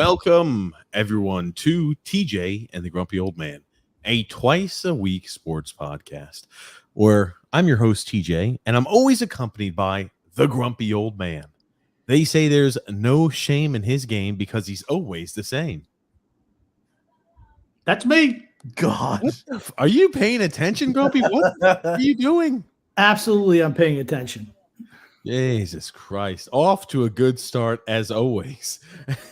Welcome, everyone, to TJ and the Grumpy Old Man, a twice-a-week sports podcast where I'm your host, TJ, and I'm always accompanied by the Grumpy Old Man. They say there's no shame in his game because he's always the same. That's me. God. Are you paying attention, Grumpy? What are you doing? Absolutely, I'm paying attention. Jesus Christ. Off to a good start as always.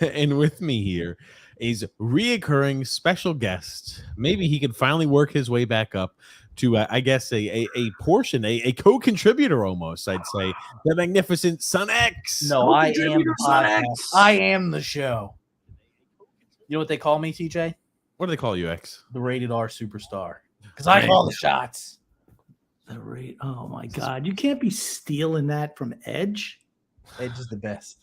And with me here is reoccurring special guest. Maybe he can finally work his way back up to, I guess, a portion, a co-contributor almost, I'd say. The magnificent Son X. No, I am the Son podcast. X. I am the show. You know what they call me, TJ? What do they call you, X? The rated R superstar. Because I call the shots. The rate. Oh my God! You can't be stealing that from Edge. Edge is the best.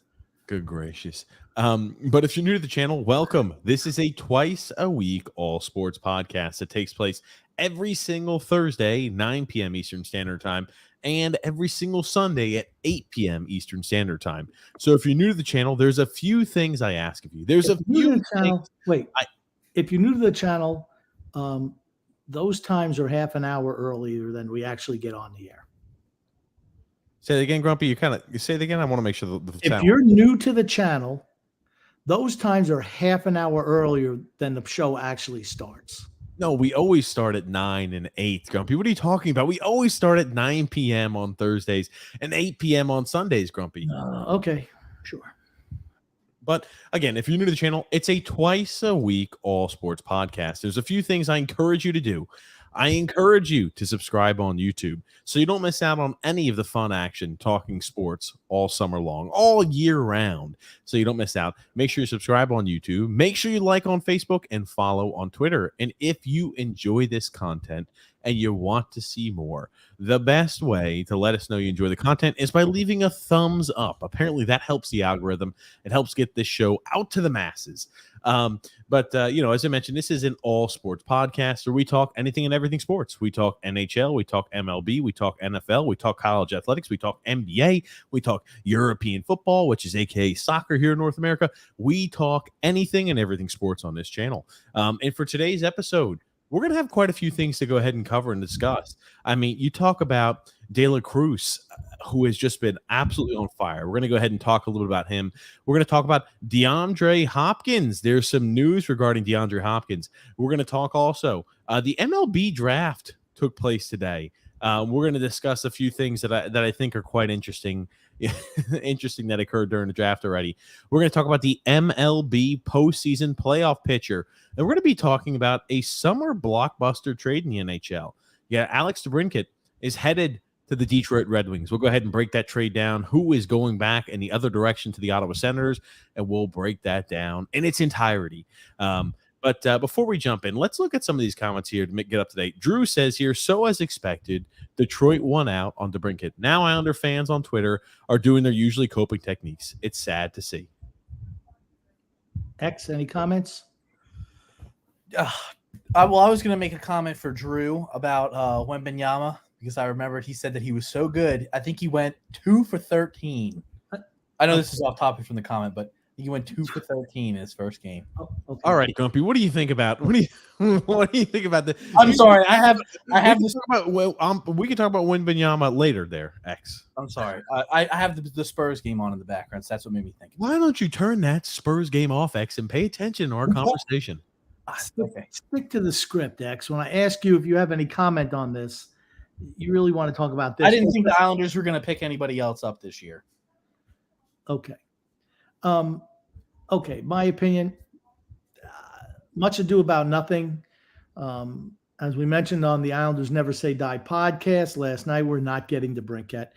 Good gracious. But if you're new to the channel, welcome. This is a twice-a-week all sports podcast that takes place every single Thursday, 9 p.m. Eastern Standard Time, and every single Sunday at 8 p.m. Eastern Standard Time. So if you're new to the channel, there's a few things I ask of you. There's a few channel. Wait, if you're new to the channel, those times are half an hour earlier than we actually get on the air. Say it again, Grumpy. You say it again. I want to make sure the if you're new to the channel, those times are half an hour earlier than the show actually starts. No, we always start at 9 and 8, Grumpy. What are you talking about? We always start at 9 p.m. on Thursdays and 8 p.m. on Sundays, Grumpy. Okay, sure. But again, if you're new to the channel, it's a twice-a-week all sports podcast. There's a few things I encourage you to do. I encourage you to subscribe on YouTube so you don't miss out on any of the fun action talking sports all summer long, all year round. So you don't miss out. Make sure you subscribe on YouTube. Make sure you like on Facebook and follow on Twitter. And if you enjoy this content and you want to see more, the best way to let us know you enjoy the content is by leaving a thumbs up. Apparently that helps the algorithm. It helps get this show out to the masses. But as I mentioned, this is an all sports podcast where we talk anything and everything sports. We talk NHL, we talk MLB, we talk NFL, we talk college athletics, we talk NBA, we talk European football, which is AKA soccer here in North America. We talk anything and everything sports on this channel. And for today's episode, we're going to have quite a few things to go ahead and cover and discuss. I mean, you talk about De La Cruz, who has just been absolutely on fire. We're going to go ahead and talk a little bit about him. We're going to talk about DeAndre Hopkins. There's some news regarding DeAndre Hopkins. We're going to talk also. The MLB draft took place today. We're going to discuss a few things that I think are quite interesting. Interesting that occurred during the draft already. We're going to talk about the MLB postseason playoff picture, and we're going to be talking about a summer blockbuster trade in the NHL. Yeah, Alex Debrincat is headed to the Detroit Red Wings. We'll go ahead and break that trade down. Who is going back in the other direction to the Ottawa Senators, and we'll break that down in its entirety. But before we jump in, let's look at some of these comments here to get up to date. Drew says here, so as expected, Detroit won out on Debrincat. Now Islander fans on Twitter are doing their usually coping techniques. It's sad to see. X, any comments? I was going to make a comment for Drew about Wembanyama because I remembered he said that he was so good. I think he went 2 for 13. I know this is off topic from the comment, but he went 2 for 13 in his first game. Oh, okay. All right, Grumpy, what do you think about what do you think about the? I'm sorry, I have this. We can talk about Wembanyama later. There, X. I'm sorry, I have the Spurs game on in the background, so that's what made me think. Why don't you turn that Spurs game off, X, and pay attention to our conversation? Okay. Stick to the script, X. When I ask you if you have any comment on this, you really want to talk about this. I didn't think the Islanders were going to pick anybody else up this year. Okay. Okay. My opinion, much ado about nothing. As we mentioned on the Islanders Never Say Die podcast last night, we're not getting Debrincat.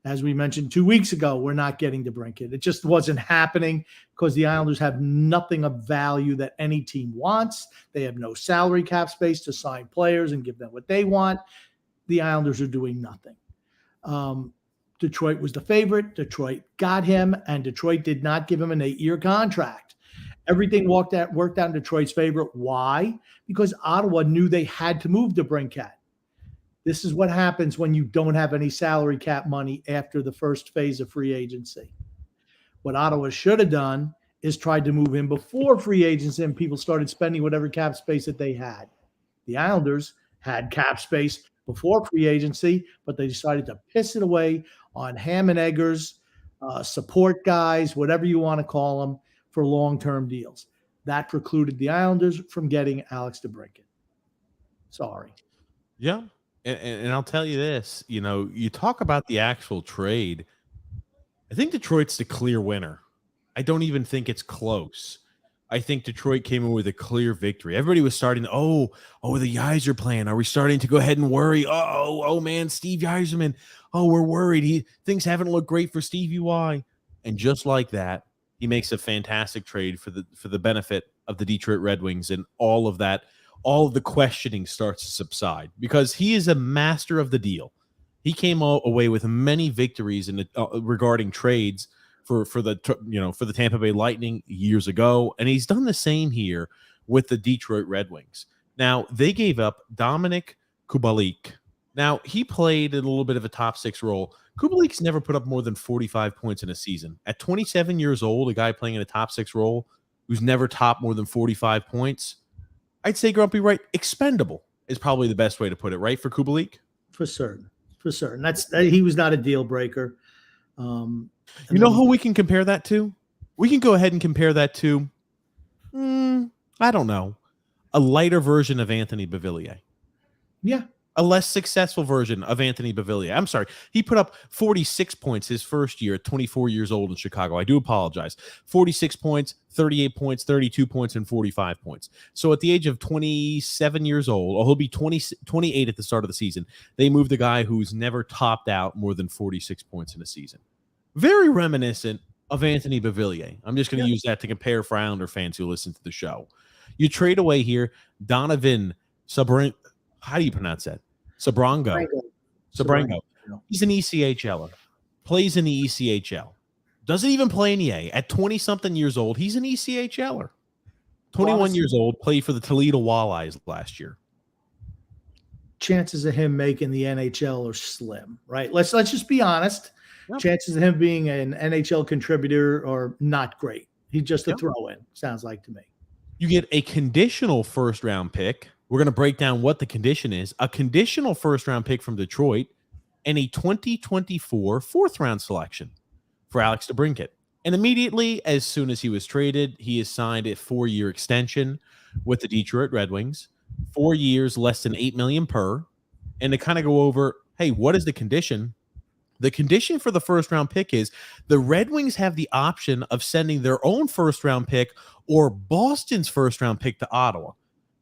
As we mentioned 2 weeks ago, we're not getting Debrincat. It just wasn't happening because the Islanders have nothing of value that any team wants. They have no salary cap space to sign players and give them what they want. The Islanders are doing nothing. Detroit was the favorite. Detroit got him, and Detroit did not give him an 8-year contract. Everything worked out in Detroit's favor. Why? Because Ottawa knew they had to move Debrincat. This is what happens when you don't have any salary cap money after the first phase of free agency. What Ottawa should have done is tried to move him before free agency and people started spending whatever cap space that they had. The Islanders had cap space before free agency, but they decided to piss it away on ham and eggers, support guys, whatever you want to call them, for long-term deals. That precluded the Islanders from getting Alex Debrincat. Sorry. Yeah. And I'll tell you this, you talk about the actual trade. I think Detroit's the clear winner. I don't even think it's close. I think Detroit came in with a clear victory. Everybody was starting, the Yzer plan. Are we starting to go ahead and worry? Oh man, Steve Yzerman. Oh, we're worried. Things haven't looked great for Stevie Y. And just like that, he makes a fantastic trade for the benefit of the Detroit Red Wings, and all of that. All of the questioning starts to subside because he is a master of the deal. He came away with many victories regarding trades for the Tampa Bay Lightning years ago, and he's done the same here with the Detroit Red Wings. Now, they gave up Dominik Kubalik. Now, he played in a little bit of a top six role. Kubalik's never put up more than 45 points in a season. At 27 years old, a guy playing in a top six role who's never topped more than 45 points, I'd say, Grumpy, right, expendable is probably the best way to put it, right, for Kubalik? For certain. He was not a deal breaker. You know who we can compare that to? We can go ahead and compare that to, I don't know, a lighter version of Anthony Beauvillier. Yeah. A less successful version of Anthony Beauvillier. I'm sorry. He put up 46 points his first year at 24 years old in Chicago. I do apologize. 46 points, 38 points, 32 points, and 45 points. So at the age of 27 years old, or he'll be 28 at the start of the season, they moved a guy who's never topped out more than 46 points in a season. Very reminiscent of Anthony Beauvillier. I'm just going to use that to compare for Islander fans who listen to the show. You trade away here Donovan Sabrango. How do you pronounce that? Sabrango. He's an ECHLer. Plays in the ECHL. Doesn't even play in the A. At 20-something years old, he's an ECHLer. 21 years old, played for the Toledo Walleyes last year. Chances of him making the NHL are slim, right? Let's just be honest. Yep. Chances of him being an NHL contributor are not great. He's just a throw-in, sounds like to me. You get a conditional first-round pick. We're going to break down what the condition is. A conditional first-round pick from Detroit and a 2024 fourth-round selection for Alex Debrincat. And immediately, as soon as he was traded, he has signed a 4-year extension with the Detroit Red Wings. 4 years, less than $8 million per. And to kind of go over, hey, what is the condition? The condition for the first-round pick is the Red Wings have the option of sending their own first-round pick or Boston's first-round pick to Ottawa.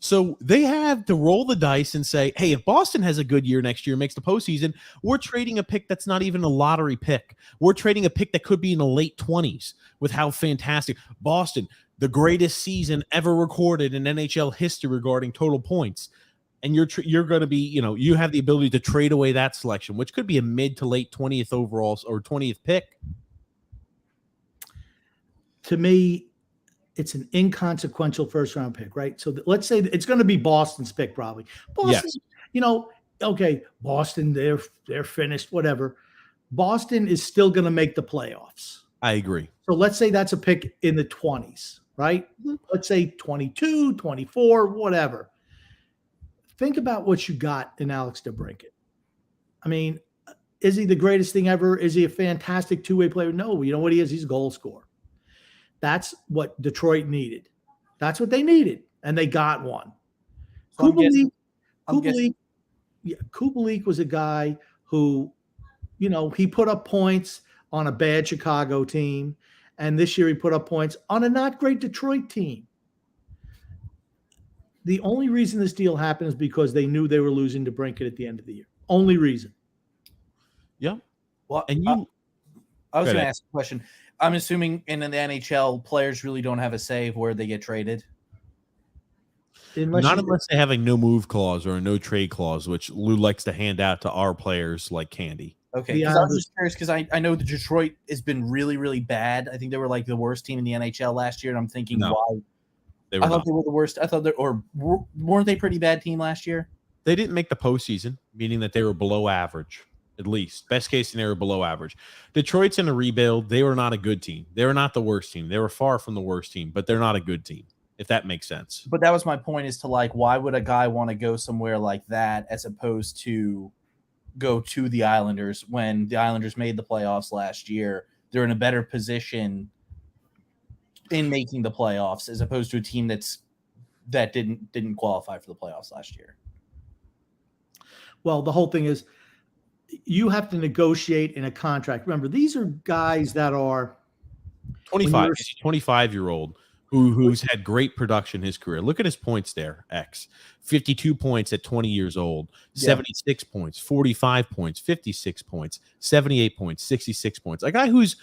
So they have to roll the dice and say, hey, if Boston has a good year next year, makes the postseason, we're trading a pick that's not even a lottery pick. We're trading a pick that could be in the late 20s with how fantastic. Boston, the greatest season ever recorded in NHL history regarding total points. And you're going to be, you have the ability to trade away that selection, which could be a mid to late 20th overall or 20th pick. To me, it's an inconsequential first-round pick, right? So let's say it's going to be Boston's pick, probably. Boston, yes. Okay, Boston, they're finished, whatever. Boston is still going to make the playoffs. I agree. So let's say that's a pick in the 20s, right? Mm-hmm. Let's say 22, 24, whatever. Think about what you got in Alex Debrincat. I mean, is he the greatest thing ever? Is he a fantastic two-way player? No, you know what he is? He's a goal scorer. That's what Detroit needed. That's what they needed, and they got one. So Kubalik was a guy who, he put up points on a bad Chicago team, and this year he put up points on a not great Detroit team. The only reason this deal happened is because they knew they were losing Debrincat at the end of the year. Only reason. Yeah. Well, and I was going to ask a question. I'm assuming in the NHL, players really don't have a say of where they get traded. Unless they have a no move clause or a no trade clause, which Lou likes to hand out to our players like candy. Okay, because I was just curious because I know the Detroit has been really, really bad. I think they were like the worst team in the NHL last year, and I'm thinking, why? They were I thought they were the worst. I thought weren't they a pretty bad team last year? They didn't make the postseason, meaning that they were below average. at least. Best case scenario, below average. Detroit's in a rebuild. They were not a good team. They were not the worst team. They were far from the worst team, but they're not a good team, if that makes sense. But that was my point, is to like, why would a guy want to go somewhere like that as opposed to go to the Islanders when the Islanders made the playoffs last year? They're in a better position in making the playoffs as opposed to a team that didn't qualify for the playoffs last year. Well, the whole thing is you have to negotiate in a contract. Remember, these are guys that are 25. He's a 25-year-old who's had great production in his career. Look at his points there, X. 52 points at 20 years old, 76 points, 45 points, 56 points, 78 points, 66 points. A guy who's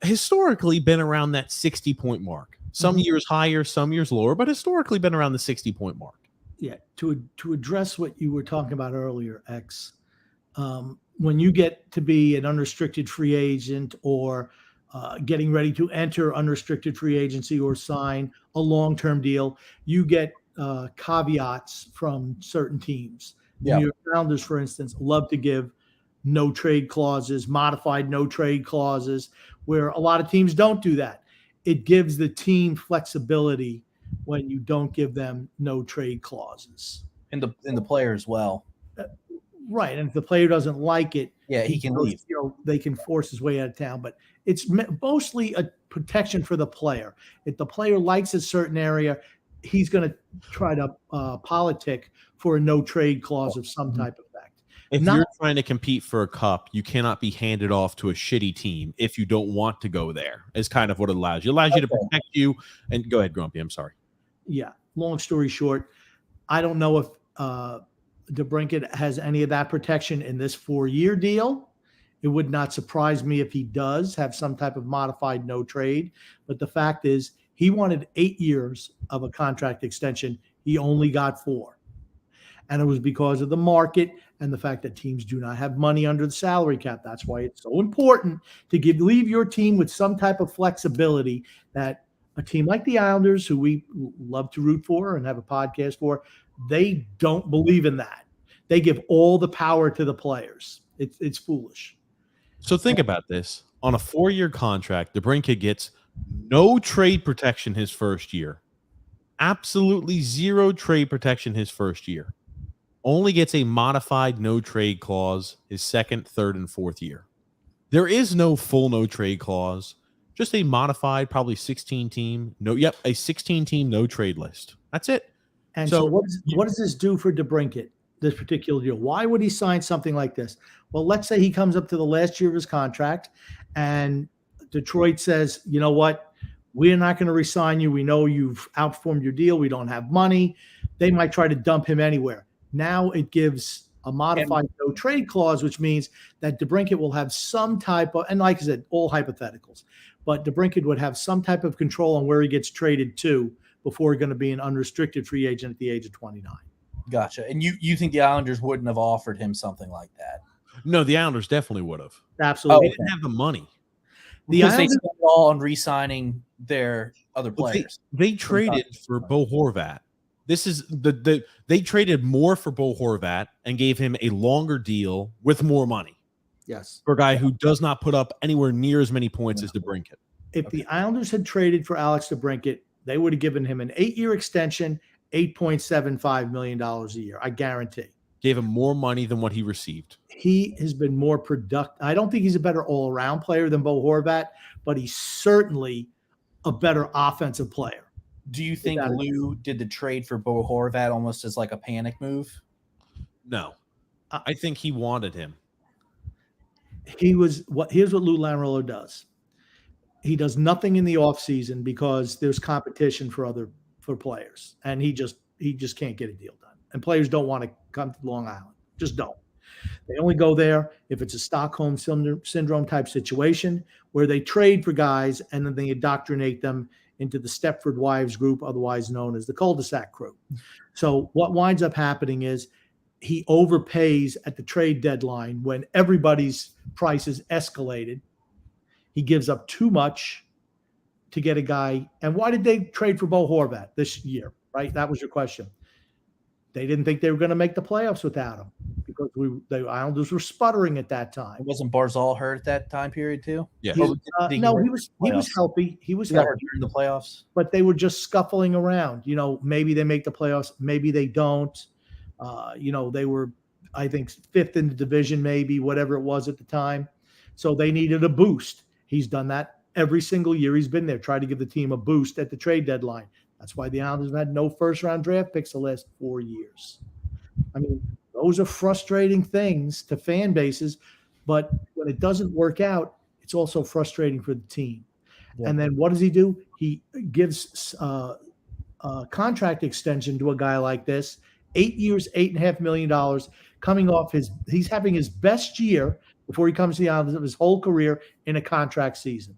historically been around that 60-point mark. Some years higher, some years lower, but historically been around the 60-point mark. Yeah, to address what you were talking about earlier, X, when you get to be an unrestricted free agent or getting ready to enter unrestricted free agency or sign a long-term deal, you get caveats from certain teams. The New York Islanders, for instance, love to give no trade clauses, modified no trade clauses, where a lot of teams don't do that. It gives the team flexibility when you don't give them no trade clauses. And the player as well. Right. And if the player doesn't like it, he can leave. They can force his way out of town. But it's mostly a protection for the player. If the player likes a certain area, he's going to try to politic for a no trade clause of some type of effect. If you're trying to compete for a cup, you cannot be handed off to a shitty team if you don't want to go there, is kind of what it allows you. It allows you to protect you. And go ahead, Grumpy. I'm sorry. Yeah. Long story short, I don't know if Debrincat has any of that protection in this 4-year deal. It would not surprise me if he does have some type of modified no trade. But the fact is, he wanted 8 years of a contract extension. He only got 4. And it was because of the market and the fact that teams do not have money under the salary cap. That's why it's so important to leave your team with some type of flexibility, that a team like the Islanders, who we love to root for and have a podcast for, they don't believe in that. They give all the power to the players. It's foolish. So think about this. On a 4-year contract, Debrincat gets no trade protection his first year. Absolutely zero trade protection his first year. Only gets a modified no trade clause his second, third, and fourth year. There is no full no trade clause. Just a modified, probably 16-team. A 16-team no trade list. That's it. And so what does this do for Debrincat, this particular deal? Why would he sign something like this? Well, let's say he comes up to the last year of his contract and Detroit says, you know what? We're not going to re-sign you. We know you've outperformed your deal. We don't have money. They might try to dump him anywhere. Now it gives a modified no trade clause, which means that Debrincat will have some type of, and like I said, all hypotheticals, but Debrincat would have some type of control on where he gets traded to before going to be an unrestricted free agent at the age of 29. Gotcha. And you think the Islanders wouldn't have offered him something like that? No, the Islanders definitely would have. Absolutely. They didn't have the money. Because they spent it all on re-signing their other players. They traded for Bo Horvat. This is they traded more for Bo Horvat and gave him a longer deal with more money. Yes. For a guy who does not put up anywhere near as many points as Debrincat. If the Islanders had traded for Alex Debrincat, they would have given him an 8-year extension, $8.75 million a year. I guarantee. Gave him more money than what he received. He has been more productive. I don't think he's a better all-around player than Bo Horvat, but he's certainly a better offensive player. Do you think Lou did the trade for Bo Horvat almost as like a panic move? No. I think he wanted him. Here's what Lou Lamoriello does. He does nothing in the offseason because there's competition for players, and he just can't get a deal done. And players don't want to come to Long Island. Just don't. They only go there if it's a Stockholm syndrome type situation where they trade for guys and then they indoctrinate them into the Stepford Wives group, otherwise known as the cul-de-sac crew. So what winds up happening is he overpays at the trade deadline when everybody's prices escalated. He gives up too much to get a guy. And why did they trade for Bo Horvat this year, right? That was your question. They didn't think they were going to make the playoffs without him. because the Islanders were sputtering at that time. Wasn't Barzal hurt at that time period too? Yeah. No, he was healthy. He was He got healthy hurt during the playoffs. but they were just scuffling around. Maybe they make the playoffs, maybe they don't. They were, I think, 5th in the division, maybe whatever it was at the time. So they needed a boost. He's done that every single year he's been there, tried to give the team a boost at the trade deadline. That's why the Islanders have had no first-round draft picks the last 4 years. I mean, those are frustrating things to fan bases, but when it doesn't work out, it's also frustrating for the team. Yeah. And then what does he do? He gives a contract extension to a guy like this, 8 years, $8.5 million, coming off he's having his best year before he comes to the Islanders of his whole career in a contract season.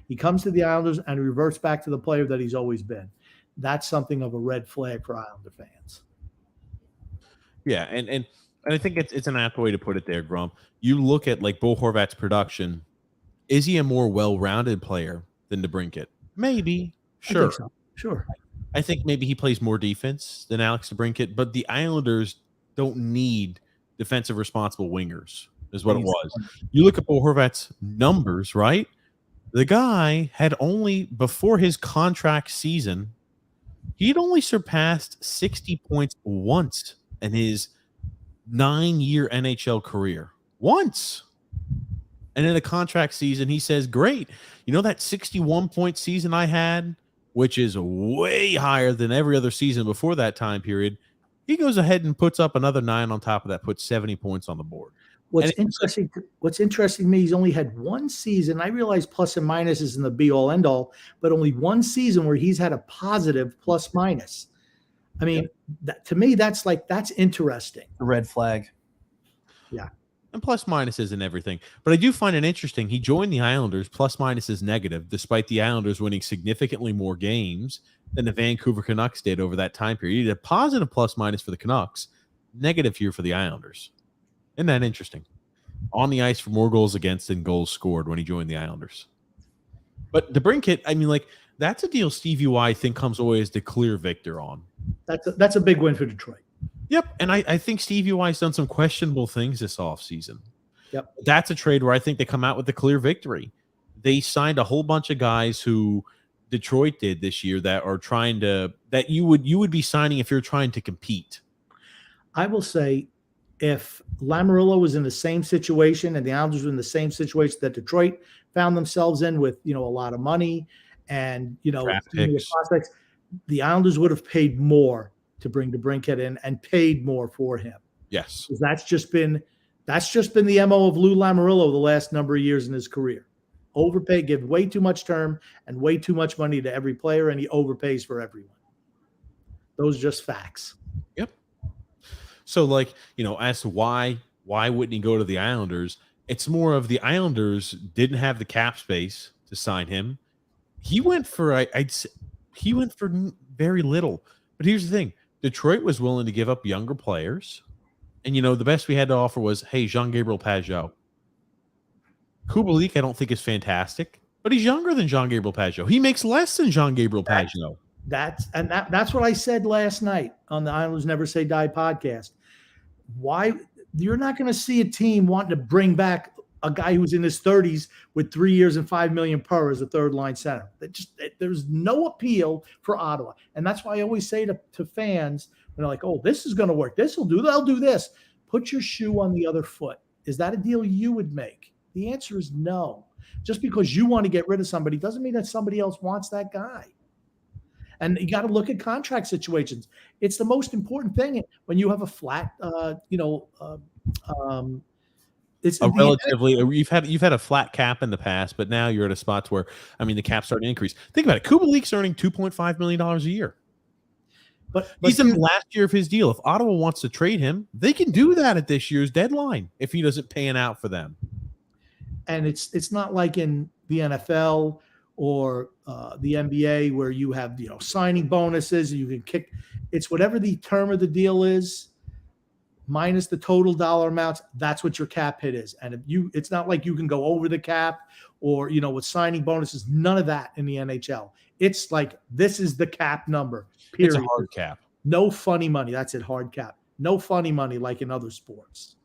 He comes to the Islanders and reverts back to the player that he's always been. That's something of a red flag for Islander fans. Yeah, and I think it's an apt way to put it there, Grum. You look at like Bo Horvat's production. Is he a more well-rounded player than Debrincat? Maybe. Sure. I think so. Sure. I think maybe he plays more defense than Alex Debrincat, but the Islanders don't need defensive responsible wingers, is what it was. You look at Bo Horvat's numbers, right? The guy had only, before his contract season, he'd only surpassed 60 points once in his 9-year NHL career. Once. And in a contract season, he says, great. That 61-point season I had, which is way higher than every other season before that time period, he goes ahead and puts up another 9 on top of that, puts 70 points on the board. What's interesting to me, he's only had one season. I realize plus and minus isn't the be-all, end-all, but only one season where he's had a positive plus-minus. I mean, to me, that's interesting. A red flag. Yeah. And plus minus isn't everything. But I do find it interesting. He joined the Islanders, plus minus is negative, despite the Islanders winning significantly more games than the Vancouver Canucks did over that time period. He did a positive plus minus for the Canucks, negative here for the Islanders. Isn't that interesting? On the ice for more goals against than goals scored when he joined the Islanders. But Debrincat, I mean, that's a deal Steve UI, I think, comes away as the clear victor on. That's a big win for Detroit. Yep, and I think Steve UI's done some questionable things this offseason. Yep. That's a trade where I think they come out with the clear victory. They signed a whole bunch of guys who Detroit did this year that are trying to – that you would be signing if you're trying to compete. I will say if Lamoriello was in the same situation and the Islanders were in the same situation that Detroit found themselves in with, a lot of money and, prospects, the Islanders would have paid more to bring Debrincat in and paid more for him. Yes. That's just been the MO of Lou Lamoriello the last number of years in his career. Overpay, give way too much term and way too much money to every player, and he overpays for everyone. Those are just facts. Yep. So, as to why wouldn't he go to the Islanders? It's more of the Islanders didn't have the cap space to sign him. He went for very little. But here's the thing. Detroit was willing to give up younger players. And, the best we had to offer was, hey, Jean-Gabriel Pageau. Kubalik, I don't think is fantastic, but he's younger than Jean-Gabriel Pageau. He makes less than Jean-Gabriel Pageau. That's what I said last night on the Islanders Never Say Die podcast. Why you're not going to see a team wanting to bring back a guy who's in his 30s with 3 years and $5 million per as a third line center. There's no appeal for Ottawa. And that's why I always say to fans, when they're like, oh, this is going to work. They'll do this. Put your shoe on the other foot. Is that a deal you would make? The answer is no. Just because you want to get rid of somebody doesn't mean that somebody else wants that guy. And you got to look at contract situations. It's the most important thing when you have a flat, it's a relatively you've had a flat cap in the past, but now you're at a spot where the cap's starting to increase. Think about it. Kubalik's earning $2.5 million a year. But he's in the last year of his deal. If Ottawa wants to trade him, they can do that at this year's deadline if he doesn't pan out for them. And it's not like in the NFL or the NBA where you have signing bonuses and you can kick. It's whatever the term of the deal is minus the total dollar amounts. That's what your cap hit is. And it's not like you can go over the cap or with signing bonuses. None of that in the NHL. It's like this is the cap number. Period. It's a hard cap. No funny money. That's it. Hard cap. No funny money like in other sports.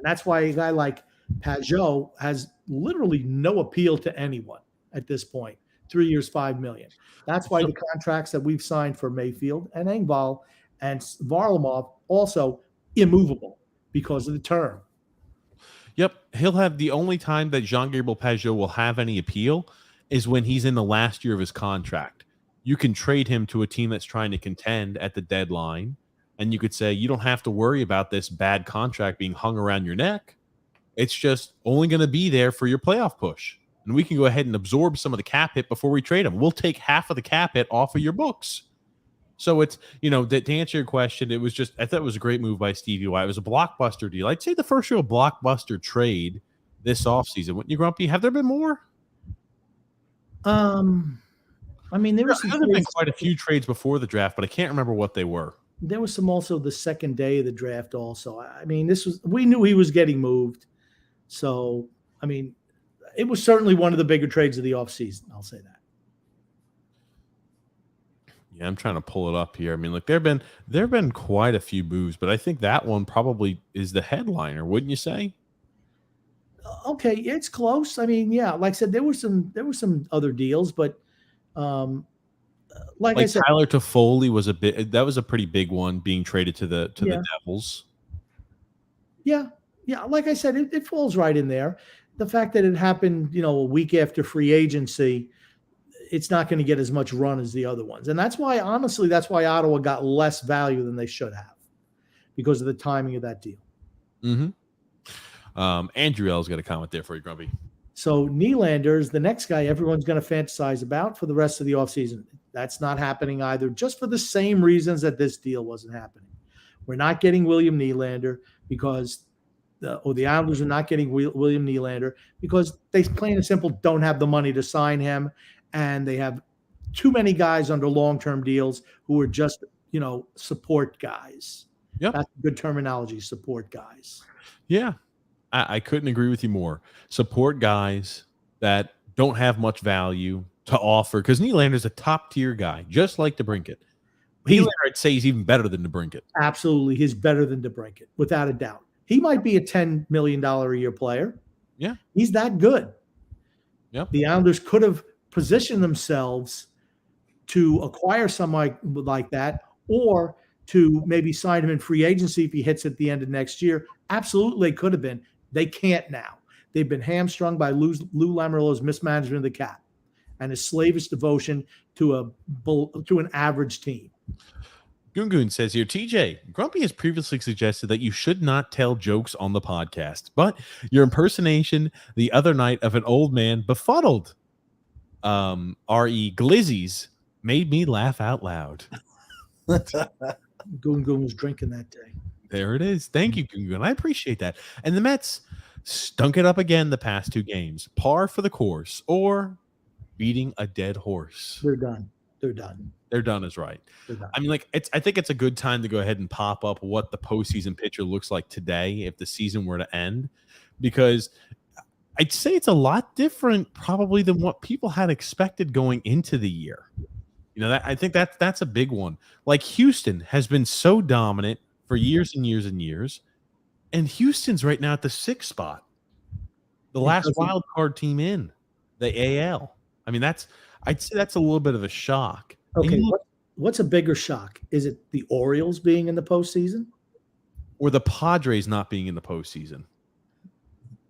And that's why a guy like Pajot has literally no appeal to anyone at this point. 3 years, $5 million. That's why the contracts that we've signed for Mayfield and Engvall and Varlamov also immovable because of the term. Yep. He'll have the only time that Jean-Gabriel Pajot will have any appeal is when he's in the last year of his contract. You can trade him to a team that's trying to contend at the deadline, and you could say, you don't have to worry about this bad contract being hung around your neck. It's just only going to be there for your playoff push. And we can go ahead and absorb some of the cap hit before we trade him. We'll take half of the cap hit off of your books. So it's, to answer your question, it was just, I thought it was a great move by Stevie Y. It was a blockbuster deal. I'd say the first real blockbuster trade this offseason. Wouldn't you, Grumpy? Have there been more? I mean, there was been quite a few trades before the draft, but I can't remember what they were. There was some also the second day of the draft also. I mean, we knew he was getting moved. So, I mean, it was certainly one of the bigger trades of the offseason. I'll say that. Yeah, I'm trying to pull it up here. I mean, look, there have been quite a few moves, but I think that one probably is the headliner, wouldn't you say? Okay, it's close. I mean, yeah, like I said, there were some other deals, but like I said, Tyler Toffoli was a pretty big one being traded to the Devils. Yeah. Like I said, it falls right in there. The fact that it happened, a week after free agency, it's not going to get as much run as the other ones. And that's why Ottawa got less value than they should have because of the timing of that deal. Mm-hmm. Andrew L's got a comment there for you, Grumpy. So Nylander is the next guy everyone's going to fantasize about for the rest of the offseason. That's not happening either, just for the same reasons that this deal wasn't happening. We're not getting William Nylander because the Islanders are not getting William Nylander because they plain and simple don't have the money to sign him, and they have too many guys under long-term deals who are just, support guys. Yeah, that's good terminology, support guys. Yeah, I couldn't agree with you more. Support guys that don't have much value to offer, because Nylander's a top-tier guy, just like Debrincat. Nylander, I'd say he's even better than Debrincat. Absolutely, he's better than Debrincat, without a doubt. He might be a $10 million a year player. Yeah. He's that good. Yep. The Islanders could have positioned themselves to acquire someone like that, or to maybe sign him in free agency if he hits at the end of next year. Absolutely, they could have been. They can't now. They've been hamstrung by Lou Lamoriello's mismanagement of the cap and his slavish devotion to an average team. Gungun says here, TJ, Grumpy has previously suggested that you should not tell jokes on the podcast, but your impersonation the other night of an old man befuddled, R.E. Glizzies, made me laugh out loud. Gungun was drinking that day. There it is. Thank you, Gungun. I appreciate that. And the Mets stunk it up again the past two games. Par for the course, or beating a dead horse. They're done. They're done. They're done is right. I mean, I think it's a good time to go ahead and pop up what the postseason picture looks like today if the season were to end, because I'd say it's a lot different probably than what people had expected going into the year. I think that's a big one. Like, Houston has been so dominant for years and years and years, and Houston's right now at the 6th spot, the last wild card team in the AL. I mean, I'd say that's a little bit of a shock. Okay, what's a bigger shock? Is it the Orioles being in the postseason, or the Padres not being in the postseason?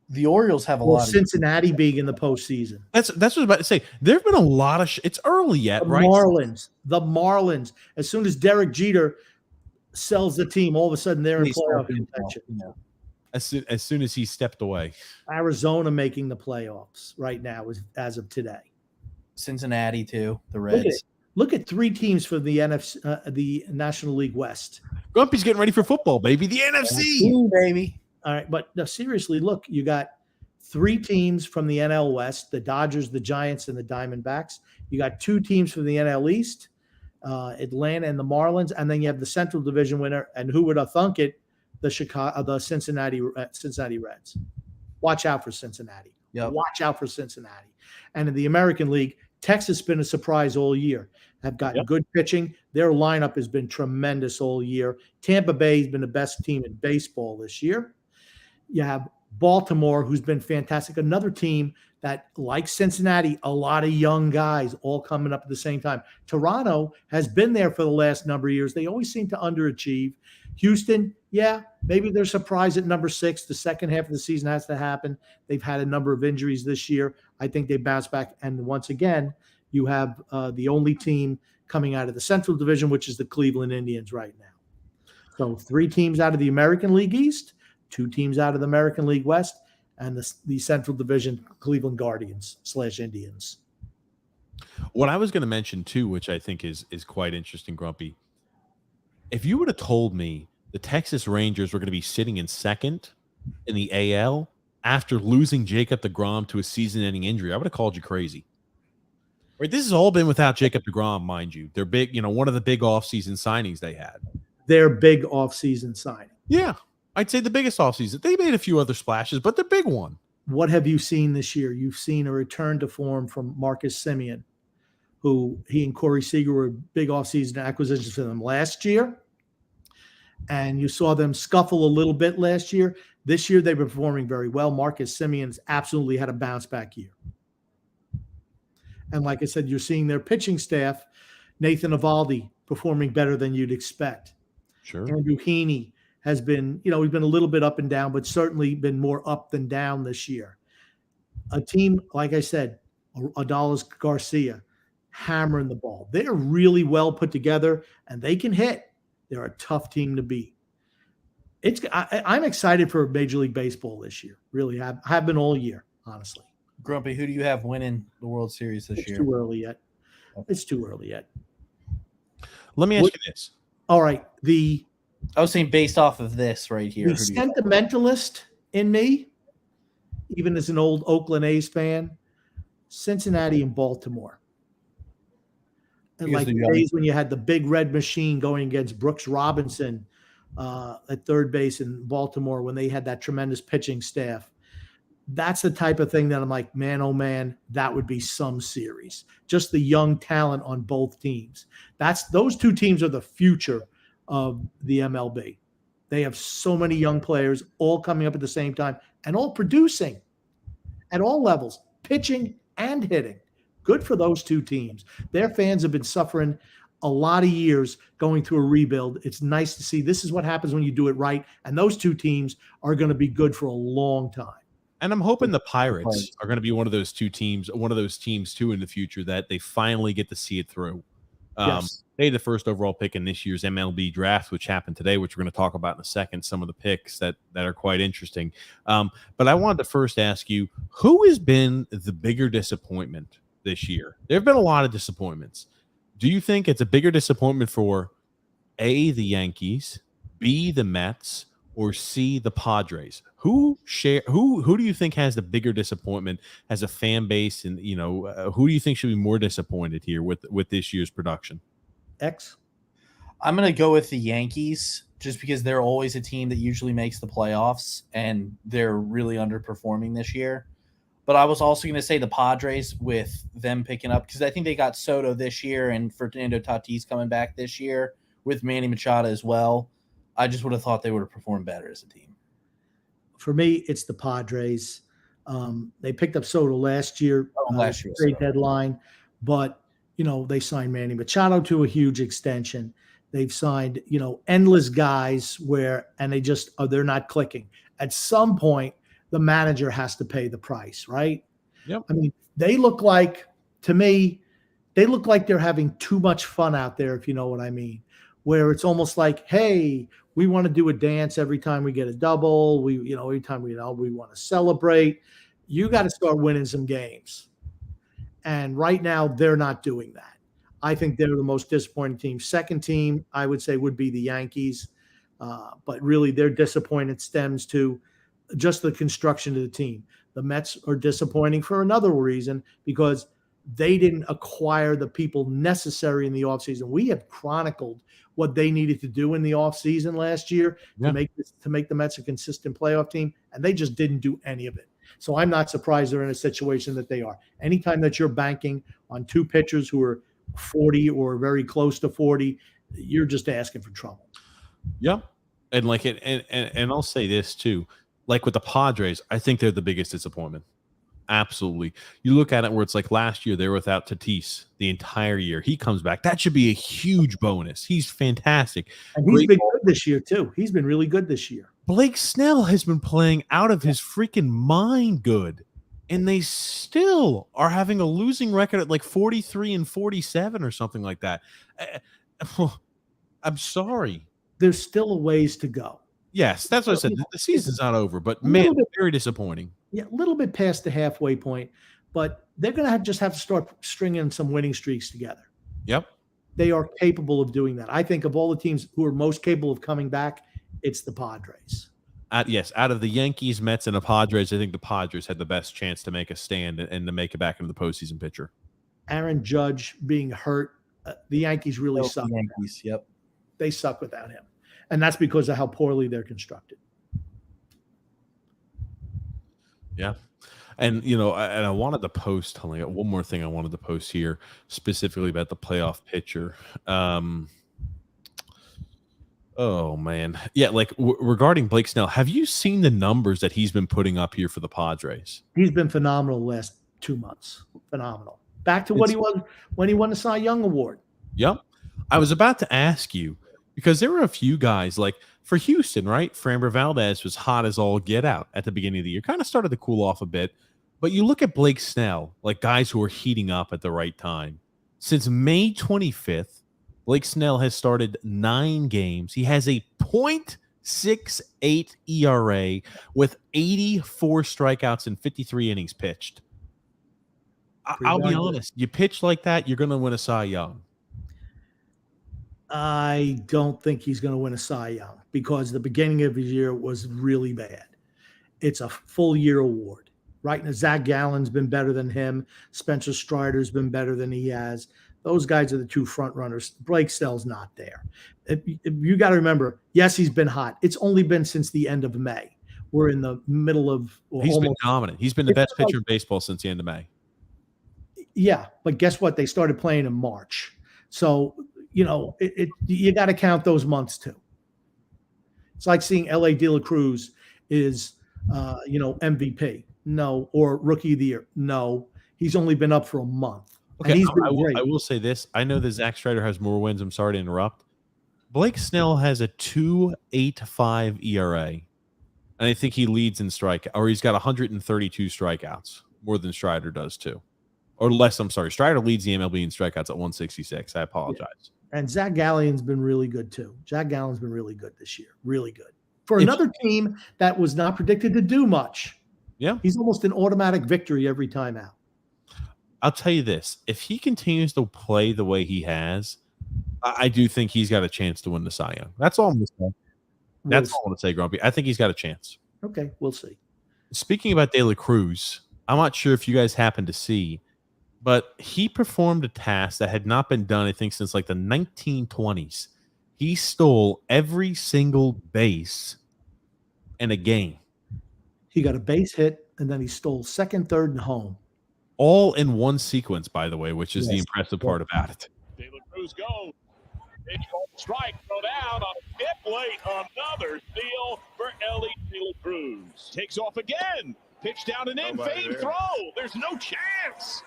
The Orioles have a lot. Cincinnati being in the postseason. That's what I was about to say. There have been a lot of. It's early yet, right? The Marlins. As soon as Derek Jeter sells the team, all of a sudden they're in playoff contention. As soon as he stepped away. Arizona making the playoffs right now, as of today. Cincinnati too. The Reds. Look at three teams for the the National League West. Grumpy's getting ready for football, baby. The NFC, baby. All right, but no, seriously, look, you got three teams from the NL West: the Dodgers, the Giants, and the Diamondbacks. You got two teams from the NL East, Atlanta and the Marlins, and then you have the Central Division winner. And who would have thunk it? The Cincinnati Reds. Watch out for Cincinnati. Yep. Watch out for Cincinnati. And in the American League, Texas has been a surprise all year. Have gotten good pitching. Their lineup has been tremendous all year. Tampa Bay has been the best team in baseball this year. You have Baltimore, who's been fantastic. Another team that, like Cincinnati, a lot of young guys all coming up at the same time. Toronto has been there for the last number of years. They always seem to underachieve. Houston, yeah, maybe they're surprised at number 6. The second half of the season has to happen. They've had a number of injuries this year. I think they bounce back. And once again, you have the only team coming out of the Central Division, which is the Cleveland Indians right now. So 3 teams out of the American League East, 2 teams out of the American League West, and the Central Division Cleveland Guardians / Indians. What I was going to mention too, which I think is quite interesting, Grumpy. If you would have told me the Texas Rangers were going to be sitting in second in the AL after losing Jacob deGrom to a season-ending injury, I would have called you crazy. Right? This has all been without Jacob deGrom, mind you. They're big, one of the big offseason signings they had. Their big offseason signing. Yeah. I'd say the biggest offseason. They made a few other splashes, but the big one. What have you seen this year? You've seen a return to form from Marcus Semien, who he and Corey Seager were big offseason acquisitions for them last year. And you saw them scuffle a little bit last year. This year, they've been performing very well. Marcus Semien's absolutely had a bounce-back year. And like I said, you're seeing their pitching staff, Nathan Eovaldi, performing better than you'd expect. Sure. Andrew Heaney has been, he's been a little bit up and down, but certainly been more up than down this year. A team, like I said, Adalis Garcia, hammering the ball. They're really well put together, and they can hit. They're a tough team to beat. I'm excited for Major League Baseball this year. Really have been all year, honestly. Grumpy, who do you have winning the World Series this year? It's too early yet. It's too early yet. Let me ask you this. All right. I was saying based off of this right here. The sentimentalist in me, even as an old Oakland A's fan, Cincinnati and Baltimore. And like the days when you had the big red machine going against Brooks Robinson at third base in Baltimore when they had that tremendous pitching staff. That's the type of thing that I'm like, man, oh man, that would be some series. Just the young talent on both teams. Those 2 teams are the future of the MLB. They have so many young players all coming up at the same time and all producing at all levels, pitching and hitting. Good for those 2 teams. Their fans have been suffering a lot of years going through a rebuild. It's nice to see this is what happens when you do it right. And those 2 teams are going to be good for a long time. And I'm hoping the Pirates are going to be one of those 2 teams, one of those teams too in the future that they finally get to see it through. Yes. They had the first overall pick in this year's MLB draft, which happened today, which we're going to talk about in a second, some of the picks that are quite interesting. But I wanted to first ask you, who has been the bigger disappointment this year? There have been a lot of disappointments. Do you think it's a bigger disappointment for A, the Yankees, B, the Mets, or C, the Padres? Who do you think has the bigger disappointment as a fan base, and who do you think should be more disappointed here with this year's production? X. I'm going to go with the Yankees just because they're always a team that usually makes the playoffs, and they're really underperforming this year. But I was also going to say the Padres with them picking up, because I think they got Soto this year and Fernando Tatis coming back this year with Manny Machado as well. I just would have thought they would have performed better as a team. For me, it's the Padres. They picked up Soto last year. Trade deadline, but they signed Manny Machado to a huge extension. They've signed endless guys and they're not clicking. At some point, the manager has to pay the price, right? Yep. I mean, they look like they're having too much fun out there, if you know what I mean. Where it's almost like, hey, we want to do a dance every time we get a double. Every time we want to celebrate. You got to start winning some games. And right now, they're not doing that. I think they're the most disappointing team. Second team, I would say, would be the Yankees. But really, their disappointment stems to just the construction of the team. The Mets are disappointing for another reason, because they didn't acquire the people necessary in the offseason. We have chronicled what they needed to do in the offseason last year to make the Mets a consistent playoff team, and they just didn't do any of it. So I'm not surprised they're in a situation that they are. Anytime that you're banking on 2 pitchers who are 40 or very close to 40, you're just asking for trouble. Yeah. And and I'll say this too. like with the Padres, I think they're the biggest disappointment. Absolutely. You look at it where it's like last year they were without Tatis the entire year. He comes back. That should be a huge bonus. He's fantastic. And he's been good this year, too. He's been really good this year. Blake Snell has been playing out of his freaking mind good. And they still are having a losing record at like 43-47 or something like that. I'm sorry. There's still a ways to go. Yes, that's what I said. The season's not over, but man, very disappointing. Yeah, a little bit past the halfway point, but they're going to just have to start stringing some winning streaks together. Yep. They are capable of doing that. I think of all the teams who are most capable of coming back, it's the Padres. Yes, out of the Yankees, Mets, and the Padres, I think the Padres had the best chance to make a stand and to make it back into the postseason picture. Aaron Judge being hurt, the Yankees really suck. Yankees, yep. They suck without him. And that's because of how poorly they're constructed. Yeah. And, you know, I wanted to post, only one more thing I wanted to post here, specifically about the playoff pitcher. Oh, man. Yeah, like regarding Blake Snell, have you seen the numbers that he's been putting up here for the Padres? He's been phenomenal the last 2 months. Phenomenal. Back to what he was when he won the Cy Young Award. Yep. I was about to ask you, because there were a few guys, like for Houston, right? Framber Valdez was hot as all get out at the beginning of the year. Kind of started to cool off a bit. But you look at Blake Snell, like guys who are heating up at the right time. Since May 25th, Blake Snell has started 9 games. He has a .68 ERA with 84 strikeouts and 53 innings pitched. I'll be honest. You pitch like that, you're going to win a Cy Young. I don't think he's going to win a Cy Young because the beginning of his year was really bad. It's a full year award, right? And Zach Gallen's been better than him. Spencer Strider's been better than he has. Those guys are the 2 front runners. Blake Snell's not there. You got to remember, yes, he's been hot. It's only been since the end of May. We're in the middle of He's been dominant. He's been the best pitcher in baseball since the end of May. Yeah, but guess what? They started playing in March. So, you know, you got to count those months too. It's like seeing Elly De La Cruz is, MVP. No. Or Rookie of the Year. No. He's only been up for a month. Okay, I will say this. I know that Zach Strider has more wins. I'm sorry to interrupt. Blake Snell has a 2.85 ERA, and I think he leads in strikeout, or he's got 132 strikeouts, more than Strider does too, or less. I'm sorry. Strider leads the MLB in strikeouts at 166. I apologize. Yeah. And Zach Gallen's been really good too. Zach Gallen's been really good this year. Really good. For another team that was not predicted to do much. Yeah. He's almost an automatic victory every time out. I'll tell you this. If he continues to play the way he has, I do think he's got a chance to win the Cy Young. That's all I'm going to say. That's all I'm going to say, Grumpy. I think he's got a chance. Okay, we'll see. Speaking about De La Cruz, I'm not sure if you guys happened to see, but he performed a task that had not been done, I think, since like the 1920s. He stole every single base in a game. He got a base hit, and then he stole second, third, and home. All in one sequence, by the way, which is the impressive part about it. De La Cruz goes. Pitch called strike, throw down on a hit late. Another steal for Elly De La Cruz. Takes off again. Pitch down and in. Fade throw. There's no chance.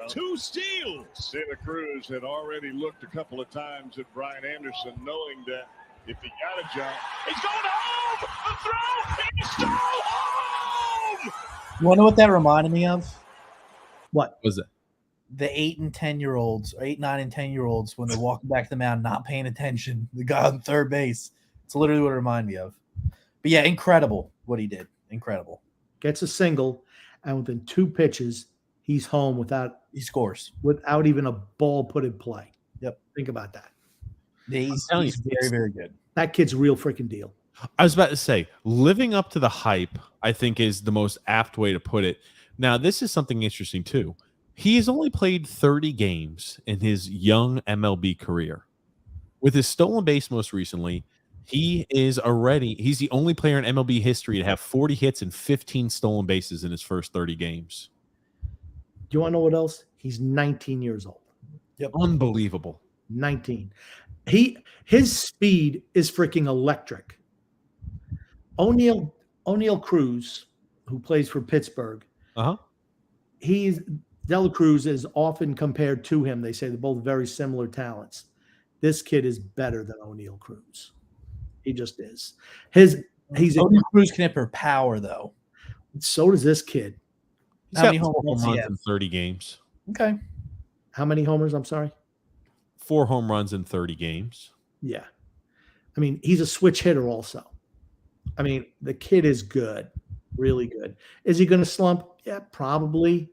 2 steals. De La Cruz had already looked a couple of times at Brian Anderson, knowing that if he got a jump, he's going home. The throw. He's still home. You want to know what that reminded me of? What was it? The 8 and 10-year-olds, or 8, 9, and 10-year-olds when they're walking back to the mound, not paying attention. The guy on third base. It's literally what it reminded me of. But yeah, incredible what he did. Incredible. Gets a single, and within 2 pitches, he's home he scores without even a ball put in play. Yep. Think about that. He's very, very good. That kid's a real freaking deal. I was about to say, living up to the hype, I think, is the most apt way to put it. Now, this is something interesting, too. He has only played 30 games in his young MLB career. With his stolen base most recently, he's the only player in MLB history to have 40 hits and 15 stolen bases in his first 30 games. Do you want to know what else? He's 19 years old. Yep. Unbelievable. 19. His speed is freaking electric. O'Neill O'Neal Cruz, who plays for Pittsburgh, Uh-huh. De La Cruz is often compared to him. They say they're both very similar talents. This kid is better than O'Neal Cruz. He just is. O'Neal Cruz can hit for power, though. So does this kid. He's How got many home 4 runs home he runs have? in 30 games. Okay. How many homers? I'm sorry. 4 home runs in 30 games. Yeah. I mean, he's a switch hitter also. I mean, the kid is good, really good. Is he going to slump? Yeah, probably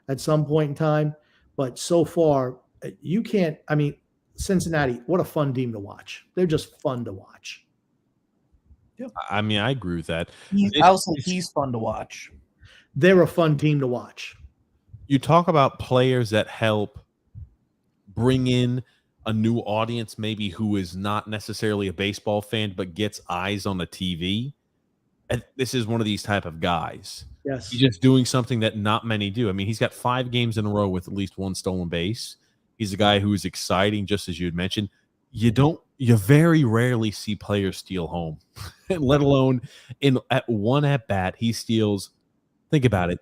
at some point in time. But so far, you can't. I mean, Cincinnati, what a fun team to watch. They're just fun to watch. I mean, I agree with that. He's fun to watch. They're a fun team to watch. You talk about players that help bring in a new audience, maybe who is not necessarily a baseball fan, but gets eyes on the TV. And this is one of these type of guys. Yes. He's just doing something that not many do. I mean, he's got 5 games in a row with at least 1 stolen base. He's a guy who is exciting, just as you had mentioned. You very rarely see players steal home, let alone at one at bat, he steals. Think about it.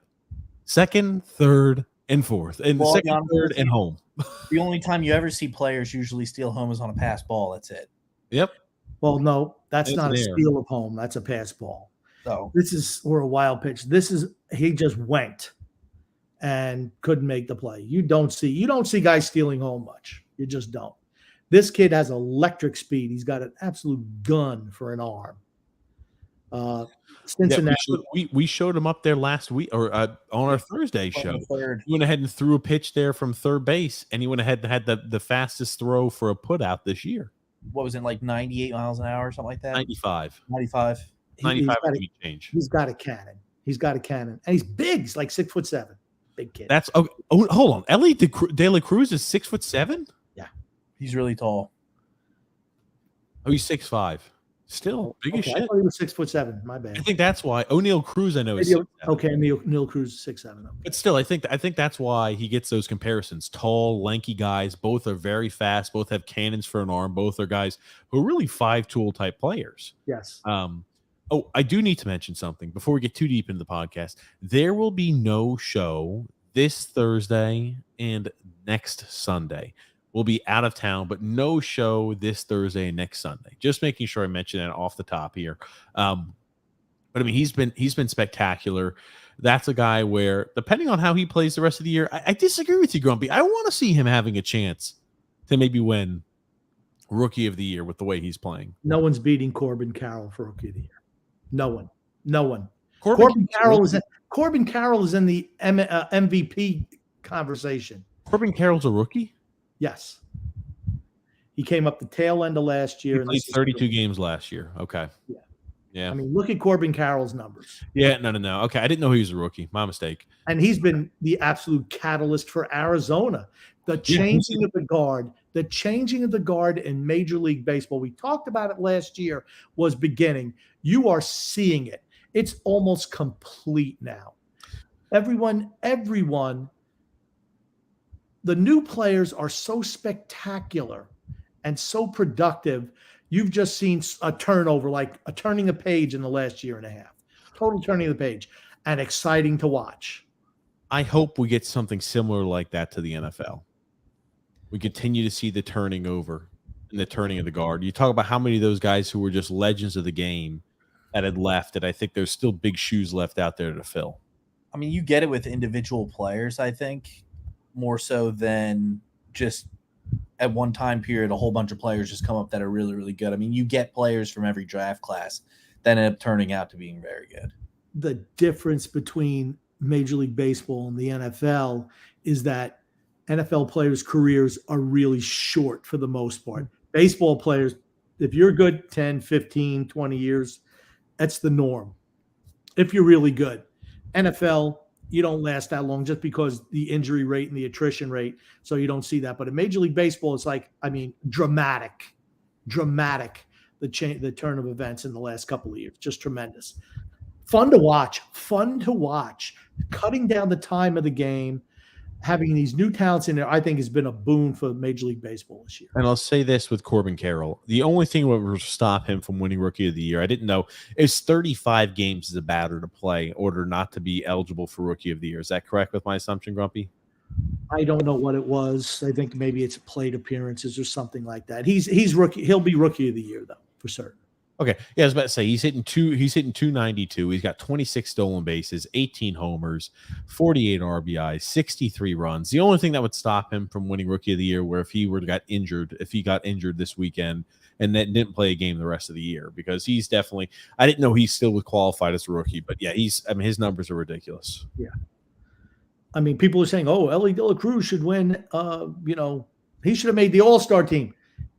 2nd, 3rd, and 4th, and Well, 2nd, 3rd, and home. The only time you ever see players usually steal home is on a pass ball. That's it. Yep. Well, no, that's It's not a there. steal of home. That's a pass ball. So Or a wild pitch. He just went and couldn't make the play. You don't see guys stealing home much. You just don't. This kid has electric speed. He's got an absolute gun for an arm. Cincinnati. Yeah, we showed him up there last week or on our Thursday show. He went ahead and threw a pitch there from third base, and he went ahead and had the fastest throw for a put out this year. What was it, like 98 miles an hour or something like that? 95. 95. 95 change. He's got a cannon. And he's big. He's like 6'7". Big kid. That's hold on. Elly De La Cruz is 6'7". Yeah, He's really tall. Oh, he's 6'5". Still big as I shit. thought he was 6'7". My bad. I think that's why O'Neal Cruz, I know, is Maybe, 6'7". okay. O'Neal Cruz is 6'7". But still, I think that's why he gets those comparisons. Tall, lanky guys. Both are very fast. Both have cannons for an arm. Both are guys who are really 5-tool type players. Yes. I do need to mention something before we get too deep into the podcast. There will be no show this Thursday and next Sunday. We'll be out of town, but no show this Thursday and next Sunday. Just making sure I mention that off the top here. But I mean, he's been spectacular. That's a guy where, depending on how he plays the rest of the year, I disagree with you, Grumpy. I want to see him having a chance to maybe win Rookie of the Year with the way he's playing. No one's beating Corbin Carroll for Rookie of the Year. No one. Corbin Carroll is in the MVP conversation. Corbin Carroll's a rookie? Yes. He came up the tail end of last year. He played 32 games last year. Okay. Yeah. I mean, look at Corbin Carroll's numbers. Yeah, no. Okay, I didn't know he was a rookie. My mistake. And he's been the absolute catalyst for Arizona. The changing of the guard in Major League Baseball, we talked about it last year, was beginning. You are seeing it. It's almost complete now. Everyone, the new players are so spectacular and so productive. You've just seen a turnover, like a turning a page in the last year and a half. Total turning of the page, and exciting to watch. I hope we get something similar like that to the NFL. We continue to see the turning over and the turning of the guard. You talk about how many of those guys who were just legends of the game that had left, and I think there's still big shoes left out there to fill. I mean, you get it with individual players, I think, more so than just at one time period, a whole bunch of players just come up that are really, really good. I mean, you get players from every draft class that end up turning out to being very good. The difference between Major League Baseball and the NFL is that NFL players' careers are really short for the most part. Baseball players, if you're good 10, 15, 20 years, that's the norm. If you're really good. NFL, you don't last that long just because the injury rate and the attrition rate, so you don't see that. But in Major League Baseball, it's like, I mean, dramatic, the turn of events in the last couple of years. Just tremendous. Fun to watch. Cutting down the time of the game. having these new talents in there, I think, has been a boon for Major League Baseball this year. And I'll say this with Corbin Carroll. The only thing that will stop him from winning Rookie of the Year, I didn't know, is 35 games as a batter to play in order not to be eligible for Rookie of the Year. Is that correct with my assumption, Grumpy? I don't know what it was. I think maybe it's plate appearances or something like that. He's rookie. He'll be Rookie of the Year, though, for certain. Okay. Yeah, I was about to say he's hitting 292. He's got 26 stolen bases, 18 homers, 48 RBIs, 63 runs. The only thing that would stop him from winning Rookie of the Year where if he got injured this weekend and then didn't play a game the rest of the year, because he's definitely, I didn't know he still was qualified as a rookie, but yeah, his numbers are ridiculous. Yeah. I mean, people are saying, oh, Elly De La Cruz should win. He should have made the All-Star team.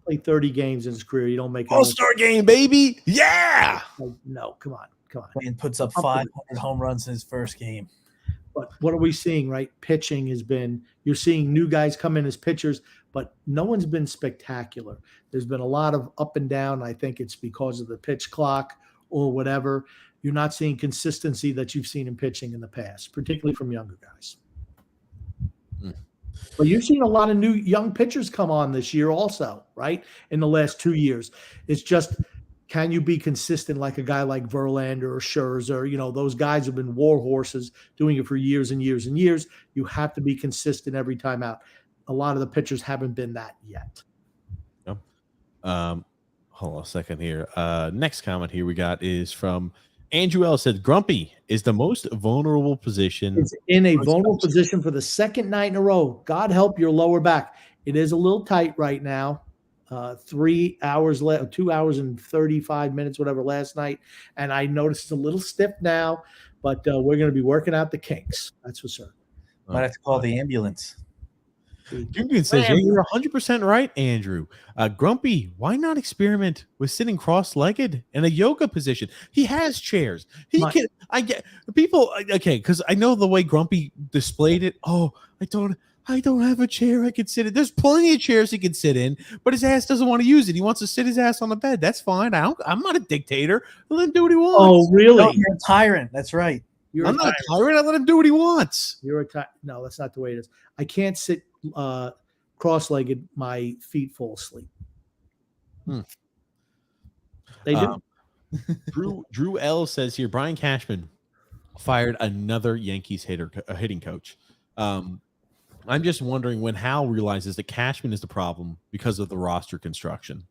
Played 30 games in his career. You don't make All-Star game, baby. Yeah. No, come on. And puts up 500 home runs in his first game. But what are we seeing, right? Pitching has been, you're seeing new guys come in as pitchers, but no one's been spectacular. There's been a lot of up and down. I think it's because of the pitch clock or whatever. You're not seeing consistency that you've seen in pitching in the past, particularly from younger guys. But you've seen a lot of new young pitchers come on this year also, right? In the last 2 years. It's just, can you be consistent like a guy like Verlander or Scherzer? Those guys have been war horses doing it for years and years and years. You have to be consistent every time out. A lot of the pitchers haven't been that yet. Yep. Hold on a second here. Next comment here we got is from Andrew L. Said, Grumpy is the most vulnerable position. It's in a vulnerable position for the second night in a row. God help your lower back. It is a little tight right now. 3 hours left, 2 hours and 35 minutes, whatever, last night. And I noticed it's a little stiff now, but we're going to be working out the kinks. That's for certain. Might have to call the ambulance. Dugan says, yeah, you're 100% right, Andrew. Grumpy, why not experiment with sitting cross-legged in a yoga position? He has chairs. I get people. Okay, because I know the way Grumpy displayed it. Oh, I don't have a chair I can sit in. There's plenty of chairs he can sit in, but his ass doesn't want to use it. He wants to sit his ass on the bed. That's fine. I'm not a dictator. Let him do what he wants. Oh, really? No, you're a tyrant. That's right. I'm not a tyrant. I let him do what he wants. You're a tyrant. No, that's not the way it is. I can't sit cross-legged. My feet fall asleep. They do. Drew L says here, Brian Cashman fired another Yankees hitting coach. I'm just wondering when Hal realizes that Cashman is the problem because of the roster construction.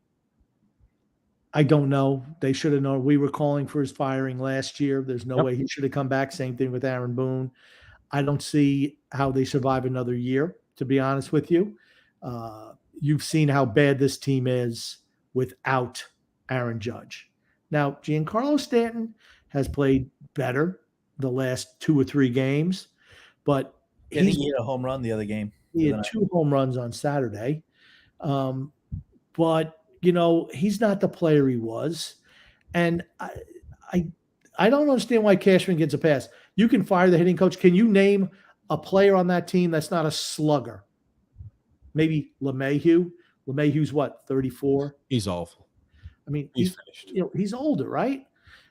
I don't know. They should have known. We were calling for his firing last year. There's no way he should have come back. Same thing with Aaron Boone. I don't see how they survive another year, to be honest with you. You've seen how bad this team is without Aaron Judge. Now, Giancarlo Stanton has played better the last 2 or 3 games, but he hit a home run the other game. He had 2 home runs on Saturday. But he's not the player he was. And I don't understand why Cashman gets a pass. You can fire the hitting coach. Can you name a player on that team that's not a slugger? Maybe LeMahieu. LeMahieu's what, 34? He's awful. I mean, he's finished. He's older, right?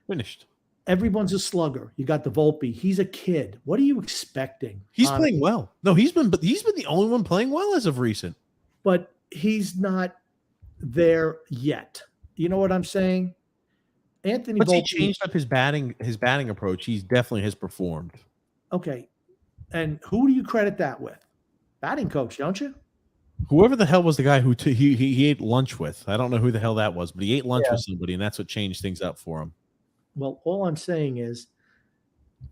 Finished. Everyone's a slugger. You got the Volpe. He's a kid. What are you expecting? He's playing well. No, he's been the only one playing well as of recent. But he's not there yet. You know what I'm saying? Anthony Volpe, he changed up his batting approach. He definitely has performed. Okay. And who do you credit that with? Batting coach, don't you? Whoever the hell was the guy who he ate lunch with. I don't know who the hell that was, but he ate lunch with somebody, and that's what changed things up for him. Well, all I'm saying is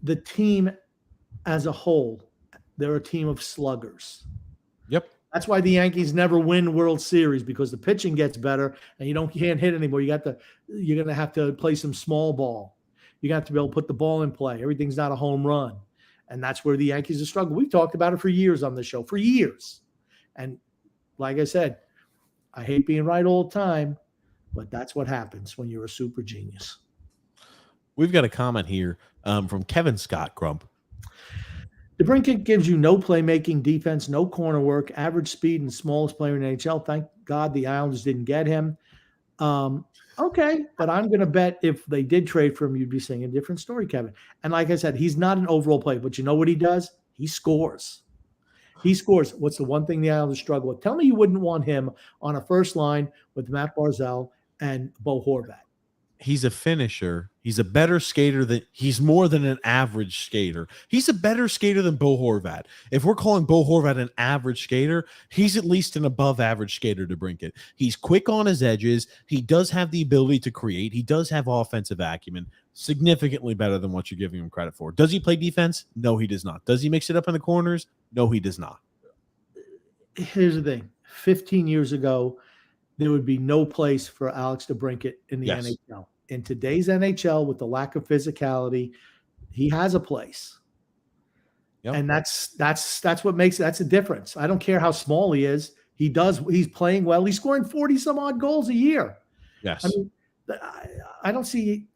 the team as a whole, they're a team of sluggers. Yep. That's why the Yankees never win World Series, because the pitching gets better and you can't hit anymore. You're going to have to play some small ball. You're going to have to be able to put the ball in play. Everything's not a home run. And that's where the Yankees are struggling. We've talked about it for years on the show, for years. And like I said, I hate being right all the time, but that's what happens when you're a super genius. We've got a comment here from Kevin Scott Grump. Debrincat gives you no playmaking, defense, no corner work, average speed, and smallest player in the NHL. Thank God the Islanders didn't get him. Okay, but I'm going to bet if they did trade for him, you'd be saying a different story, Kevin. And like I said, he's not an overall player, but you know what he does? He scores. He scores. What's the one thing the Islanders struggle with? Tell me you wouldn't want him on a first line with Matt Barzal and Bo Horvat. He's a finisher. He's a better skater he's more than an average skater. He's a better skater than Bo Horvat. If we're calling Bo Horvat an average skater, he's at least an above average skater to Brinket. He's quick on his edges. He does have the ability to create. He does have offensive acumen, significantly better than what you're giving him credit for. Does he play defense? No, he does not. Does he mix it up in the corners? No, he does not. Here's the thing. 15 years ago, there would be no place for Alex Debrincat in the NHL. In today's NHL, with the lack of physicality, he has a place. Yep. And that's what makes that's a difference. I don't care how small he is. He's playing well. He's scoring 40 some odd goals a year. Yes. I mean, I don't see,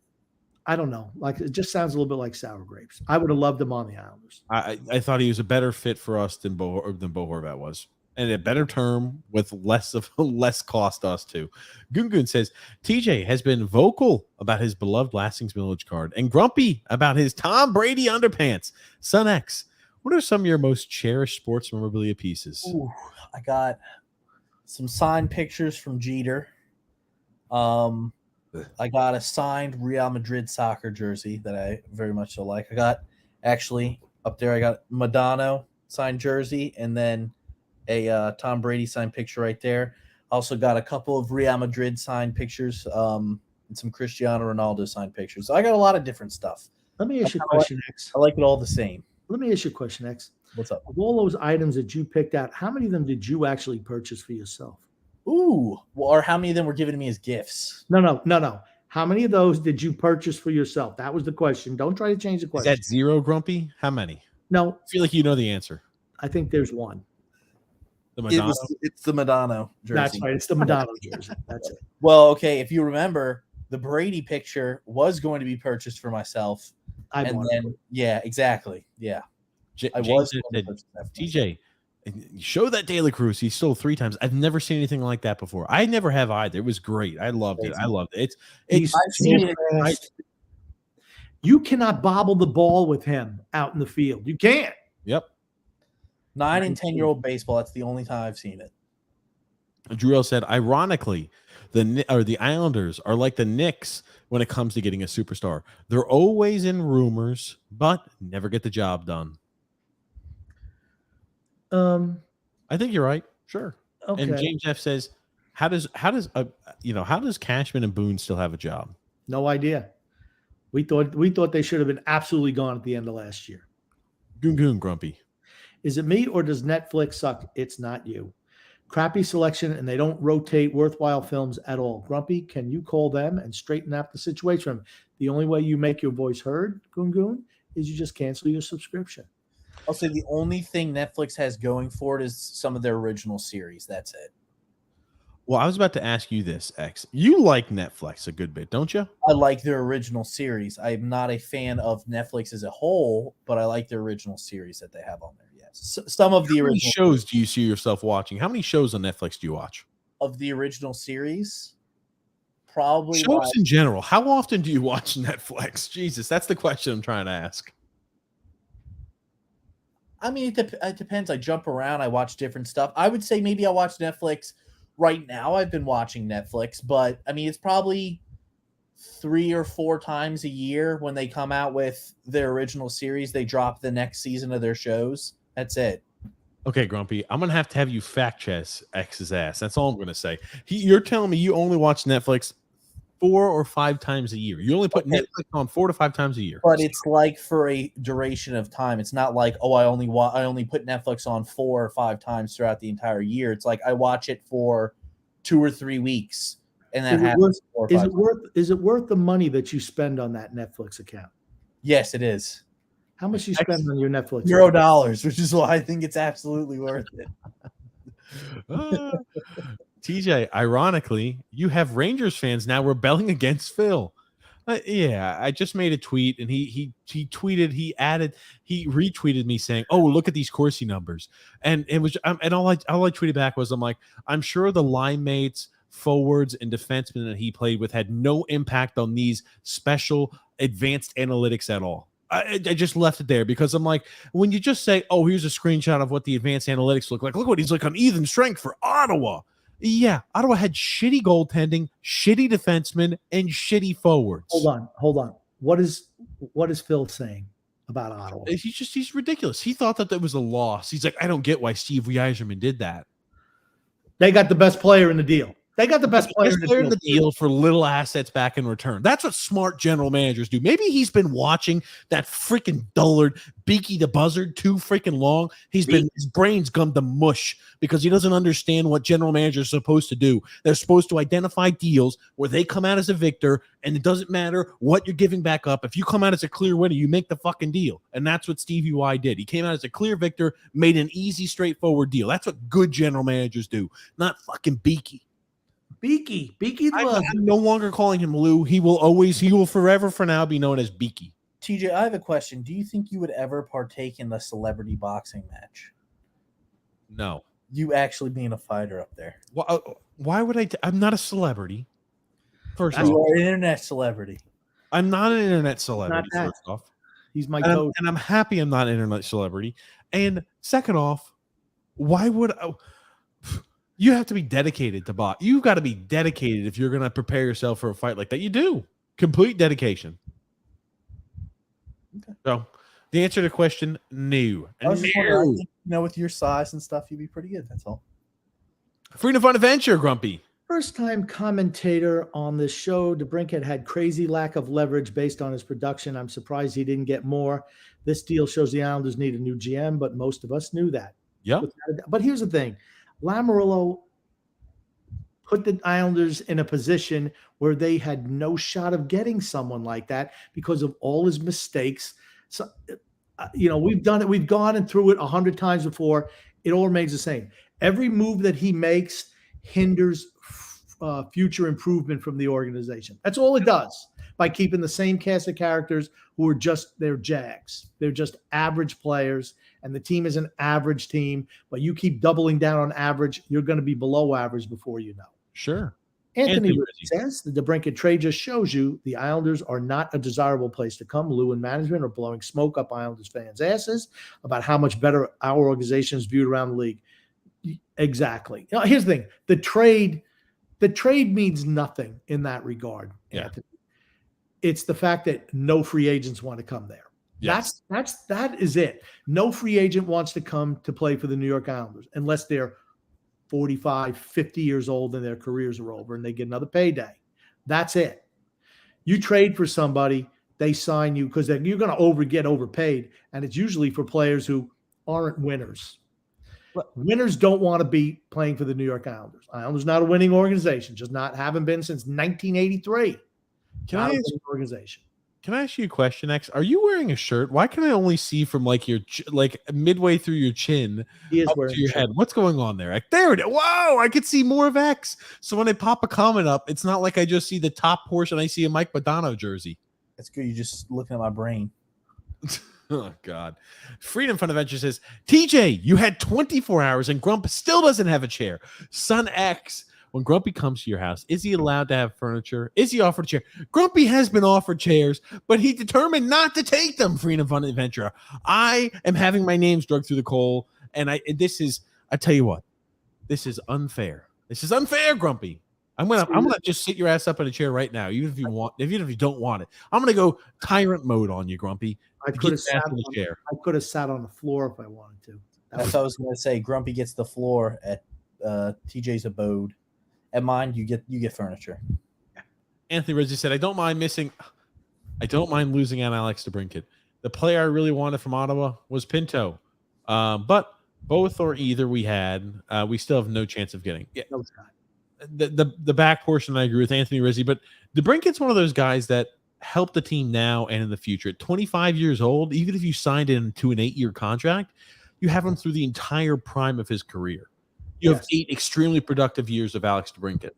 I don't know. Like, it just sounds a little bit like sour grapes. I would have loved him on the Islanders. I thought he was a better fit for us than Bo Horvat was. And a better term with less cost to us too. Gungun says TJ has been vocal about his beloved Lastings Village card and grumpy about his Tom Brady underpants. Son X, what are some of your most cherished sports memorabilia pieces? Ooh, I got some signed pictures from Jeter. I got a signed Real Madrid soccer jersey that I very much so like. I got actually up there. I got Madonna signed jersey, and then a Tom Brady signed picture right there. Also got a couple of Real Madrid signed pictures, and some Cristiano Ronaldo signed pictures. So I got a lot of different stuff. Let me ask you a question, X. I like it all the same. Let me ask you a question, X. What's up? Of all those items that you picked out, how many of them did you actually purchase for yourself? Ooh, well, or how many of them were given to me as gifts? No. How many of those did you purchase for yourself? That was the question. Don't try to change the question. Is that zero, Grumpy? How many? No. I feel like you know the answer. I think there's one. The Madonna? It's the Madonna jersey. That's right. It's the Madonna jersey. That's it. Well, okay. If you remember, the Brady picture was going to be purchased for myself. Yeah, exactly. Yeah. I was. TJ, show that De La Cruz. He stole 3 times. I've never seen anything like that before. I never have either. It was great. I loved it. You cannot bobble the ball with him out in the field. You can't. Yep. 9 and 10-year-old baseball. That's the only time I've seen it. Drew L said, ironically, the Islanders are like the Knicks when it comes to getting a superstar. They're always in rumors, but never get the job done. I think you're right. Sure. Okay. And James F says, how does Cashman and Boone still have a job? No idea. We thought they should have been absolutely gone at the end of last year. Goon Grumpy. Is it me or does Netflix suck? It's not you. Crappy selection, and they don't rotate worthwhile films at all. Grumpy, can you call them and straighten out the situation? The only way you make your voice heard, Goon, is you just cancel your subscription. I'll say the only thing Netflix has going for it is some of their original series. That's it. Well, I was about to ask you this, X. You like Netflix a good bit, don't you? I like their original series. I'm not a fan of Netflix as a whole, but I like their original series that they have on there. Yes, some of the original shows do you see yourself watching? How many shows on Netflix do you watch? Of the original series, probably shows in general. How often do you watch Netflix? Jesus, that's the question I'm trying to ask. I mean, it depends. I jump around. I watch different stuff. I would say maybe I watch Netflix right now. I've been watching Netflix, but I mean, it's probably 3 or 4 times a year when they come out with their original series. They drop the next season of their shows. That's it. Okay, Grumpy, I'm going to have you fact check X's ass. That's all I'm going to say. You're telling me you only watch Netflix 4 or 5 times a year. You only put Netflix on 4 to 5 times a year. But it's like for a duration of time. It's not like, I only put Netflix on 4 or 5 times throughout the entire year. It's like I watch it for 2 or 3 weeks, and that happens. Is it worth the money that you spend on that Netflix account? Yes, it is. How much you spend on your Netflix? $0, which is why I think it's absolutely worth it. TJ, ironically, you have Rangers fans now rebelling against Phil. Yeah, I just made a tweet, and he tweeted, he retweeted me saying, "Oh, look at these Corsi numbers," and it was, and all I tweeted back was, I'm sure the line mates, forwards, and defensemen that he played with had no impact on these special advanced analytics at all. I just left it there because I'm like, when you just say, oh, here's a screenshot of what the advanced analytics look like. Look what he's like on even strength for Ottawa. Yeah, Ottawa had shitty goaltending, shitty defensemen, and shitty forwards. Hold on. What is Phil saying about Ottawa? He's ridiculous. He thought that was a loss. He's like, I don't get why Steve Yzerman did that. They got the best player in the deal. They got the best player in the deal for little assets back in return. That's what smart general managers do. Maybe he's been watching that freaking dullard Beaky the Buzzard too freaking long. His brain's gummed to mush because he doesn't understand what general managers are supposed to do. They're supposed to identify deals where they come out as a victor, and it doesn't matter what you're giving back up. If you come out as a clear winner, you make the fucking deal. And that's what Stevie Y did. He came out as a clear victor, made an easy, straightforward deal. That's what good general managers do, not fucking Beaky. Beaky. I'm no longer calling him Lou. He will forever for now be known as Beaky. TJ, I have a question. Do you think you would ever partake in the celebrity boxing match? No. You actually being a fighter up there. Why would I? I'm not a celebrity. First off, you are an internet celebrity. I'm not an internet celebrity. First off, he's my coach, and I'm happy I'm not an internet celebrity. And second off, why would you have to be dedicated to box? You've got to be dedicated if you're going to prepare yourself for a fight like that. You do. Complete dedication. Okay. So the answer to the question, no. I was just wondering, with your size and stuff, you'd be pretty good. That's all. Freedom Fun Adventure, Grumpy. First-time commentator on this show. Debrincat had crazy lack of leverage based on his production. I'm surprised he didn't get more. This deal shows the Islanders need a new GM, but most of us knew that. Yeah. But here's the thing. Lamoriello put the Islanders in a position where they had no shot of getting someone like that because of all his mistakes. So, we've done it. We've gone through it 100 times before. It all remains the same. Every move that he makes hinders future improvement from the organization. That's all it does by keeping the same cast of characters who are they're Jags. They're just average players, and the team is an average team, but you keep doubling down on average, you're going to be below average before you know. Sure. Anthony says the Debrincat trade just shows you the Islanders are not a desirable place to come. Lou and management are blowing smoke up Islanders fans' asses about how much better our organization is viewed around the league. Exactly. Here's the thing. The trade means nothing in that regard. Yeah. Anthony. It's the fact that no free agents want to come there. Yes. That is it. No free agent wants to come to play for the New York Islanders unless they're 45, 50 years old and their careers are over and they get another payday. That's it. You trade for somebody, they sign you because you're going to get overpaid, and it's usually for players who aren't winners. Winners don't want to be playing for the New York Islanders. Islanders not a winning organization, just haven't been since 1983. Can I ask you a question, X? Are you wearing a shirt? Why can I only see from your midway through your chin up to your head? What's going on there? There it is. Whoa, I could see more of X. So when I pop a comment up, it's not like I just see the top portion. I see a Mike Modano jersey. That's good. You're just looking at my brain. Oh, God. Freedom Fun Adventure says, TJ, you had 24 hours and Grump still doesn't have a chair. Son X, when Grumpy comes to your house, is he allowed to have furniture? Is he offered a chair? Grumpy has been offered chairs, but he determined not to take them, Freedom Fun Adventure. I am having my names dragged through the coal, and I tell you what, this is unfair. This is unfair, Grumpy. I'm gonna just sit your ass up in a chair right now, even if you don't want it. I'm gonna go tyrant mode on you, Grumpy. I could have sat on the chair. I could have sat on the floor if I wanted to. That's what I was gonna say. Grumpy gets the floor at TJ's abode. At mine, you get furniture. Anthony Rizzi said, I don't mind losing out Alex Debrincat. The player I really wanted from Ottawa was Pinto. But both or either we had, we still have no chance of getting. Yeah. No, the back portion, I agree with Anthony Rizzi, but Debrincat's one of those guys that help the team now and in the future. At 25 years old, even if you signed him to an 8-year contract, you have him through the entire prime of his career. You have 8 extremely productive years of Alex Debrincat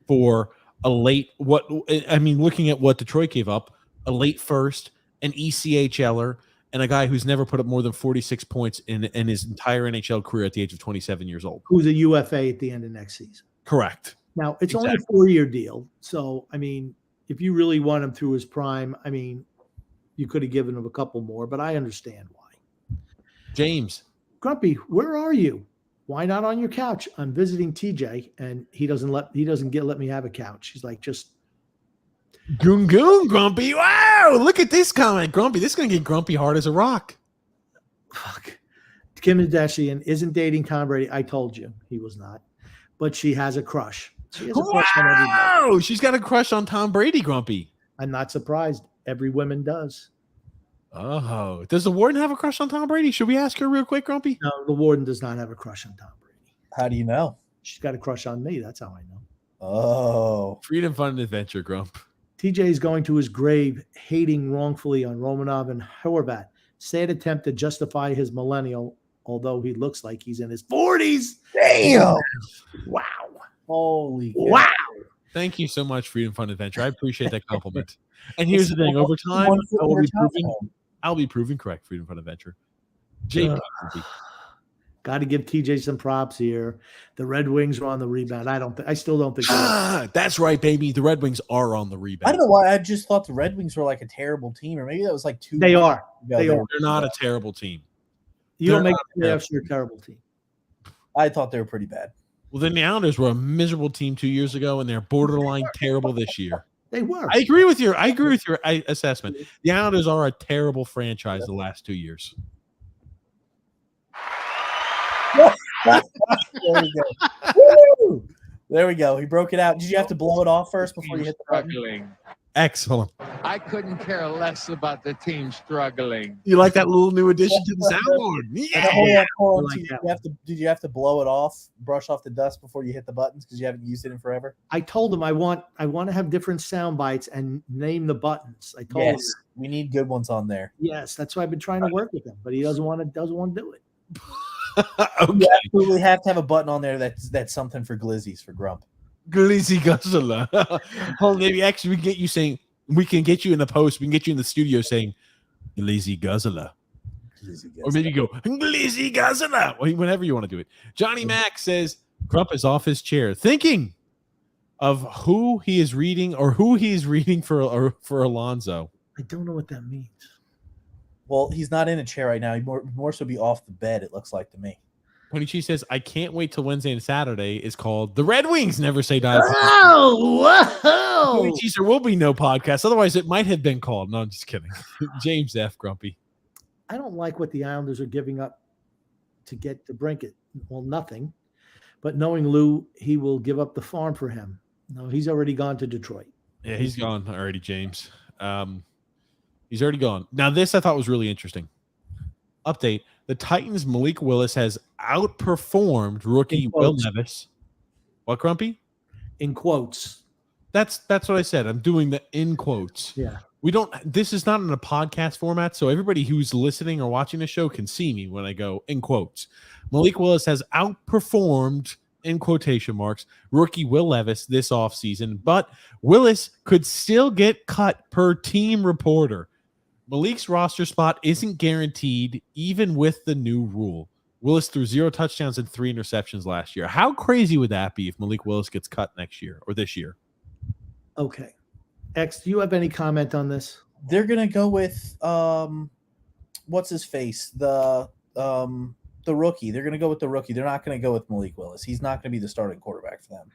for looking at what Detroit gave up, a late first, an ECHLer, and a guy who's never put up more than 46 points in his entire NHL career at the age of 27 years old. Who's a UFA at the end of next season. Correct. Now, it's only a 4-year deal. So, if you really want him through his prime, You could have given him a couple more, but I understand why. James. Grumpy, where are you? Why not on your couch? I'm visiting TJ, and he doesn't let me have a couch. He's like, just Goon, Grumpy. Wow, look at this comment, Grumpy. This is going to get Grumpy hard as a rock. fuck. Kim Kardashian isn't dating Tom Brady. I told you he was not, but she has a crush. She has a crush on everybody. Wow, she's got a crush on Tom Brady, Grumpy. I'm not surprised. Every woman does. Oh, does the warden have a crush on Tom Brady? Should we ask her real quick, Grumpy? No, the warden does not have a crush on Tom Brady. How do you know? She's got a crush on me. That's how I know. Oh. Freedom, fun, and adventure, Grump. TJ is going to his grave hating wrongfully on Romanov and Horvat. Sad attempt to justify his millennial, although he looks like he's in his 40s. Damn. Wow. Holy Wow. God. Thank you so much, Freedom, fun, adventure. I appreciate that compliment. And here's the thing: over time, I'll be proven correct. Freedom, fun, adventure. Jake, got to give TJ some props here. The Red Wings are on the rebound. I still don't think. That's right, baby. The Red Wings are on the rebound. I don't know why. I just thought the Red Wings were like a terrible team, or maybe that was like 2. They are. They are. They're not a terrible team. You don't make the playoffs, you're a terrible team. I thought they were pretty bad. Well, then the Islanders were a miserable team 2 years ago, and they're borderline terrible this year. They were. I agree with your assessment. The Islanders are a terrible franchise the last 2 years. There we go. There we go. He broke it out. Did you have to blow it off first before you hit the button? Excellent. I couldn't care less about the team struggling. You like that little new addition to the soundboard? Yeah. Hold on. Did you have to blow it off, brush off the dust before you hit the buttons because you haven't used it in forever? I told him I want to have different sound bites and name the buttons. I told him. We need good ones on there. Yes, that's why I've been trying to work with him, but he doesn't want to do it. Okay. You absolutely have to have a button on there that's something for glizzies for Grump. Glizzy guzzler. Hold, maybe actually we can get you saying, we can get you in the post, we can get you in the studio saying glizzy guzzler. Or maybe you go glizzy guzzler. Whenever you want to do it. Johnny Mack says Grump is off his chair thinking of who he is reading or who he is reading for Alonzo. I don't know what that means. Well, he's not in a chair right now. He more so be off the bed, it looks like to me. Pony Chi says, I can't wait till Wednesday and Saturday is called The Red Wings Never Say Die. Oh, whoa. Pony Chi, there will be no podcast. Otherwise, it might have been called. No, I'm just kidding. James F. Grumpy. I don't like what the Islanders are giving up to get Debrincat. Well, nothing. But knowing Lou, he will give up the farm for him. No, he's already gone to Detroit. Yeah, he's gone already, James. He's already gone. Now, this I thought was really interesting. Update. The Titans' Malik Willis has outperformed rookie Will Levis. What, Grumpy? In quotes. That's what I said. I'm doing the in quotes. Yeah. This is not in a podcast format, so everybody who's listening or watching the show can see me when I go in quotes. Malik Willis has outperformed, in quotation marks, rookie Will Levis this offseason, but Willis could still get cut per team reporter. Malik's roster spot isn't guaranteed even with the new rule. Willis threw 0 touchdowns and 3 interceptions last year. How crazy would that be if Malik Willis gets cut next year or this year? Okay. X, do you have any comment on this? They're gonna go with what's his face? The rookie. They're gonna go with the rookie. They're not gonna go with Malik Willis. He's not gonna be the starting quarterback for them.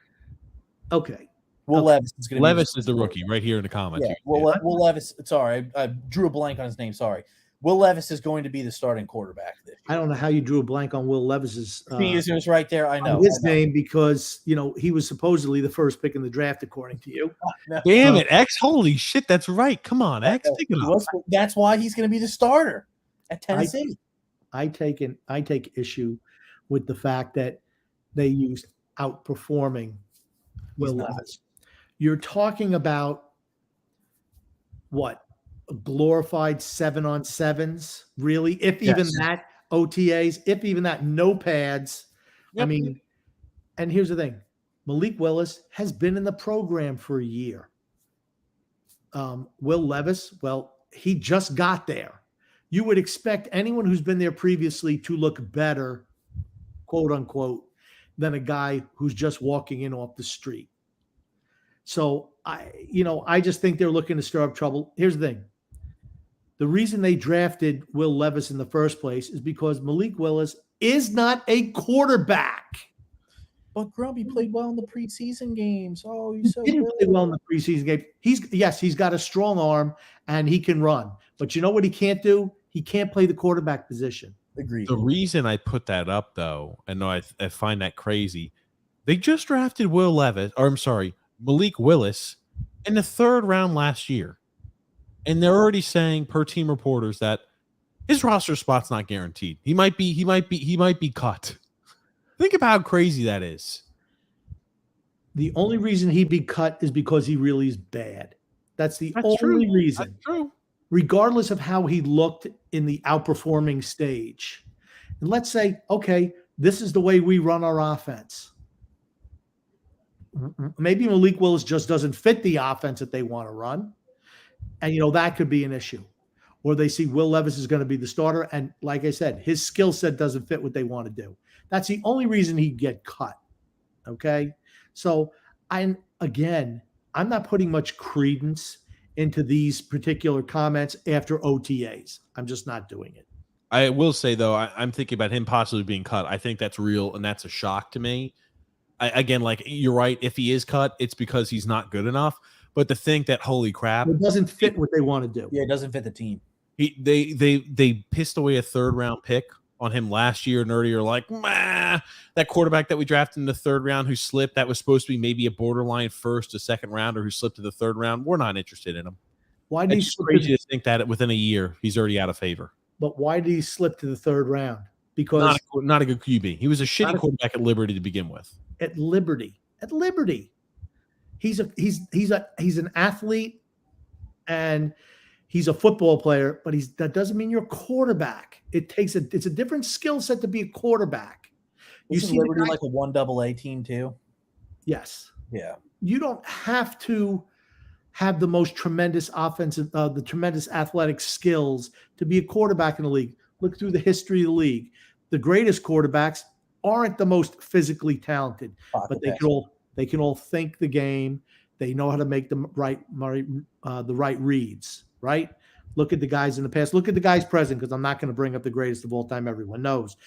Okay. Will Levis is going to be Levis is the rookie right here in the comments. Yeah, Will Levis. Sorry, I drew a blank on his name. Sorry. Will Levis is going to be the starting quarterback this year. I don't know how you drew a blank on Will Levis's. It was right there. I know his name because he was supposedly the first pick in the draft, according to you. Damn it, X! Holy shit, that's right. Come on, X. That's why he's going to be the starter at Tennessee. I take issue with the fact that they used outperforming Will Levis. You're talking about what? Glorified 7-on-7s, really? If even that, OTAs, if even that, no pads. Yep. I mean, and here's the thing. Malik Willis has been in the program for a year. Will Levis, well, he just got there. You would expect anyone who's been there previously to look better, quote unquote, than a guy who's just walking in off the street. So I just think they're looking to stir up trouble. Here's the thing. The reason they drafted Will Levis in the first place is because Malik Willis is not a quarterback. But Grumpy played well in the preseason games. Oh, he's so He didn't good. play well in the preseason game. He's got a strong arm and he can run. But you know what he can't do? He can't play the quarterback position. Agreed. The reason I put that up, though, and no, I find that crazy, they just drafted Malik Willis in the 3rd round last year. And they're already saying, per team reporters, that his roster spot's not guaranteed. He might be cut. Think about how crazy that is. The only reason he'd be cut is because he really is bad. That's the That's only true. reason. That's true. Regardless of how he looked in the outperforming stage. And let's say, okay, this is the way we run our offense. Maybe Malik Willis just doesn't fit the offense that they want to run. And, that could be an issue. Or they see Will Levis is going to be the starter. And like I said, his skill set doesn't fit what they want to do. That's the only reason he'd get cut. Okay? So, I'm not putting much credence into these particular comments after OTAs. I'm just not doing it. I will say, though, I'm thinking about him possibly being cut. I think that's real, and that's a shock to me. You're right. If he is cut, it's because he's not good enough. But to think that, holy crap, it doesn't fit what they want to do. Yeah, it doesn't fit the team. They pissed away a 3rd round pick on him last year. Nerdy are like, that quarterback that we drafted in the 3rd round who slipped, that was supposed to be maybe a borderline 1st or 2nd rounder who slipped to the 3rd round. We're not interested in him. Why did he slip? Crazy to think that within a year he's already out of favor. But why did he slip to the 3rd round? Because not a good QB. He was a shitty quarterback at Liberty to begin with. At Liberty, he's an athlete and he's a football player, but that doesn't mean you're a quarterback. It's a different skill set to be a quarterback. You see Liberty like a 1AA team too? Yes. Yeah. You don't have to have the most tremendous offensive, the tremendous athletic skills to be a quarterback in the league. Look through the history of the league. The greatest quarterbacks aren't the most physically talented, but they can all think the game. They know how to make the right reads, right? Look at the guys in the past. Look at the guys present, because I'm not going to bring up the greatest of all time. Everyone knows.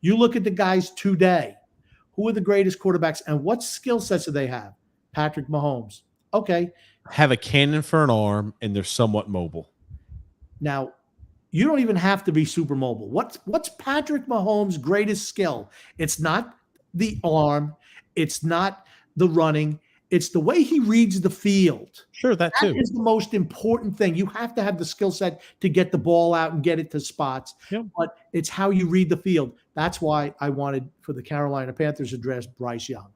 You look at the guys today. Who are the greatest quarterbacks and what skill sets do they have? Patrick Mahomes. Okay. Have a cannon for an arm, and they're somewhat mobile. Now, you don't even have to be super mobile. What's Patrick Mahomes' greatest skill? It's not the arm. It's not the running. It's the way he reads the field. Sure, that too. That is the most important thing. You have to have the skill set to get the ball out and get it to spots. Yep. But it's how you read the field. That's why I wanted for the Carolina Panthers to draft Bryce Young.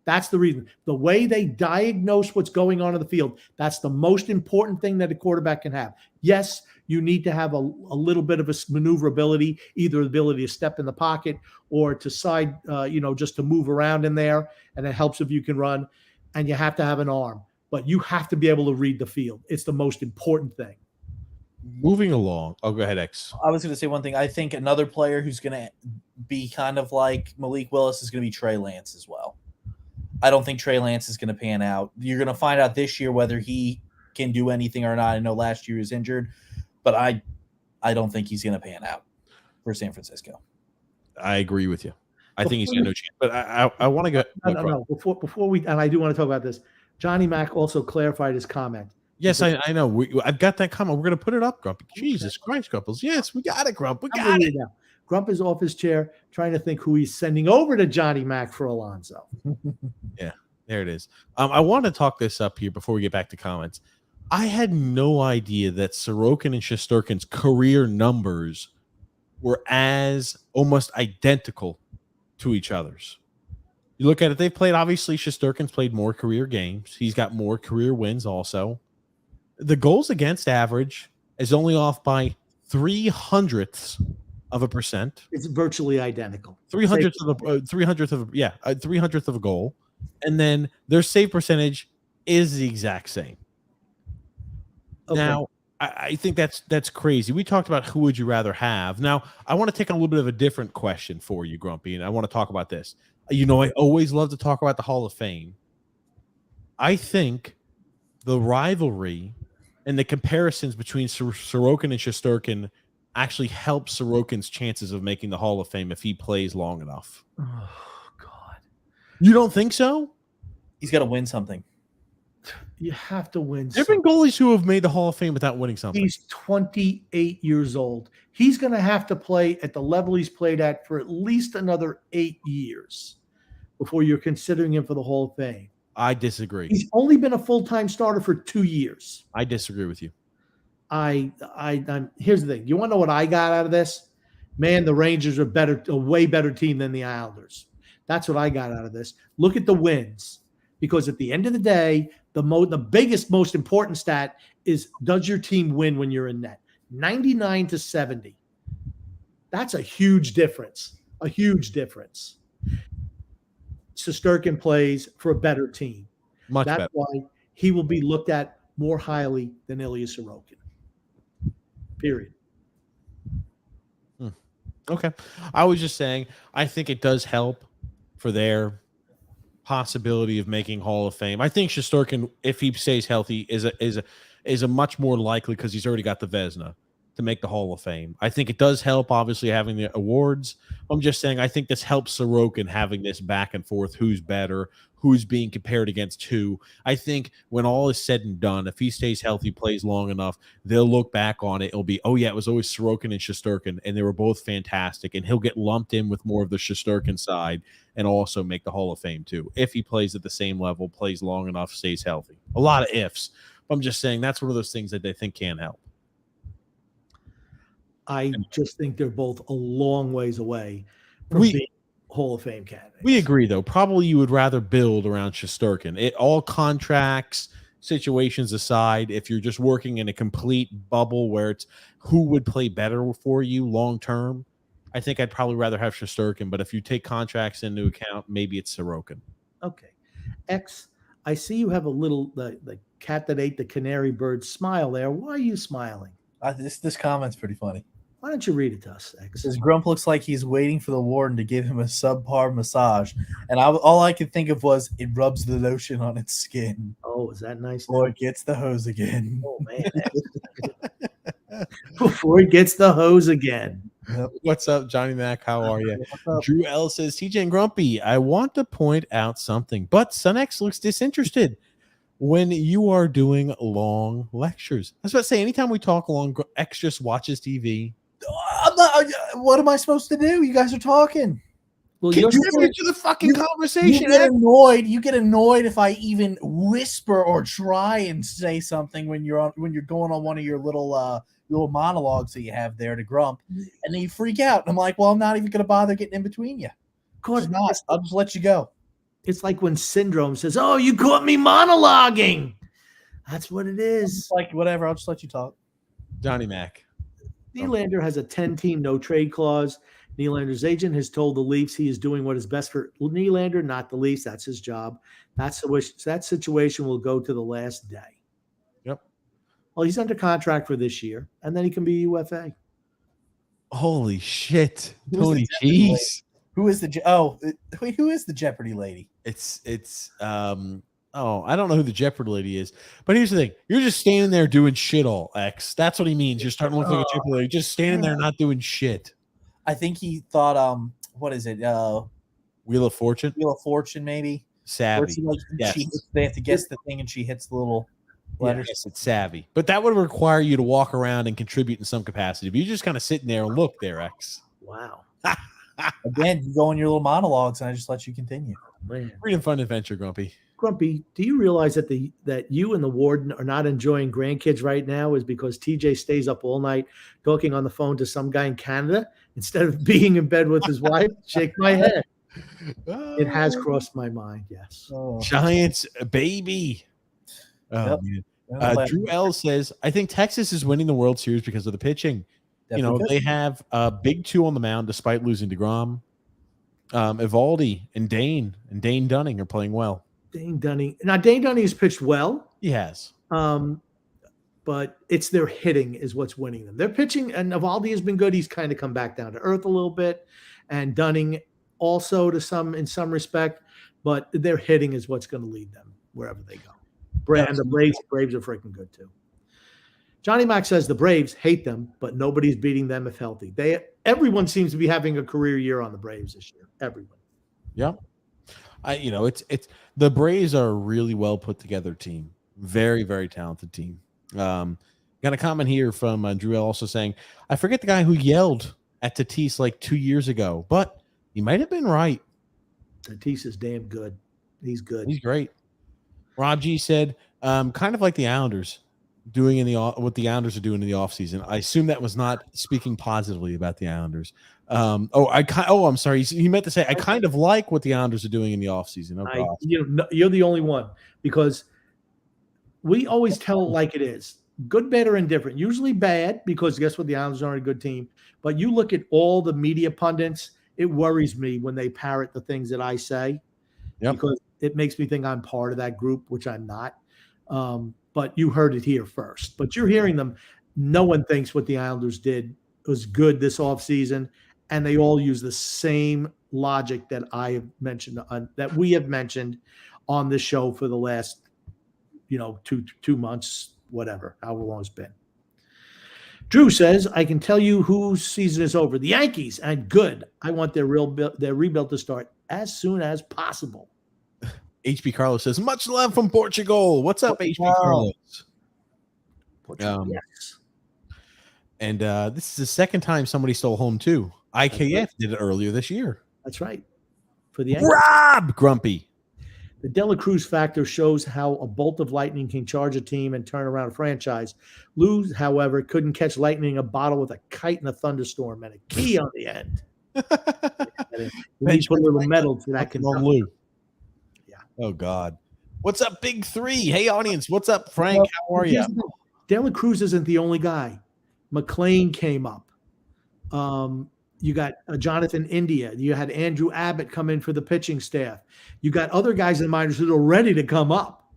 That's the reason. The way they diagnose what's going on in the field, that's the most important thing that a quarterback can have. Yes, you need to have a little bit of a maneuverability, either the ability to step in the pocket or to side, just to move around in there, and it helps if you can run. And you have to have an arm, but you have to be able to read the field. It's the most important thing. Moving along. Oh, go ahead, X. I was going to say one thing. I think another player who's going to be kind of like Malik Willis is going to be Trey Lance as well. I don't think Trey Lance is going to pan out. You're going to find out this year whether he can do anything or not. I know last year he was injured, but I don't think he's going to pan out for San Francisco. I agree with you. I think he's got no chance. But I want to go. No. Before we, and I do want to talk about this. Johnny Mack also clarified his comment. Yes, I know. I've got that comment. We're going to put it up, Grumpy. Jesus Christ, Grumples. Yes, we got it, Grump. We got it. Grump is off his chair trying to think who he's sending over to Johnny Mack for Alonzo. Yeah, there it is. I want to talk this up here before we get back to comments. I had no idea that Sorokin and Shesterkin's career numbers were as almost identical to each other's. You look at it, they've played, obviously, Shesterkin's played more career games. He's got more career wins also. The goals against average is only off by 0.03%. It's virtually identical. 300th of a goal. And then their save percentage is the exact same. Okay. Now, I think that's crazy. We talked about who would you rather have. Now, I want to take a little bit of a different question for you, Grumpy, and I want to talk about this. I always love to talk about the Hall of Fame. I think the rivalry and the comparisons between Sorokin and Shesterkin actually help Sorokin's chances of making the Hall of Fame if he plays long enough. Oh, God. You don't think so? He's got to win something. You have to win. There have been goalies who have made the Hall of Fame without winning something. He's 28 years old. He's going to have to play at the level he's played at for at least another 8 years before you're considering him for the Hall of Fame. I disagree. He's only been a full-time starter for 2 years. I disagree with you. I'm here's the thing. You want to know what I got out of this? Man, the Rangers are a way better team than the Islanders. That's what I got out of this. Look at the wins, because at the end of the day, the biggest, most important stat is, does your team win when you're in net? 99-70. That's a huge difference. A huge difference. Shesterkin plays for a better team. Much That's better. why he will be looked at more highly than Ilya Sorokin. Period. Okay. I was just saying, I think it does help for their possibility of making Hall of Fame. I think Shesterkin, if he stays healthy, is a much more likely, because he's already got the Vezina, to make the Hall of Fame. I think it does help, obviously, having the awards. I'm just saying, I think this helps Sorokin having this back and forth, who's better, who's being compared against who. I think when all is said and done, if he stays healthy, plays long enough, they'll look back on it. It'll be, oh yeah, it was always Sorokin and Shesterkin, and they were both fantastic. And he'll get lumped in with more of the Shesterkin side and also make the Hall of Fame too, if he plays at the same level, plays long enough, stays healthy. A lot of ifs. But I'm just saying that's one of those things that they think can help. I just think they're both a long ways away from being Hall of Fame candidates. We agree, though. Probably you would rather build around Shesterkin. All contracts, situations aside, if you're just working in a complete bubble where it's who would play better for you long term, I think I'd probably rather have Shesterkin. But if you take contracts into account, maybe it's Sorokin. Okay. X, I see you have a little, the cat that ate the canary bird smile there. Why are you smiling? This comment's pretty funny. Why don't you read it to us, X? Says Grump looks like he's waiting for the warden to give him a subpar massage, and all I could think of was it rubs the lotion on its skin. Oh, is that nice? Before it gets the hose again. Oh man! Before he gets the hose again. Yep. What's up, Johnny Mac? How are you? Drew L says, TJ and Grumpy, I want to point out something, but SunX looks disinterested when you are doing long lectures. I was about to say, anytime we talk long, X just watches TV. I'm not, what am I supposed to do? You guys are talking. Well, Contribute to the fucking conversation. You get annoyed if I even whisper or try and say something when you're going on one of your little monologues that you have there to Grump, and then you freak out. And I'm like, well, I'm not even going to bother getting in between you. Of course not. I'll just let you go. It's like when Syndrome says, "Oh, you caught me monologuing." That's what it is. Like whatever. I'll just let you talk. Johnny Mac. Nylander has a 10-team no-trade clause. Nylander's agent has told the Leafs he is doing what is best for Nylander, not the Leafs. That's his job. That situation will go to the last day. Yep. Well, he's under contract for this year, and then he can be UFA. Holy shit. Tony Cheese. Who is the Jeopardy lady? I don't know who the Jeopardy lady is, but here's the thing: you're just standing there doing shit all X. That's what he means. You're starting to look like a Jeopardy lady, just standing there not doing shit. I think he thought, what is it? Wheel of Fortune. Wheel of Fortune, maybe. Savvy. They have to guess the thing, and she hits the little letters. Yes, it's savvy, but that would require you to walk around and contribute in some capacity. But you're just kind of sitting there and look there, X. Wow. Again, you go in your little monologues, and I just let you continue. Man. Freedom Fun Adventure, Grumpy. Grumpy, do you realize that you and the warden are not enjoying grandkids right now is because TJ stays up all night talking on the phone to some guy in Canada instead of being in bed with his wife? Shake my head. It has crossed my mind, yes. Giants, baby. Oh, Yep. man. Drew L says, I think Texas is winning the World Series because of the pitching. Definitely. They have a big two on the mound despite losing DeGrom. Evaldi and Dane Dunning are playing well. Dane Dunning. Now, Dane Dunning has pitched well. He has. But it's their hitting is what's winning them. Their pitching, and Evaldi has been good. He's kind of come back down to earth a little bit. And Dunning also in some respect. But their hitting is what's going to lead them wherever they go. And the Braves are freaking good too. Johnny Mac says the Braves hate them, but nobody's beating them if healthy. Everyone seems to be having a career year on the Braves this year. Everyone. Yeah. It's the Braves are a really well put together team. Very, very talented team. Got a comment here from Drew also saying, I forget the guy who yelled at Tatis like 2 years ago, but he might have been right. Tatis is damn good. He's good. He's great. Rob G said, kind of like the Islanders doing what the Islanders are doing in the offseason. I assume that was not speaking positively about the Islanders. I'm sorry. He meant to say, I kind of like what the Islanders are doing in the offseason. You're the only one, because we always tell it like it is. Good, bad, or indifferent. Usually bad, because guess what? The Islanders aren't a good team. But you look at all the media pundits, it worries me when they parrot the things that I say, because it makes me think I'm part of that group, which I'm not. But you heard it here first. But you're hearing them. No one thinks what the Islanders did was good this offseason, and they all use the same logic that I have mentioned, that we have mentioned on this show for the last, 2 months, whatever, however long it's been. Drew says, I can tell you whose season is over. The Yankees, and good. I want their rebuild to start as soon as possible. HB Carlos says, much love from Portugal. What's up, HB Carlos? Yes. And this is the second time somebody stole home too. IKF did it earlier this year. That's right. For the Yankees. Rob Grumpy. The De La Cruz factor shows how a bolt of lightning can charge a team and turn around a franchise. Lou, however, couldn't catch lightning in a bottle with a kite in a thunderstorm and a key on the end. We need to put a little metal to that. Lou. Yeah. Oh, God. What's up, Big Three? Hey, audience. What's up, Frank? How are you? De La Cruz isn't the only guy. McLean came up. You got Jonathan India. You had Andrew Abbott come in for the pitching staff. You got other guys in the minors who are ready to come up.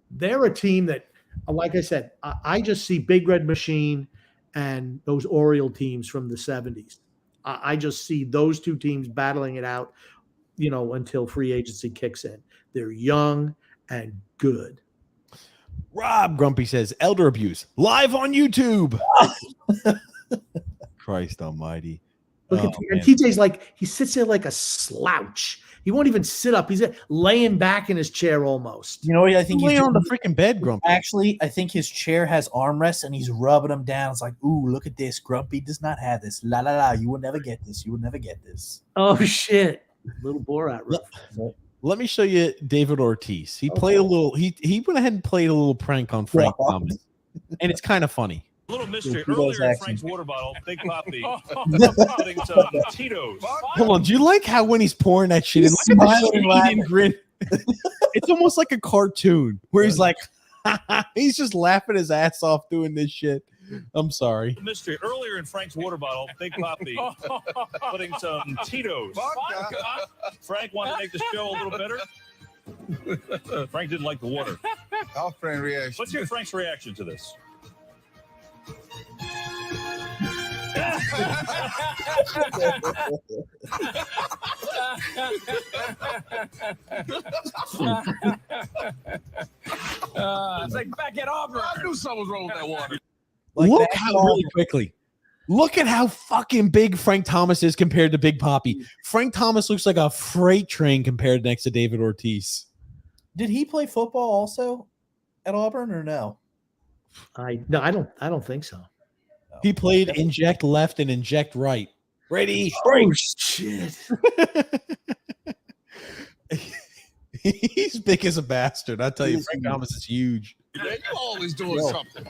They're a team that, like I said, I just see Big Red Machine and those Oriole teams from the 70s. I just see those two teams battling it out, until free agency kicks in. They're young and good. Rob Grumpy says, elder abuse live on YouTube. Christ almighty. Look at and TJ's like, he sits there like a slouch. He won't even sit up. He's laying back in his chair almost. You know what I think? He's laying on the freaking bed, Grumpy. Actually, I think his chair has armrests and he's rubbing them down. It's like, ooh, look at this. Grumpy does not have this. La la la. You will never get this. You will never get this. Oh shit. Little Borat reference. Let me show you David Ortiz. He played a little. He went ahead and played a little prank on Frank Thomas, and it's kind of funny. Little mystery. Earlier in Frank's water bottle, Big Poppy putting some Tito's. Hold on. Do you like how when he's pouring that shit in, like grin? It's almost like a cartoon where he's like, he's just laughing his ass off doing this shit. I'm sorry. Mystery. Earlier in Frank's water bottle, Big Poppy putting some Tito's. Frank wanted to make the show a little better. Frank didn't like the water. Our friend reaction. Let's hear Frank's reaction to this. It's like back at Auburn. I knew something was wrong with that water. Look at how fucking big Frank Thomas is compared to Big Poppy. Frank Thomas looks like a freight train compared next to David Ortiz. Did he play football also at Auburn or no? I don't think so. He played inject left and inject right. Ready? Oh shit. He's big as a bastard. I tell you, Frank Thomas is huge. Yeah, you're always doing something.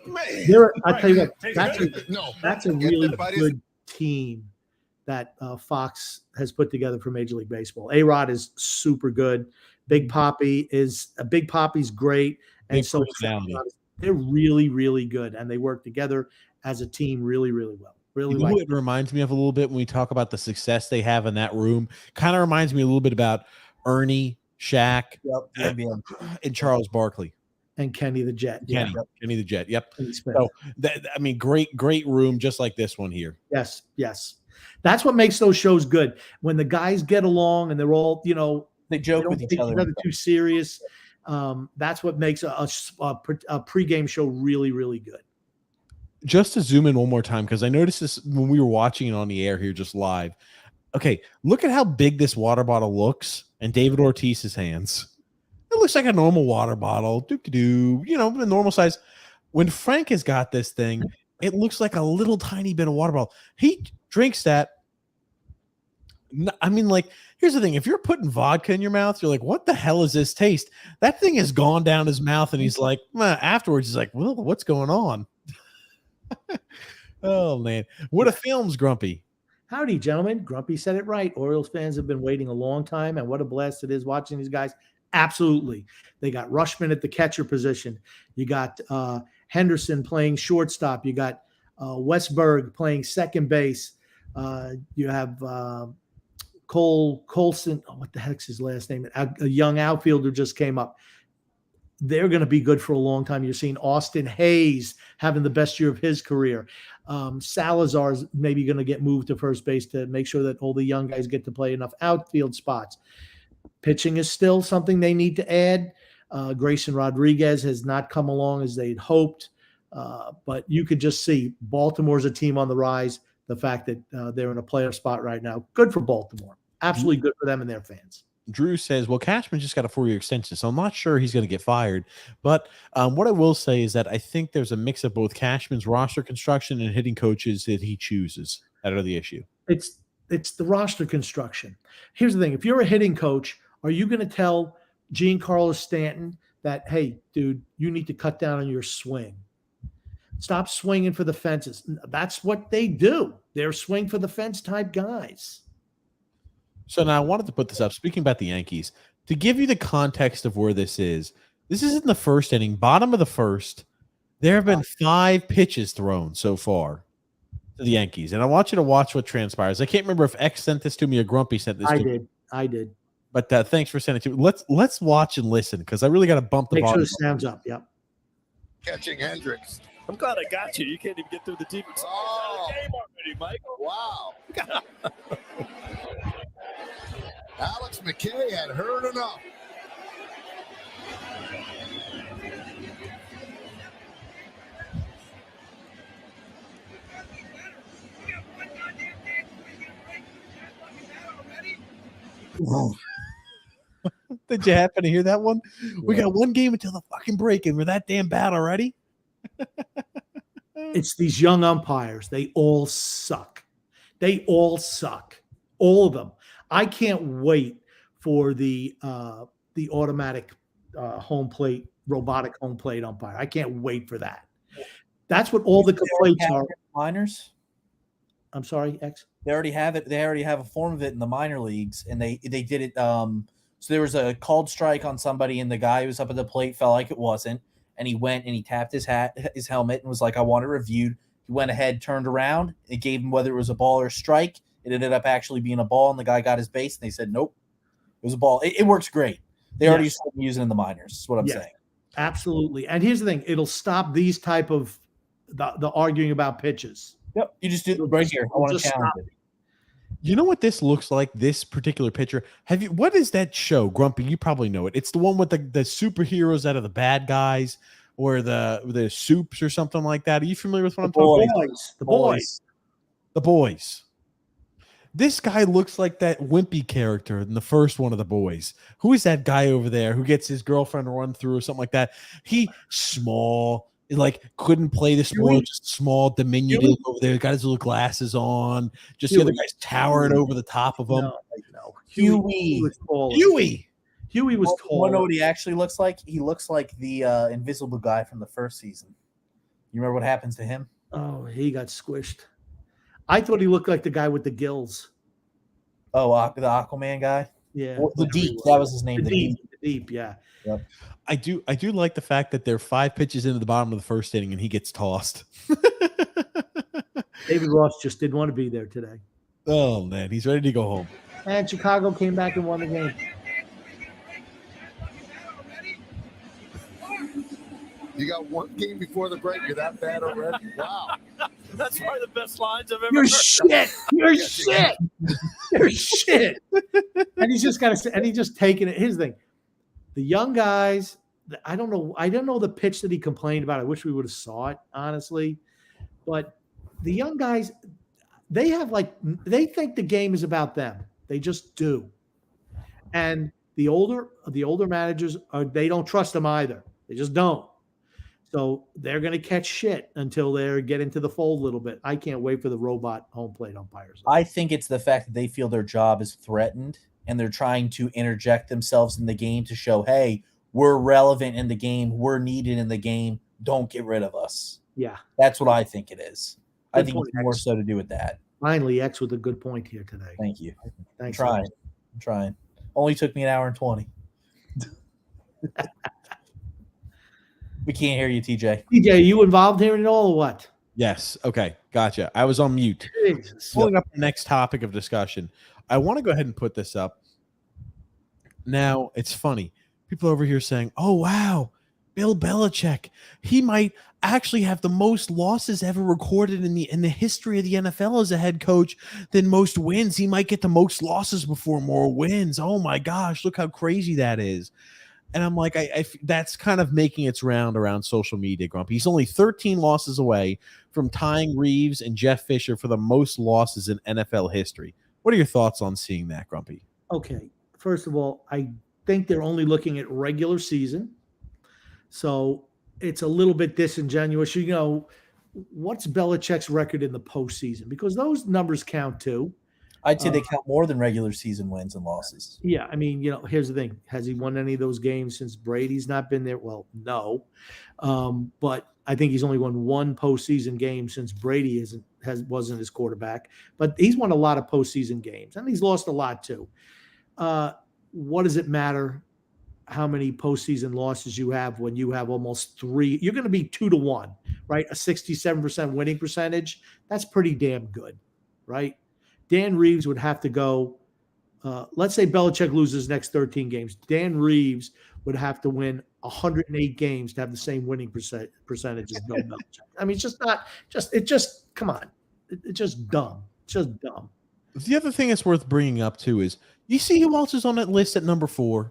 Man. I tell you what, that's a really good team that Fox has put together for Major League Baseball. A-Rod is super good. Big Poppy's great. And so they're really, really good. And they work together as a team really, really well. Really, you know what it reminds me of a little bit when we talk about the success they have in that room? Kind of reminds me a little bit about Ernie, Shaq, and Charles Barkley. And Kenny the Jet. Kenny the Jet. Yep. So great room, just like this one here. Yes. That's what makes those shows good. When the guys get along and they're all, they joke with each other. Too serious. That's what makes a pregame show really, really good. Just to zoom in one more time, because I noticed this when we were watching it on the air here just live. Okay, look at how big this water bottle looks in David Ortiz's hands. It looks like a normal water bottle, doo-doo, you know, a normal size. When Frank has got this thing, it looks like a little tiny bit of water bottle. He drinks that. I mean, like, here's the thing. If you're putting vodka in your mouth, you're like, what the hell is this taste? That thing has gone down his mouth, and he's like, afterwards, he's like, well, what's going on? Oh, man. What a film's, Grumpy. Howdy, gentlemen. Grumpy said it right. Orioles fans have been waiting a long time, and what a blast it is watching these guys. Absolutely. They got Rushman at the catcher position. You got Henderson playing shortstop. You got Westberg playing second base. You have Colson. Oh, what the heck's his last name? A young outfielder just came up. They're going to be good for a long time. You're seeing Austin Hayes having the best year of his career. Salazar's maybe going to get moved to first base to make sure that all the young guys get to play enough outfield spots. Pitching is still something they need to add. Grayson Rodriguez has not come along as they'd hoped, but you could just see Baltimore's a team on the rise. The fact that they're in a playoff spot right now, good for Baltimore. Absolutely good for them and their fans. Drew says, well, Cashman just got a 4-year extension, so I'm not sure he's going to get fired. But what I will say is that I think there's a mix of both Cashman's roster construction and hitting coaches that he chooses that are the issue. It's the roster construction. Here's the thing. If you're a hitting coach, are you going to tell Giancarlo Stanton that, hey, dude, you need to cut down on your swing? Stop swinging for the fences. That's what they do. They're swing for the fence type guys. So now I wanted to put this up. Speaking about the Yankees, to give you the context of where this is in the first inning, bottom of the first. There have been 5 pitches thrown so far to the Yankees, and I want you to watch what transpires. I can't remember if X sent this to me or Grumpy sent this to me. I did. But thanks for sending it to me. Let's watch and listen, because I really got to bump the Make bottom. sure the sound's up. Yep. Catching Hendricks. I'm glad I got you. You can't even get through the defense. Oh. Game already, Michael. Wow. Alex McKay had heard enough. Did you happen to hear that one? We got one game until the fucking break, and we're that damn bad already. It's these young umpires. They all suck. All of them. I can't wait for the automatic robotic home plate umpire. I can't wait for that. That's what all the complaints are. Minors. I'm sorry, X. They already have it. They already have a form of it in the minor leagues, and they did it. So there was a called strike on somebody, and the guy who was up at the plate felt like it wasn't, and he went and he tapped his helmet, and was like, "I want it reviewed." He went ahead, turned around, it gave him whether it was a ball or a strike. It ended up actually being a ball, and the guy got his base, and they said, "Nope, it was a ball." It works great. They already started using it in the minors. Is what I'm saying. Absolutely. And here's the thing: it'll stop these type of the arguing about pitches. Yep, you just do it right here. I want to challenge it. You know what this looks like, this particular picture? What is that show, Grumpy? You probably know it. It's the one with the superheroes that are the bad guys, or the soups or something like that. Are you familiar with what I'm talking about? The boys. This guy looks like that wimpy character in the first one of The Boys. Who is that guy over there who gets his girlfriend to run through or something like that? He small. Like couldn't play the sport, just small, diminutive over there. Got his little glasses on. Just the other guys towering over the top of him. No. Huey was tall. Huey was tall. You want to know what he actually looks like? He looks like the invisible guy from the first season. You remember what happens to him? Oh, he got squished. I thought he looked like the guy with the gills. Oh, the Aquaman guy? Yeah. The Deep. That was his name. The Deep, yeah. Yep. I do like the fact that there are 5 pitches into the bottom of the first inning and he gets tossed. David Ross just didn't want to be there today. Oh man, he's ready to go home. And Chicago came back and won the game. You got one game before the break. You're that bad already? Wow. That's probably the best lines I've ever You're heard. shit. You're shit. You're shit. And he's just got to say, and he's just taking it. Here's the thing. The young guys, I don't know. I don't know the pitch that he complained about. I wish we would have saw it, honestly. But the young guys, they think the game is about them. They just do. And the older managers they don't trust them either. They just don't. So they're going to catch shit until they get into the fold a little bit. I can't wait for the robot home plate umpires. I think it's the fact that they feel their job is threatened and they're trying to interject themselves in the game to show, hey, we're relevant in the game. We're needed in the game. Don't get rid of us. Yeah. That's what I think it is. Good I think point, it's more X. so to do with that. Finally, X with a good point here today. Thank you. Thanks. I'm trying. Only took me an hour and 20. We can't hear you, TJ. TJ, you involved here at all or what? Yes. Okay. Gotcha. I was on mute. Jesus. Pulling up the next topic of discussion. I want to go ahead and put this up. Now, it's funny. People over here saying, oh, wow, Bill Belichick, he might actually have the most losses ever recorded in the history of the NFL as a head coach than most wins. He might get the most losses before more wins. Oh, my gosh, look how crazy that is. And I'm like, that's kind of making its round around social media, Grumpy. He's only 13 losses away from tying Reeves and Jeff Fisher for the most losses in NFL history. What are your thoughts on seeing that, Grumpy? Okay. First of all, I think they're only looking at regular season. So it's a little bit disingenuous. You know, what's Belichick's record in the postseason? Because those numbers count too. I'd say they count more than regular season wins and losses. Yeah, I mean, here's the thing. Has he won any of those games since Brady's not been there? Well, no. But I think he's only won one postseason game since Brady wasn't his quarterback. But he's won a lot of postseason games, and he's lost a lot too. What does it matter how many postseason losses you have when you have almost 3? You're going to be 2-1, right? A 67% winning percentage. That's pretty damn good, right? Dan Reeves would have to go. Let's say Belichick loses next 13 games. Dan Reeves would have to win 108 games to have the same winning percentage as Bill Belichick. I mean, come on. It's just dumb. It's just dumb. The other thing that's worth bringing up, too, is you see who else is on that list at number 4?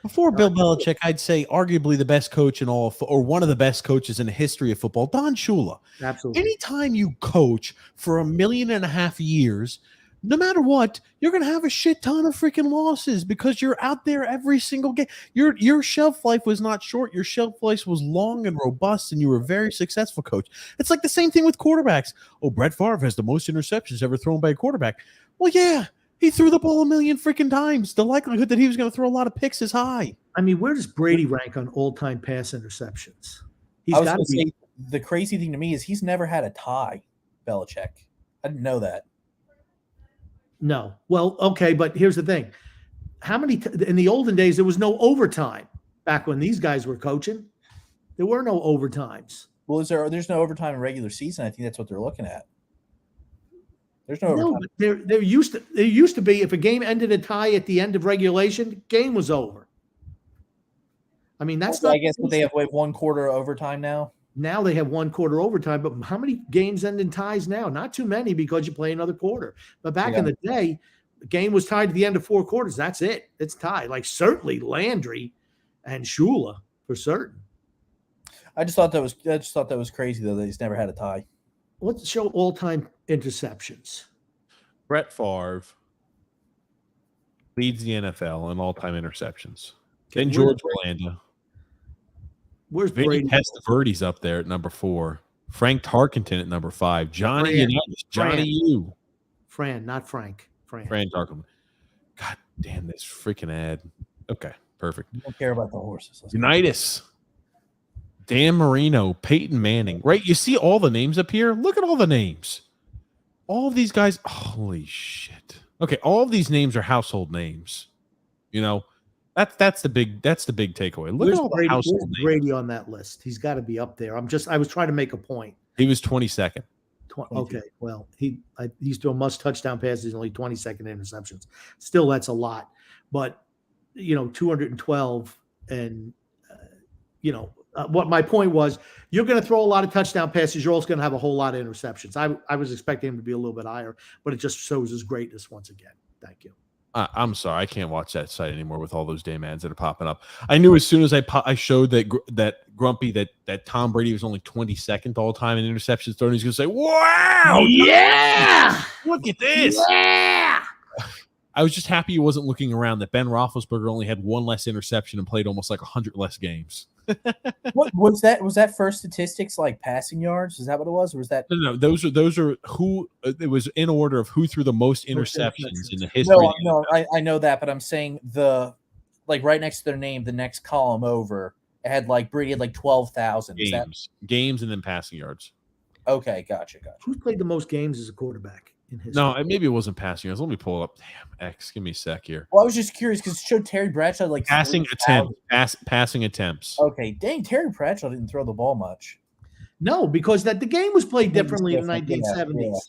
Before Bill Belichick, I'd say arguably the best coach in or one of the best coaches in the history of football, Don Shula. Absolutely. Anytime you coach for 1.5 million years, no matter what, you're going to have a shit ton of freaking losses because you're out there every single game. Your shelf life was not short. Your shelf life was long and robust, and you were a very successful coach. It's like the same thing with quarterbacks. Oh, Brett Favre has the most interceptions ever thrown by a quarterback. Well, yeah, he threw the ball 1 million freaking times. The likelihood that he was going to throw a lot of picks is high. I mean, where does Brady rank on all-time pass interceptions? He's got to be. The crazy thing to me is he's never had a tie, Belichick. I didn't know that. No. Well, okay, but here's the thing. How many in the olden days there was no overtime back when these guys were coaching? There were no overtimes. Well, there's no overtime in regular season. I think that's what they're looking at. There's no overtime. But there used to be if a game ended a tie at the end of regulation, game was over. I mean, that's not. I guess they have one quarter overtime now. Now they have one quarter overtime, but how many games end in ties now? Not too many because you play another quarter. But back in the day, the game was tied to the end of 4 quarters. That's it. It's tied. Like certainly Landry and Shula for certain. I just thought that was crazy though that he's never had a tie. Let's show all-time interceptions. Brett Favre leads the NFL in all-time interceptions. Okay, Then George Blanda. Where's Vinny Brady? Testaverde's up there at number 4. Frank Tarkenton at number 5. Johnny Unitas. Johnny U. Fran, not Frank. Fran Tarkenton. God damn this freaking ad. Okay, perfect. You don't care about the horses. Unitas. Dan Marino. Peyton Manning. Right? You see all the names up here? Look at all the names. All of these guys. Holy shit. Okay, all of these names are household names. You know, that's the big takeaway. Look at all the household names. Brady on that list. He's got to be up there. I was trying to make a point. He was 22nd. Okay, well, he's doing must touchdown passes, only 22nd interceptions. Still, that's a lot. But 212, and what my point was, you're going to throw a lot of touchdown passes. You're also going to have a whole lot of interceptions. I was expecting him to be a little bit higher, but it just shows his greatness once again. Thank you. I'm sorry, I can't watch that site anymore with all those damn ads that are popping up. I knew as soon as I showed that Grumpy that Tom Brady was only 22nd all time in interceptions thrown, he's going to say, "Wow, yeah, look at this!" yeah. I was just happy he wasn't looking around that Ben Roethlisberger only had one less interception and played almost like 100 less games. What was that? Was that for statistics like passing yards? Is that what it was, or was that? No, those are who it was in order of who threw the most interceptions in the history. No, I know that, but I'm saying right next to their name, the next column over, it had like Brady had like 12,000 games and then passing yards. Okay, gotcha. Who's played the most games as a quarterback in history? No, maybe it wasn't passing yards. Let me pull it up. Damn, X, give me a sec here. Well, I was just curious because it showed Terry Bradshaw like passing attempts. Okay, dang, Terry Bradshaw didn't throw the ball much. No, because the game was played differently in the 1970s. Yeah.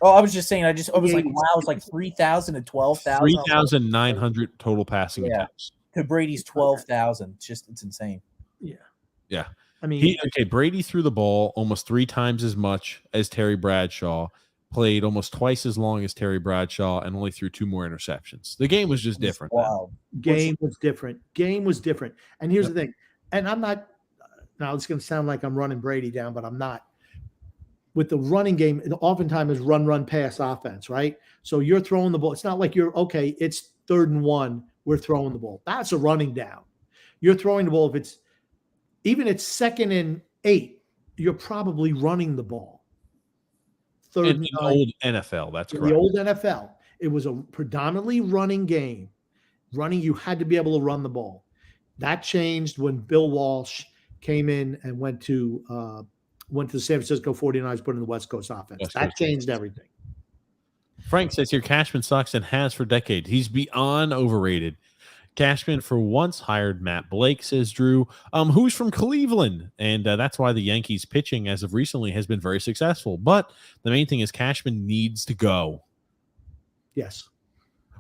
Oh, I was just saying. I was like, wow, it's like 3,000 to 12,000. 3,900 total passing attempts. To Brady's 12,000. It's insane. Yeah. I mean, Brady threw the ball almost 3 times as much as Terry Bradshaw, played almost twice as long as Terry Bradshaw, and only threw 2 more interceptions. The game was just different. Wow. Game was different. And here's the thing. And I'm not now it's going to sound like I'm running Brady down, but I'm not. With the running game, oftentimes is run, pass offense, right? So you're throwing the ball. It's not like it's 3rd and 1, we're throwing the ball. That's a running down. You're throwing the ball. If it's 2nd and 8, you're probably running the ball. In the old NFL, that's correct. The old NFL, it was a predominantly running game. You had to be able to run the ball. That changed when Bill Walsh came in and went to the San Francisco 49ers, put in the West Coast offense. That changed everything. Frank says here, Cashman sucks and has for decades. He's beyond overrated. Cashman for once hired Matt Blake, says Drew, who's from Cleveland. And that's why the Yankees pitching as of recently has been very successful. But the main thing is Cashman needs to go. Yes.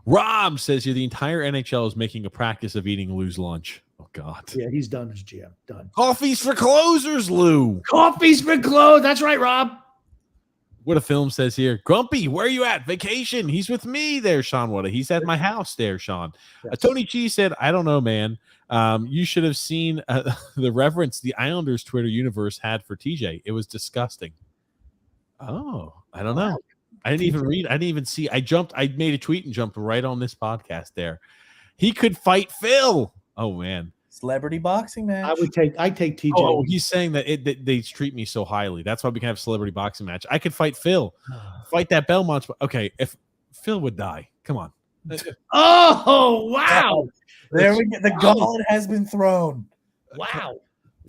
Rob says here, the entire NHL is making a practice of eating Lou's lunch. Oh, God. Yeah, he's done his GM. Done. Coffees for closers, Lou. Coffees for closers. That's right, Rob. What a film says here. Grumpy, where are you at? Vacation. He's with me there, Sean Wada. He's at my house there, Sean. Yes. Tony G said, I don't know, man. You should have seen the reverence the Islanders Twitter universe had for TJ. It was disgusting. Oh, I don't know. I didn't even read. I didn't even see. I made a tweet and jumped right on this podcast there. He could fight Phil. Oh, man. Celebrity boxing match. I take TJ. Oh, he's saying that they treat me so highly. That's why we can have a celebrity boxing match. I could fight Phil. Fight that Belmont. Okay, if Phil would die. Come on. Oh, wow. There we go. The gauntlet has been thrown. Wow.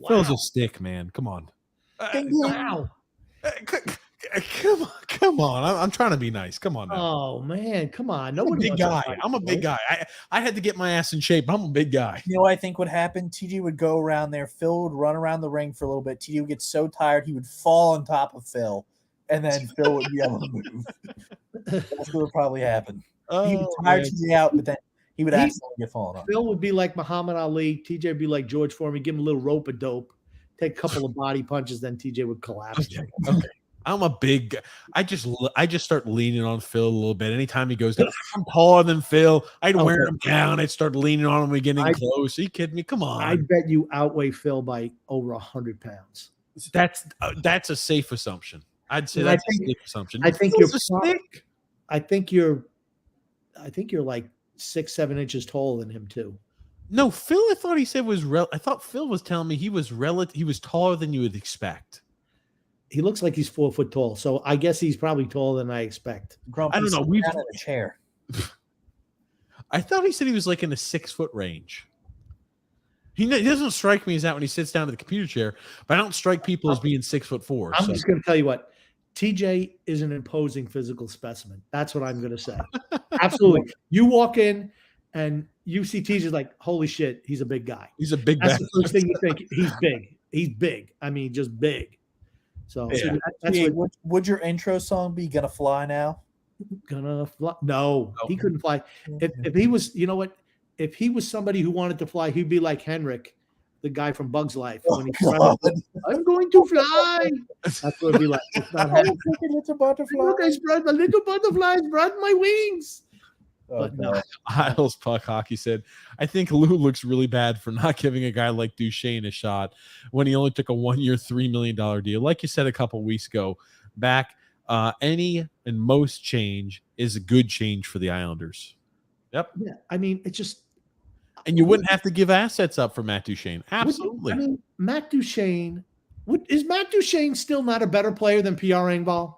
Phil's a stick, man. Come on. Wow. Come on. I'm trying to be nice. Come on now. Oh, man. Come on. I'm a big guy. I had to get my ass in shape. I'm a big guy. You know what I think would happen? TJ would go around there. Phil would run around the ring for a little bit. TJ would get so tired he would fall on top of Phil, and then Phil would be able to move. That's what would probably happen. He would tire TJ out, but then he would accidentally get fallen on. Phil would be like Muhammad Ali. TJ would be like George Foreman. Give him a little rope of dope. Take a couple of body punches, then TJ would collapse. Okay. I'm a big guy. I just start leaning on Phil a little bit. Anytime he goes down, I'm taller than Phil. I'd wear him down. I'd start leaning on him. We're getting close. Are you kidding me? Come on. I bet you outweigh Phil by over 100 pounds. That's a safe assumption. I'd say that's a safe assumption. I think you're like 6-7 inches taller than him too. No, Phil. I thought he said I thought Phil was telling me he was taller than you would expect. He looks like he's 4 foot tall, so I guess he's probably taller than I expect. I don't know. We've out of a chair. I thought he said he was like in the 6 foot range. He doesn't strike me as that when he sits down at the computer chair, but I don't strike people as being 6'4". I'm just going to tell you what. TJ is an imposing physical specimen. That's what I'm going to say. Absolutely. You walk in and you see TJ's like, holy shit, he's a big guy. He's a big guy. That's the first thing you think. He's big. He's big. I mean, just big. So that's would your intro song be "Gonna Fly Now"? Gonna fly? No, he couldn't fly. If he was, you know what? If he was somebody who wanted to fly, he'd be like Henrik, the guy from Bugs Life. When I'm going to fly. That's what it'd be like. It's not little butterfly. Look, I spread my little butterflies, spread my wings. But no. Isles Puck Hockey said, I think Lou looks really bad for not giving a guy like Duchesne a shot when he only took a 1-year, $3 million deal. Like you said a couple weeks ago, back any and most change is a good change for the Islanders. Yep. Yeah, I mean, it's just. And you wouldn't have to give assets up for Matt Duchesne. Absolutely. I mean, Matt Duchesne, is Matt Duchesne still not a better player than Pierre Engvall?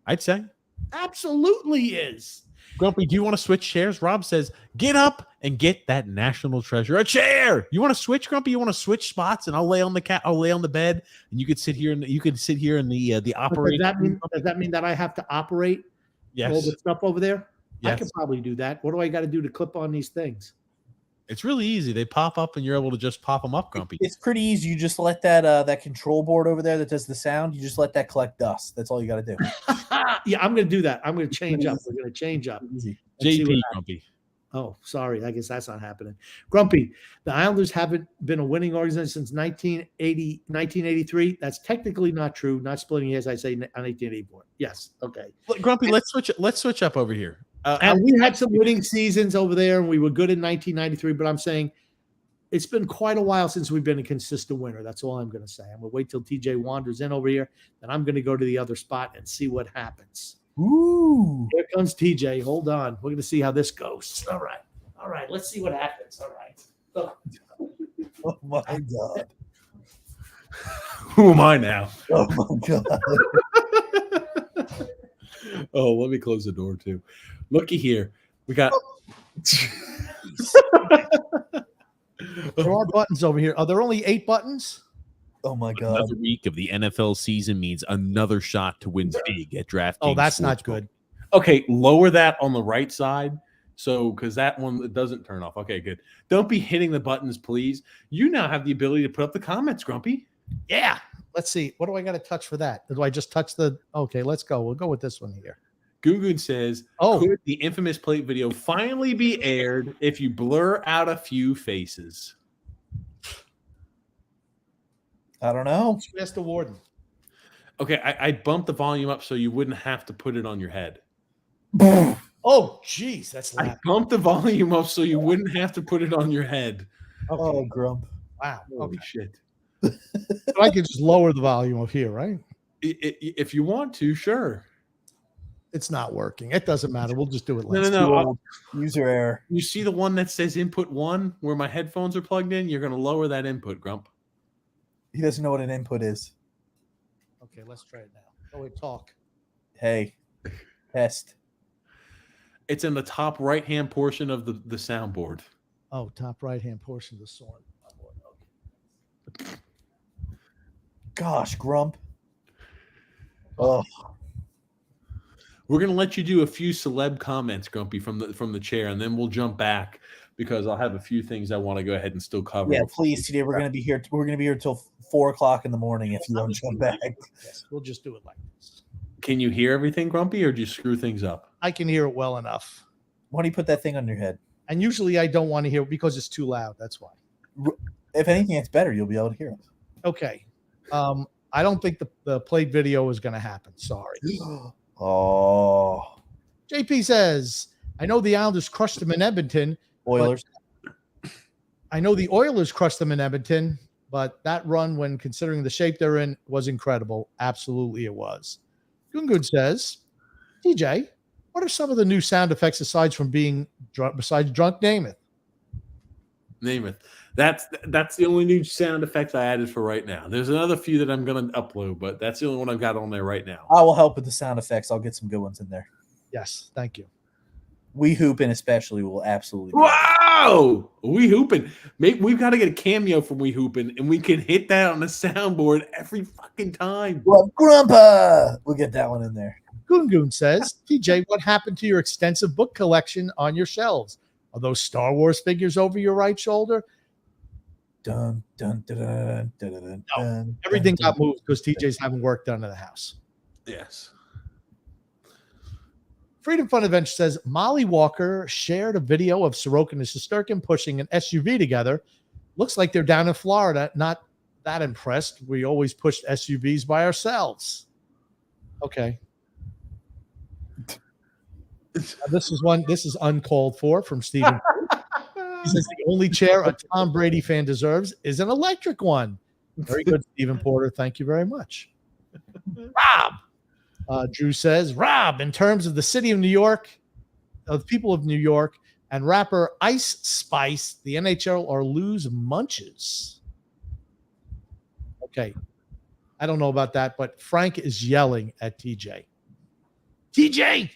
I'd say. Absolutely is. Grumpy, do you want to switch chairs? Rob says, get up and get that national treasure. A chair. You want to switch, Grumpy? You want to switch spots and I'll lay on the bed and you could sit here and the operating. Does that mean that I have to operate yes. all the stuff over there? Yes. I could probably do that. What do I got to do to clip on these things? It's really easy. They pop up and you're able to just pop them up, Grumpy. It's pretty easy. You just let that control board over there that does the sound, you just let that collect dust. That's all you got to do. Yeah, I'm going to do that. I'm going to change up. We're going to change up. Easy. JP, Grumpy. Oh, sorry. I guess that's not happening. Grumpy, the Islanders haven't been a winning organization since 1983. That's technically not true. Not splitting hairs. I say 1984. Yes. Okay. Look, Grumpy, let's switch up over here. And we had some winning seasons over there, and we were good in 1993. But I'm saying it's been quite a while since we've been a consistent winner. That's all I'm going to say. I'm going to wait till TJ wanders in over here, then I'm going to go to the other spot and see what happens. Ooh. Here comes TJ. Hold on. We're going to see how this goes. All right. All right. Let's see what happens. All right. Oh, my God. Who am I now? Oh, my God. Oh, let me close the door, too. Looky here. We got... There are buttons over here. Are there only 8 buttons? Oh, my God. Another week of the NFL season means another shot to win big at DraftKings. Oh, that's not good. Okay, lower that on the right side. So, because that one doesn't turn off. Okay, good. Don't be hitting the buttons, please. You now have the ability to put up the comments, Grumpy. Yeah. Let's see. What do I got to touch for that? Do I just touch the... Okay, let's go. We'll go with this one here. Gungun says, could the infamous plate video finally be aired if you blur out a few faces? I don't know. Ask the warden. Okay, I bumped the volume up so you wouldn't have to put it on your head. Oh, jeez, that's loud. I bumped the volume up so you wouldn't have to put it on your head. Okay. Oh, Grump. Wow. Holy shit. So I can just lower the volume up here, right? If you want to, sure. It's not working. It doesn't matter. We'll just do it. No. User error. You see the one that says input 1 where my headphones are plugged in? You're going to lower that input, Grump. He doesn't know what an input is. Okay, let's try it now. Oh, wait, talk. Hey, test. It's in the top right-hand portion of the soundboard. Oh, top right-hand portion of the sound. Okay. Gosh, Grump. Oh. We're gonna let you do a few celeb comments, Grumpy, from the chair, and then we'll jump back because I'll have a few things I want to go ahead and still cover. Yeah, please, today we're gonna be here. We're gonna be here till 4:00 in the morning. If you don't jump back, yes, we'll just do it like this. Can you hear everything, Grumpy, or do you screw things up? I can hear it well enough. Why don't you put that thing on your head? And usually I don't want to hear it because it's too loud. That's why. If anything, it's better. You'll be able to hear it. Okay. I don't think the plate video is going to happen. Sorry. Oh. JP says, I know the Islanders crushed them in Edmonton. Oilers. I know the Oilers crushed them in Edmonton, but that run, when considering the shape they're in, was incredible. Absolutely it was. Gungun says, TJ, what are some of the new sound effects besides drunk Namath? Namath. That's the only new sound effects I added for right now. There's another few that I'm going to upload, but that's the only one I've got on there right now. I will help with the sound effects. I'll get some good ones in there. Yes, thank you. We Hoopin' especially will absolutely. Wow! We Hoopin'. We've got to get a cameo from We Hoopin', and we can hit that on the soundboard every fucking time. Well, Grandpa! We'll get that one in there. Gungun says, TJ, what happened to your extensive book collection on your shelves? Are those Star Wars figures over your right shoulder? Dun, dun, dun, dun, dun, dun, No, dun, everything dun, got moved because TJ's having work done in the house. Yes. Freedom Fun Adventure says, Molly Walker shared a video of Sorokin and Shesterkin pushing an SUV together. Looks like they're down in Florida. Not that impressed. We always pushed SUVs by ourselves. Okay. This is uncalled for from Stephen. He says the only chair a Tom Brady fan deserves is an electric one. Very good, Stephen Porter. Thank you very much. Rob. Drew says, Rob, in terms of the city of New York, of the people of New York, and rapper Ice Spice, the NHL or lose munches. Okay. I don't know about that, but Frank is yelling at TJ. TJ,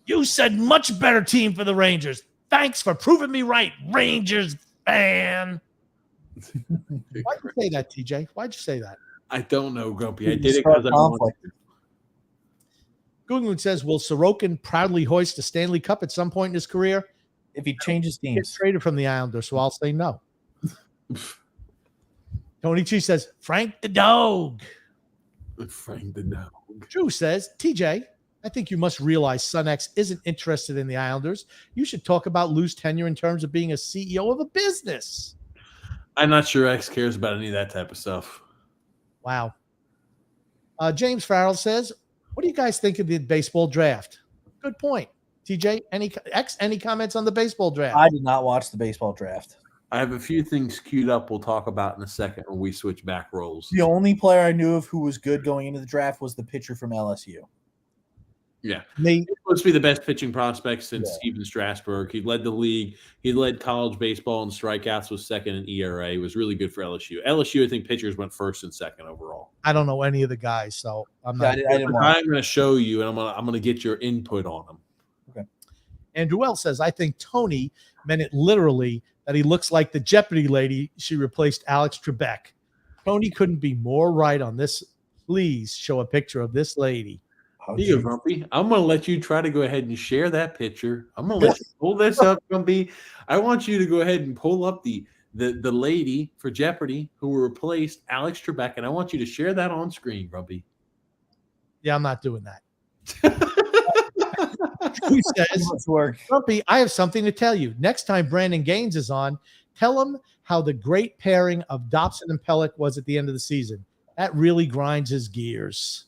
you said much better team for the Rangers. Thanks for proving me right, Rangers fan. Why'd you say that, TJ? Why'd you say that? I don't know, Grumpy. I did it because I wanted to. Guggenwood says, will Sorokin proudly hoist a Stanley Cup at some point in his career? If he changes He gets teams. traded from the Islanders, so I'll say no. Tony Chi says, Frank the dog. Frank the dog. Drew says, TJ, I think you must realize Son X isn't interested in the Islanders. You should talk about loose tenure in terms of being a CEO of a business. I'm not sure X cares about any of that type of stuff. Wow. James Farrell says, what do you guys think of the baseball draft? Good point. TJ, any comments on the baseball draft? I did not watch the baseball draft. I have a few things queued up we'll talk about in a second when we switch back roles. The only player I knew of who was good going into the draft was the pitcher from LSU. Yeah. He's supposed to be the best pitching prospect since Steven Strasburg. He led the league. He led college baseball in strikeouts, was second in ERA. He was really good for LSU. LSU, I think pitchers went first and second overall. I don't know any of the guys, so I'm not. I'm going to show you, and I'm going to get your input on them. Okay. Andrew L says, I think Tony meant it literally that he looks like the Jeopardy lady. She replaced Alex Trebek. Tony couldn't be more right on this. Please show a picture of this lady. Here you go, Grumpy. I'm going to let you try to go ahead and share that picture. I'm going to let you pull this up, Grumpy. I want you to go ahead and pull up the lady for Jeopardy who replaced Alex Trebek, and I want you to share that on screen, Grumpy. Yeah, I'm not doing that. Who says, Grumpy, I have something to tell you. Next time Brandon Gaines is on, tell him how the great pairing of Dobson and Pelech was at the end of the season. That really grinds his gears.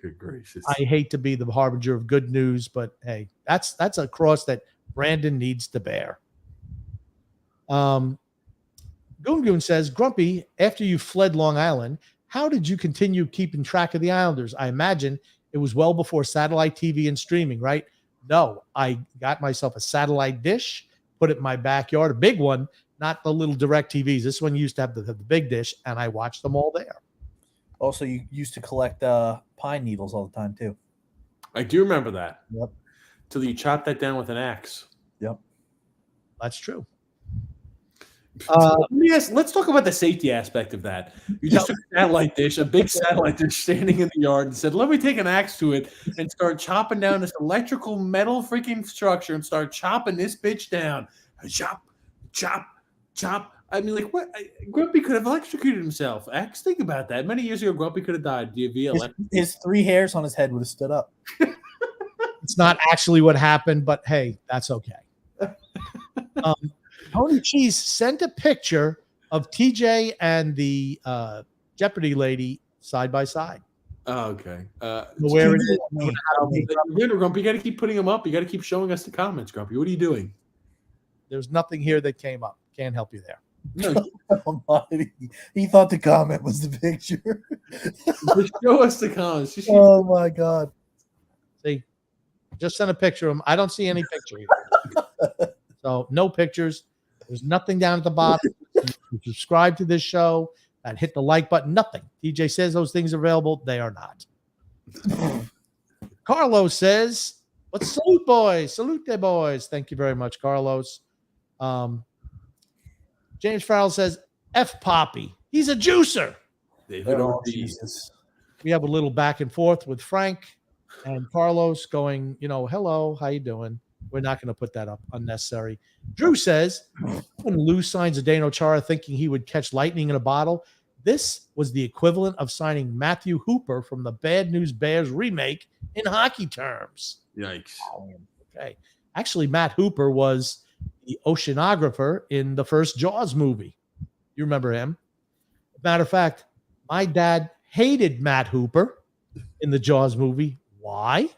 Good gracious. I hate to be the harbinger of good news, but hey, that's a cross that Brandon needs to bear. Goon says, Grumpy, after you fled Long Island, how did you continue keeping track of the Islanders? I imagine it was well before satellite TV and streaming, right? No, I got myself a satellite dish, put it in my backyard, a big one, not the little direct TVs. This one used to have the big dish, and I watched them all there. Also, you used to collect pine needles all the time, too. I do remember that. Yep. Till you chop that down with an axe. Yep. That's true. Yes, let's talk about the safety aspect of that. You just took a satellite dish, a big satellite dish standing in the yard, and said, let me take an axe to it and start chopping down this electrical metal freaking structure and start chopping this bitch down. Chop, chop, chop. I mean, like, what? Grumpy could have electrocuted himself. X, think about that. Many years ago, Grumpy could have died via his 3 hairs on his head would have stood up. It's not actually what happened, but hey, that's okay. Tony Cheese sent a picture of TJ and the Jeopardy lady side by side. Oh, okay. Where it is. Grumpy, you got to keep putting them up. You got to keep showing us the comments, Grumpy. What are you doing? There's nothing here that came up. Can't help you there. No. He thought the comment was the picture. Just show us the comments. Oh, my God. See, just sent a picture of him. I don't see any picture. So no pictures. There's nothing down at the bottom. You subscribe to this show and hit the like button. Nothing. TJ says those things are available. They are not. Carlos says, "What's salute, boys? Salute, boys." Thank you very much, Carlos. James Farrell says, F Poppy. He's a juicer. Jesus. We have a little back and forth with Frank and Carlos going, hello, how you doing? We're not going to put that up. Unnecessary. Drew says, when Lou signs Zdeno Chara thinking he would catch lightning in a bottle, this was the equivalent of signing Matthew Hooper from the Bad News Bears remake in hockey terms. Yikes. Okay. Actually, Matt Hooper was the oceanographer in the first Jaws movie. You remember him? Matter of fact, my dad hated Matt Hooper in the Jaws movie. Why?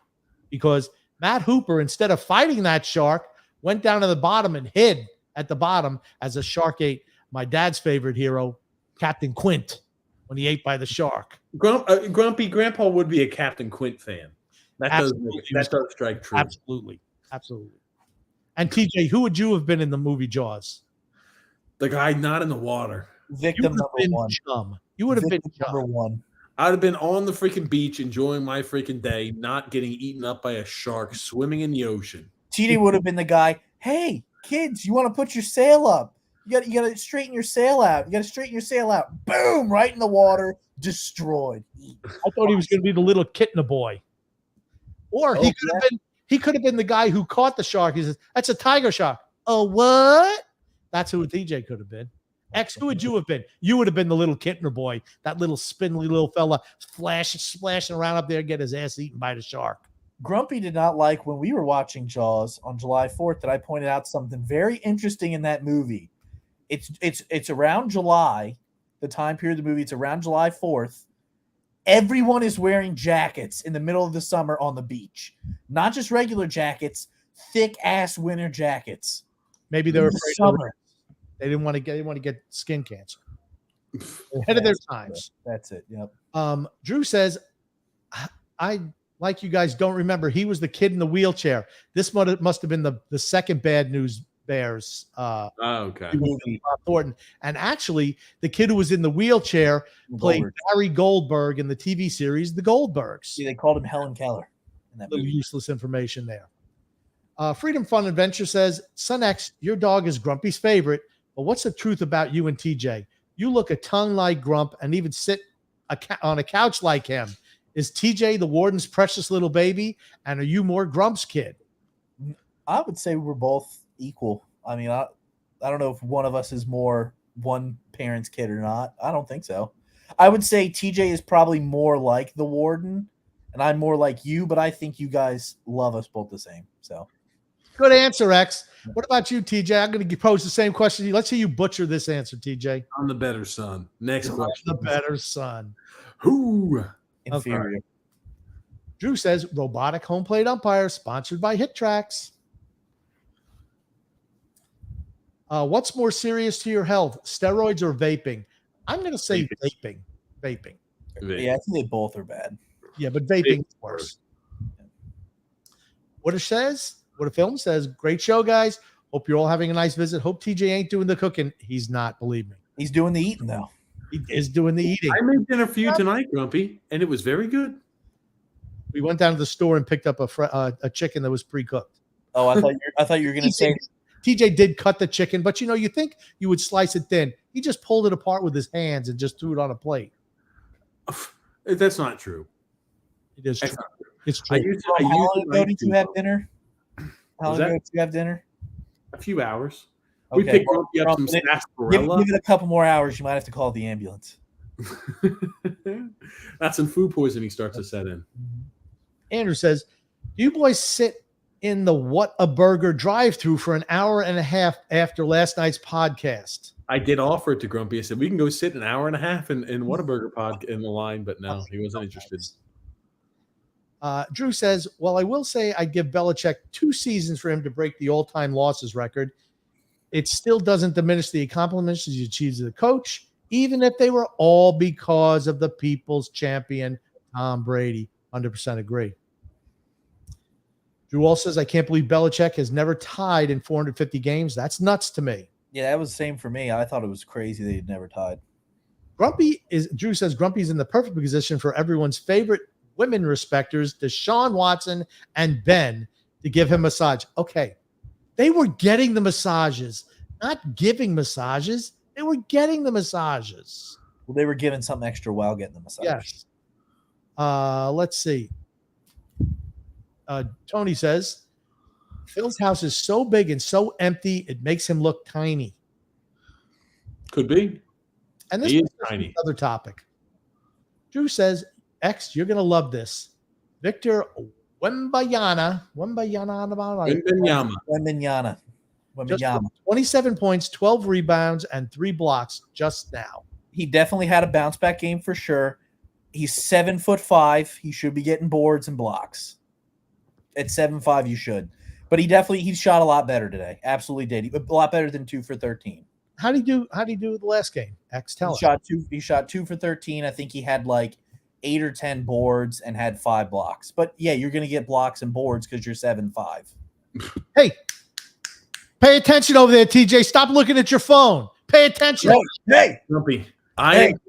Because Matt Hooper, instead of fighting that shark, went down to the bottom and hid at the bottom as a shark ate my dad's favorite hero, Captain Quint, when he ate by the shark. Grumpy Grandpa would be a Captain Quint fan. That does strike true. Absolutely. And TJ, who would you have been in the movie Jaws? The guy not in the water. Victim number one. Chum. You would have been number one. I'd have been on the freaking beach enjoying my freaking day, not getting eaten up by a shark swimming in the ocean. TJ would have been the guy, hey, kids, you want to put your sail up. You got to straighten your sail out. Boom, right in the water, destroyed. I thought he was going to be the little kitten boy. Or he could have been the guy who caught the shark. He says, that's a tiger shark. Oh, what? That's who TJ could have been. X, who would you have been? You would have been the little Kittner boy, that little spindly little fella splashing around up there, get his ass eaten by the shark. Grumpy did not like when we were watching Jaws on July 4th that I pointed out something very interesting in that movie. It's around July, the time period of the movie. It's around July 4th. Everyone is wearing jackets in the middle of the summer on the beach. Not just regular jackets, thick-ass winter jackets. Maybe they were afraid summer. They didn't want to get skin cancer. Ahead of their times. That's it. Yep. Drew says, I like you guys don't remember. He was the kid in the wheelchair. This must have been the second Bad News Bears. Okay. Thornton. And actually, the kid who was in the wheelchair played Barry Goldberg in the TV series The Goldbergs. Yeah, they called him Helen Keller. In that movie. Useless information there. Freedom Fun Adventure says, Son X, your dog is Grumpy's favorite. But what's the truth about you and TJ? You look a ton like Grump and even sit on a couch like him. Is TJ the warden's precious little baby? And are you more Grump's kid? I would say we're both equal. I mean, I don't know if one of us is more one parent's kid or not. I don't think so. I would say TJ is probably more like the warden, and I'm more like you, but I think you guys love us both the same. So. Good answer, X. What about you, TJ? I'm going to pose the same question to you. Let's see you butcher this answer, TJ. I'm the better son. Next question. The better son. Who? Inferior. Okay. Drew says, robotic home plate umpire sponsored by Hit Tracks. What's more serious to your health, steroids or vaping? I'm going to say vaping. Yeah, I think they both are bad. Yeah, but vaping is worse. What a film says, great show, guys. Hope you're all having a nice visit. Hope TJ ain't doing the cooking. He's not, believe me. He's doing the eating, though. He is doing the eating. I made dinner for you tonight, Grumpy, and it was very good. We went down to the store and picked up a chicken that was pre-cooked. Oh, I thought you were going to say TJ did cut the chicken, but you think you would slice it thin. He just pulled it apart with his hands and just threw it on a plate. That's not true. It is true. It's true. How long ago did you have dinner? How long ago did you have dinner? A few hours. Okay. We picked up some sarsaparilla. Give it a couple more hours. You might have to call the ambulance. That's when food poisoning starts to set in. Andrew says, do you boys sit in the What a Burger drive-thru for an hour and a half after last night's podcast? I did offer it to Grumpy. I said, we can go sit an hour and a half in Whataburger pod in the line, but no, he wasn't interested. Drew says, well, I will say I'd give Belichick 2 seasons for him to break the all-time losses record. It still doesn't diminish the accomplishments he achieves as a coach, even if they were all because of the people's champion, Tom Brady. 100% agree. Drew also says, I can't believe Belichick has never tied in 450 games. That's nuts to me. Yeah, that was the same for me. I thought it was crazy that he'd never tied. Drew says Grumpy's in the perfect position for everyone's favorite women respecters, Deshaun Watson and Ben, to give him a massage. Okay. They were getting the massages, not giving massages. They were getting the massages. Well, they were giving something extra while getting the massage. Yes. Let's see. Tony says, Phil's house is so big and so empty, it makes him look tiny. Could be. And this is tiny. Another topic. Drew says, X, you're going to love this. Victor Wembanyama. 27 points, 12 rebounds, and 3 blocks just now. He definitely had a bounce back game for sure. He's 7'5". He should be getting boards and blocks. At 7.5, you should. But he shot a lot better today. Absolutely did. A lot better than 2 for 13. How did he do the last game? Tell us. He shot 2 for 13. I think he had like 8 or 10 boards and had 5 blocks. But yeah, you're going to get blocks and boards because you're 7.5. Hey, pay attention over there, TJ. Stop looking at your phone. Pay attention. Hey, Grumpy. I'm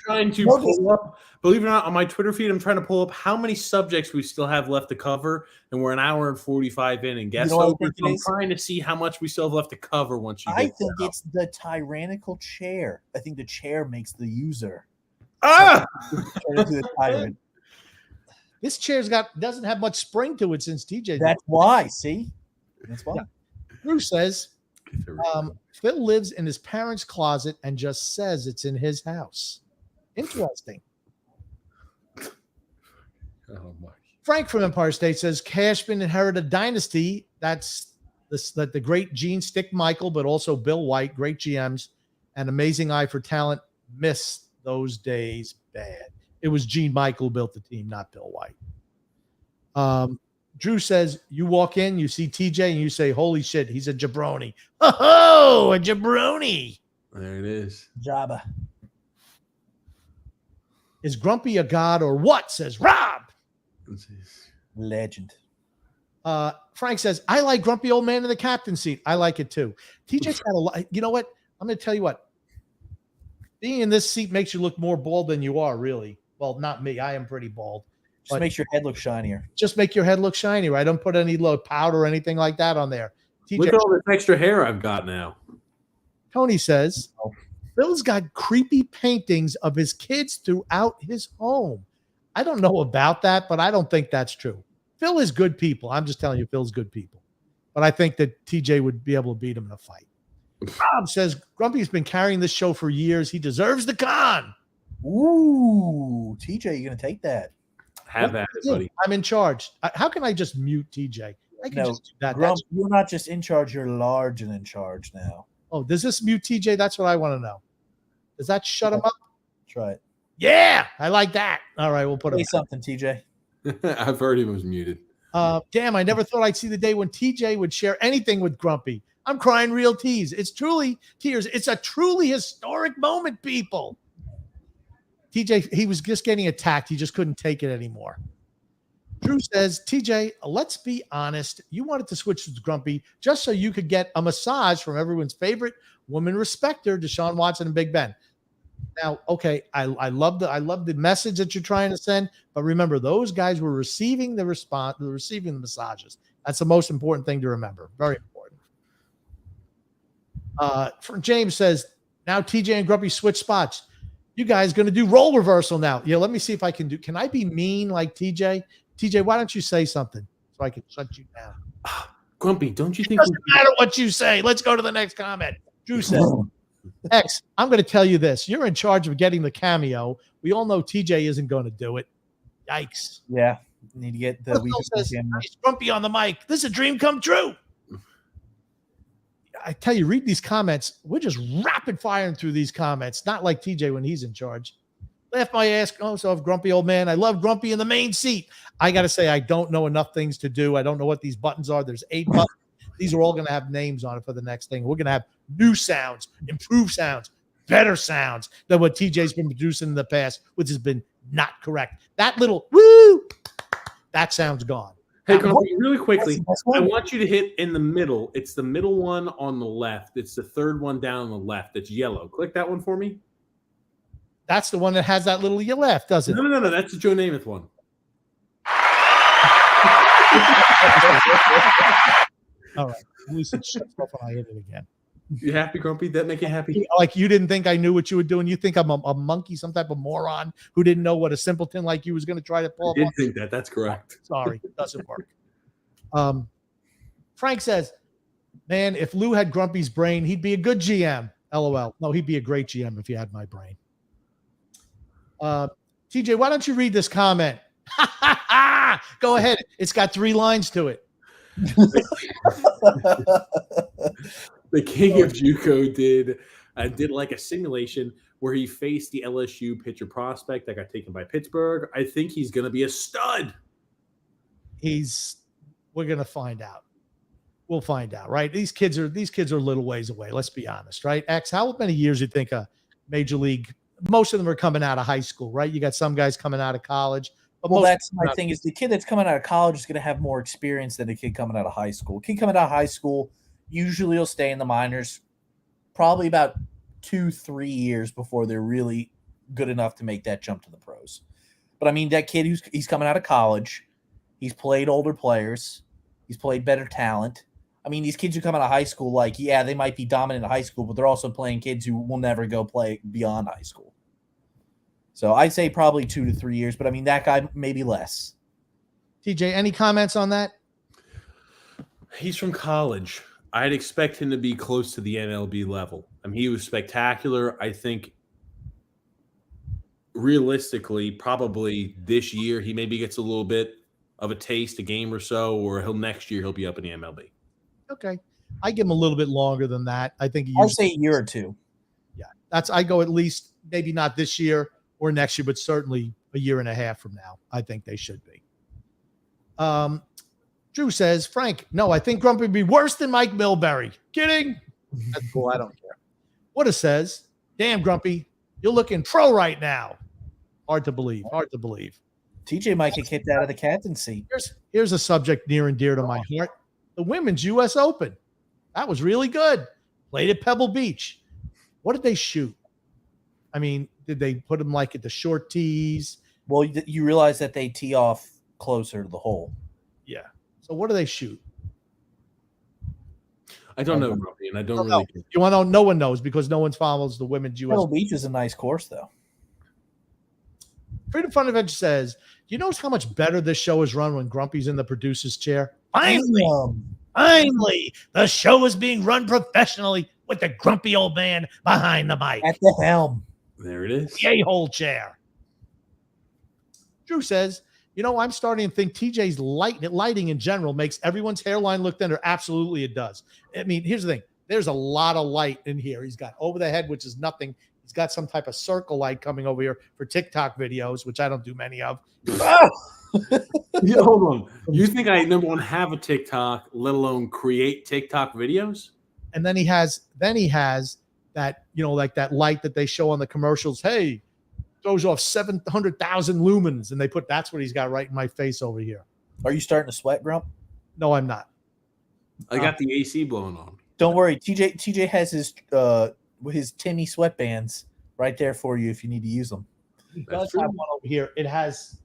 trying to pull up. Believe it or not, on my Twitter feed, I'm trying to pull up how many subjects we still have left to cover, and we're an hour and 45 in. And guess what? I'm trying to see how much we still have left to cover once you. I think it's the tyrannical chair. I think the chair makes the user. This chair's doesn't have much spring to it since TJ. That's why. See, that's why. Yeah. Drew says Phil lives in his parents' closet and just says it's in his house. Interesting. Oh my. Frank from Empire State says Cashman inherited a dynasty. That's the great Gene Stick Michael, but also Bill White, great GMs, and amazing eye for talent. Miss those days bad. It was Gene Michael who built the team, not Bill White. Drew says you walk in, you see TJ, and you say, "Holy shit, he's a jabroni!" Oh, a jabroni! There it is. Jabba. Is Grumpy a god or what? Says Rob. Legend. Frank says, I like Grumpy Old Man in the captain seat. I like it too. TJ's got a lot. You know what? I'm going to tell you what. Being in this seat makes you look more bald than you are, really. Well, not me. I am pretty bald. Just makes your head look shinier. Just make your head look shinier. I don't put any low powder or anything like that on there. TJ, look at all this extra hair I've got now. Tony says, Phil's got creepy paintings of his kids throughout his home. I don't know about that, but I don't think that's true. Phil is good people. I'm just telling you, Phil's good people. But I think that TJ would be able to beat him in a fight. Rob says, Grumpy's been carrying this show for years. He deserves the con. Ooh, TJ, you're going to take that. Have that, buddy. I'm in charge. How can I just mute TJ? I can just do that. Grump, you're not just in charge. You're large and in charge now. Oh, does this mute TJ? That's what I want to know. Does that shut him up? Try it. Yeah, I like that. All right, we'll put Say something, TJ. I've heard he was muted. Damn, I never thought I'd see the day when TJ would share anything with Grumpy. I'm crying real tears. It's truly tears. It's a truly historic moment, people. TJ, he was just getting attacked. He just couldn't take it anymore. Drew says, TJ, let's be honest. You wanted to switch with Grumpy just so you could get a massage from everyone's favorite woman respecter, Deshaun Watson and Big Ben. Now, okay, I love the message that you're trying to send, but remember, those guys were receiving the massages. That's the most important thing to remember. Very important. James says, now TJ and Grumpy switch spots. You guys going to do role reversal now. Yeah, let me see if I can I be mean like TJ? TJ, why don't you say something so I can shut you down? Grumpy, don't you think it doesn't matter what you say? Let's go to the next comment. Drew says, X, I'm going to tell you this. You're in charge of getting the cameo. We all know TJ isn't going to do it. Yikes. Yeah. Need to get the nice Grumpy on the mic. This is a dream come true. I tell you, read these comments. We're just rapid firing through these comments. Not like TJ when he's in charge. Laugh my ass. Oh, so Grumpy Old Man. I love Grumpy in the main seat. I got to say, I don't know enough things to do. I don't know what these buttons are. There's 8 buttons. These are all going to have names on it for the next thing. We're going to have new sounds, improved sounds, better sounds than what TJ's been producing in the past, which has been not correct. That little woo, that sound's gone. Hey, Grumpy, really quickly, I want you to hit in the middle. It's the middle one on the left. It's the third one down on the left. It's yellow. Click that one for me. That's the one that has that little you left, doesn't it? No. That's the Joe Namath one. All right. At least it shuts off when I hit it again. You happy, Grumpy? That make you happy? Like you didn't think I knew what you were doing. You think I'm a monkey, some type of moron who didn't know what a simpleton like you was going to try to pull. I did think that. That's correct. Sorry, it doesn't work. Frank says, man, if Lou had Grumpy's brain, he'd be a good GM. LOL. No, he'd be a great GM if he had my brain. TJ, why don't you read this comment? Go ahead. It's got 3 lines to it. The King of JUCO did like a simulation where he faced the LSU pitcher prospect that got taken by Pittsburgh. I think he's going to be a stud. we're gonna find out. We'll find out, right? These kids are a little ways away. Let's be honest, right? X, how many years do you think a major league? Most of them are coming out of high school, right? You got some guys coming out of college. But Well, that's my thing is the kid that's coming out of college is going to have more experience than a kid coming out of high school. A kid coming out of high school usually will stay in the minors probably about 2-3 years before they're really good enough to make that jump to the pros. But I mean, that kid he's coming out of college, he's played older players, he's played better talent. I mean, these kids who come out of high school, like, yeah, they might be dominant in high school, but they're also playing kids who will never go play beyond high school. So I'd say probably 2 to 3 years, but I mean, that guy maybe less. TJ, any comments on that? He's from college. I'd expect him to be close to the MLB level. I mean, he was spectacular. I think realistically, probably this year, he maybe gets a little bit of a taste, a game or so, or next year he'll be up in the MLB. Okay. I give him a little bit longer than that. I think I'd say a year or two. Yeah. I go at least maybe not this year or next year, but certainly a year and a half from now. I think they should be. Drew says, Frank, no, I think Grumpy would be worse than Mike Milbury. Kidding. That's cool. I don't care. Woodha says, damn, Grumpy, you're looking pro right now. Hard to believe. TJ might get kicked out of the captaincy. Here's a subject near and dear to my heart. The Women's U.S. Open. That was really good. Played at Pebble Beach. What did they shoot? I mean, did they put them like at the short tees? Well, you realize that they tee off closer to the hole. Yeah. So what do they shoot? I don't know, Robbie, and I don't really care. You want to know? No one knows because no one follows the Women's U.S. Pebble Beach is a nice course, though. Freedom Fun Adventure says, do you notice how much better this show is run when Grumpy's in the producer's chair? Finally, the show is being run professionally with the grumpy old man behind the mic. At the helm. There it is. The a-hole chair. Drew says, you know, I'm starting to think TJ's lighting in general makes everyone's hairline look thinner. Absolutely, it does. I mean, here's the thing. There's a lot of light in here. He's got over the head, which is nothing. He's got some type of circle light coming over here for TikTok videos, which I don't do many of. Yeah, hold on. You think I, number one, have a TikTok, let alone create TikTok videos? And then he has that, you know, like that light that they show on the commercials. Hey, throws off 700,000 lumens, and they put that's what he's got right in my face over here. Are you starting to sweat, Grump? No, I'm not. I got the AC blowing on. Don't worry. TJ has his Timmy sweatbands right there for you if you need to use them. He does have one over here. It has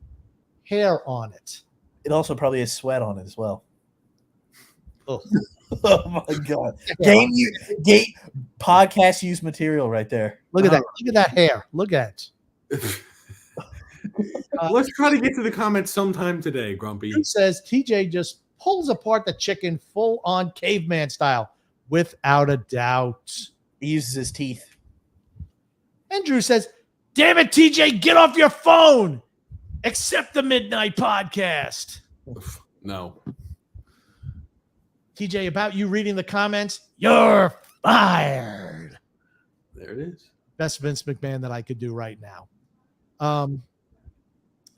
hair on it. It also probably has sweat on it as well. Oh, oh my God. Game podcast use material right there. Look at that. Look at that hair. Look at it. Let's try to get to the comments sometime today, Grumpy. He says TJ just pulls apart the chicken full on caveman style, without a doubt. He uses his teeth. And Drew says, damn it, TJ, get off your phone. Accept the Midnight Podcast. No. TJ, about you reading the comments, you're fired. There it is. Best Vince McMahon that I could do right now.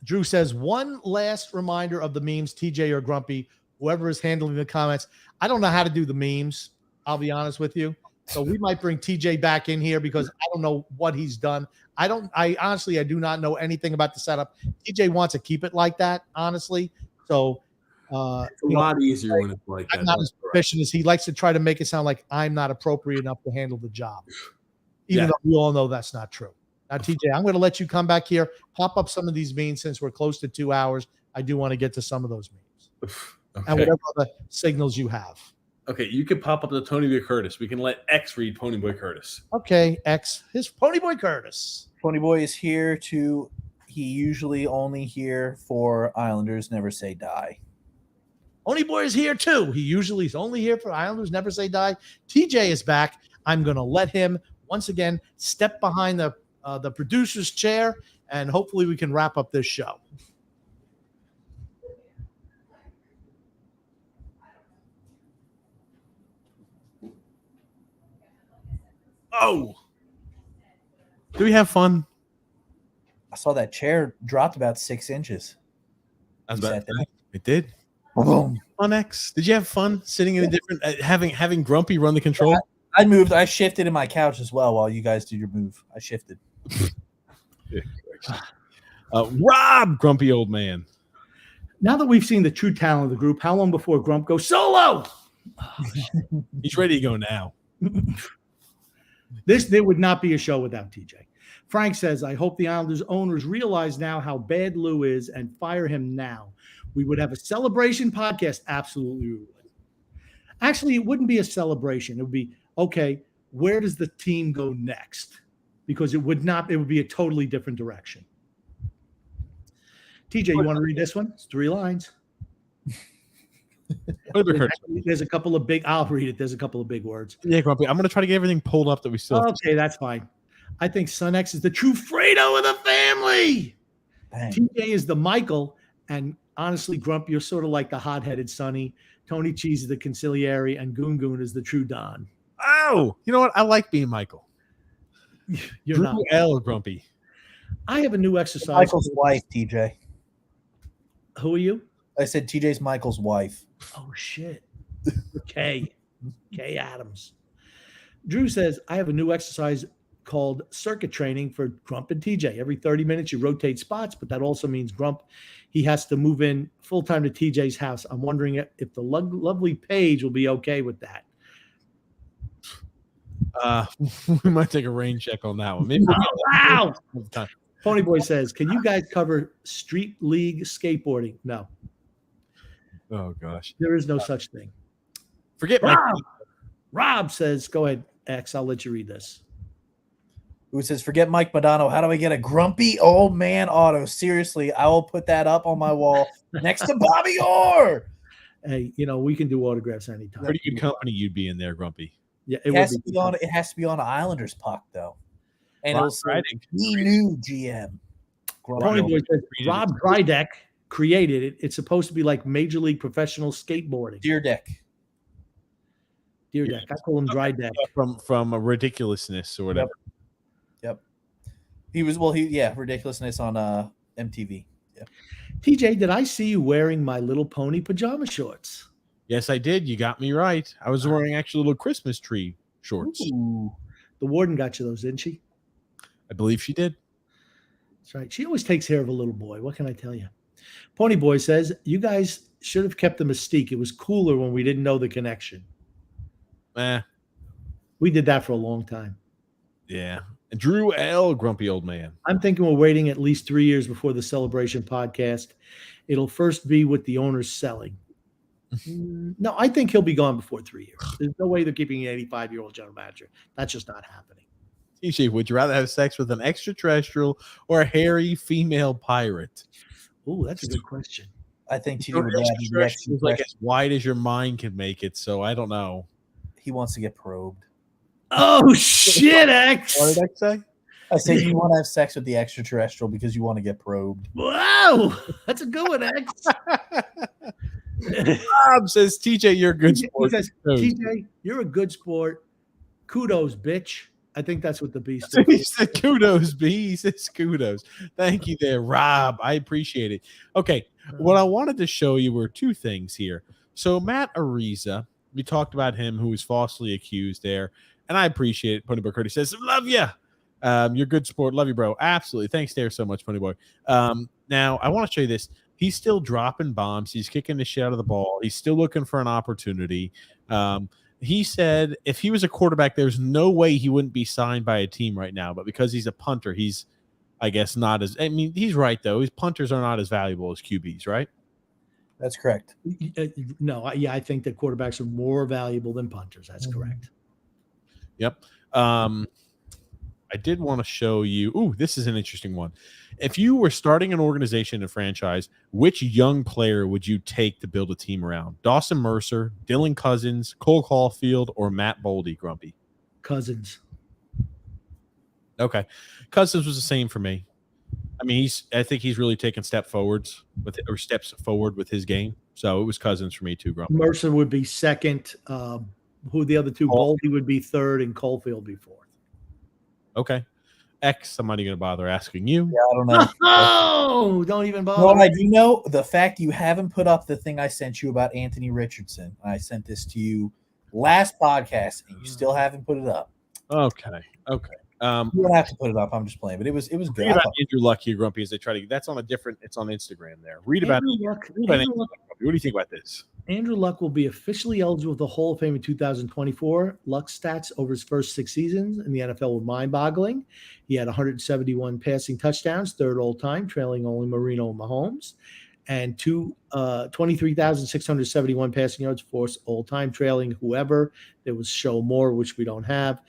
Drew says, one last reminder of the memes, TJ or Grumpy, whoever is handling the comments. I don't know how to do the memes. I'll be honest with you. So we might bring TJ back in here because I don't know what he's done. I honestly do not know anything about the setup. TJ wants to keep it like that, honestly. So it's a lot easier when it's like that. I'm not as proficient as he likes to try to make it sound like I'm not appropriate enough to handle the job. Even though we all know that's not true. Now, TJ, I'm going to let you come back here, pop up some of these memes since we're close to 2 hours. I do want to get to some of those memes. Okay. And whatever other signals you have. Okay, you can pop up the Tony Boy Curtis. We can let X read Pony Boy Curtis. Okay, X. His Pony Boy Curtis. Pony Boy is here he usually only here for Islanders Never Say Die. Pony Boy is here too. He usually is only here for Islanders Never Say Die. TJ is back. I'm going to let him once again step behind the producer's chair, and hopefully we can wrap up this show. Oh, do we have fun? I saw that chair dropped about 6 inches. It did. Fun X. Did you have fun sitting in a different having Grumpy run the control? I moved. I shifted in my couch as well while you guys did your move. I shifted. Rob, grumpy old man. Now that we've seen the true talent of the group, how long before Grump goes solo? He's ready to go now. There would not be a show without TJ. Frank says, I hope the Islanders owners realize now how bad Lou is and fire him now. We would have a celebration podcast. Absolutely we would. Actually, it wouldn't be a celebration. It would be, okay, where does the team go next? Because it would be a totally different direction. TJ, you want to read this one? It's 3 lines. There's a couple of big, I'll read it. There's a couple of big words. Yeah, Grumpy. I'm going to try to get everything pulled up that we still Okay, that's fine. I think Son X is the true Fredo of the family. Dang. TJ is the Michael. And honestly, Grump, you're sort of like the hot-headed Sonny. Tony Cheese is the conciliary. And Goon Goon is the true Don. Oh, you know what? I like being Michael. You're Drew not. L. Grumpy. I have a new exercise. Michael's wife, TJ. Who are you? I said TJ's Michael's wife. Oh, shit. Kay Adams. Drew says, I have a new exercise called circuit training for Grump and TJ. Every 30 minutes, you rotate spots, but that also means Grump, he has to move in full-time to TJ's house. I'm wondering if the lovely Paige will be okay with that. We might take a rain check on that one. Maybe wow. Pony Boy says, can you guys cover street league skateboarding? No. Oh, gosh. There is no such thing. Forget Rob says, go ahead, X. I'll let you read this. Who says, forget Mike Modano. How do I get a grumpy old man auto? Seriously, I will put that up on my wall next to Bobby Orr. Hey, we can do autographs anytime. Pretty good company you'd be in there, Grumpy. Yeah, it has to be on Islanders puck, though. And it was the new GM. Pony Boy says, Rob Drydeck created it. It's supposed to be like Major League Professional Skateboarding. Deer Deck. I call him Drydeck. From a ridiculousness or whatever. Yep. He was ridiculousness on MTV. Yeah. TJ, did I see you wearing My Little Pony pajama shorts? Yes, I did. You got me right. I was wearing actually little Christmas tree shorts. Ooh. The warden got you those, didn't she? I believe she did. That's right. She always takes care of a little boy. What can I tell you? Pony Boy says, you guys should have kept the mystique. It was cooler when we didn't know the connection. We did that for a long time. Yeah. And Drew L. Grumpy old man. I'm thinking we're waiting at least 3 years before the celebration podcast. It'll first be with the owners selling. No, I think he'll be gone before 3 years. There's no way they're keeping an 85-year-old general manager. That's just not happening. TJ, would you rather have sex with an extraterrestrial or a hairy female pirate? Oh, that's a good question. I think TJ would rather be like as wide as your mind can make it, so I don't know. He wants to get probed. Oh, shit, X. What did X say? I said you want to have sex with the extraterrestrial because you want to get probed. Wow, that's a good one, X. Bob says, TJ, you're a good sport. He says, TJ, you're a good sport. Kudos, bitch. I think that's what the beast said. He said kudos, B. He says kudos. Thank you there, Rob. I appreciate it. Okay, what I wanted to show you were 2 things here. So Matt Ariza, we talked about him, who was falsely accused there, and I appreciate it. Pony Boy Curtis says, love you. You're a good sport. Love you, bro. Absolutely. Thanks there so much, Pony Boy. Now, I want to show you this. He's still dropping bombs. He's kicking the shit out of the ball. He's still looking for an opportunity. He said if he was a quarterback, there's no way he wouldn't be signed by a team right now. But because he's a punter, he's, I guess, not as – I mean, he's right, though. His punters are not as valuable as QBs, right? That's correct. No, I think that quarterbacks are more valuable than punters. That's correct. Yep. I did want to show you. Ooh, this is an interesting one. If you were starting an organization and franchise, which young player would you take to build a team around? Dawson Mercer, Dylan Cousins, Cole Caulfield, or Matt Boldy, Grumpy? Cousins. Okay. Cousins was the same for me. I mean, I think he's really taken steps forward with his game. So it was Cousins for me too, Grumpy. Mercer would be second. Who the other two? Boldy would be third, and Caulfield would be fourth. Okay. X, I'm not even going to bother asking you. Yeah, I don't know. Oh, don't even bother. Well, I do know the fact you haven't put up the thing I sent you about Anthony Richardson. I sent this to you last podcast, and you still haven't put it up. Okay. You don't have to put it up. I'm just playing, but it was good. Read about Andrew Luck here, Grumpy, as they try to. That's on a different. It's on Instagram there. Read about Andrew it. Luck. What do you think about this? Andrew Luck will be officially eligible for the Hall of Fame in 2024. Luck's stats over his first 6 seasons in the NFL were mind-boggling. He had 171 passing touchdowns, third all-time, trailing only Marino and Mahomes, and 23,671 passing yards, fourth all-time, trailing whoever. There was Show Moore, which we don't have.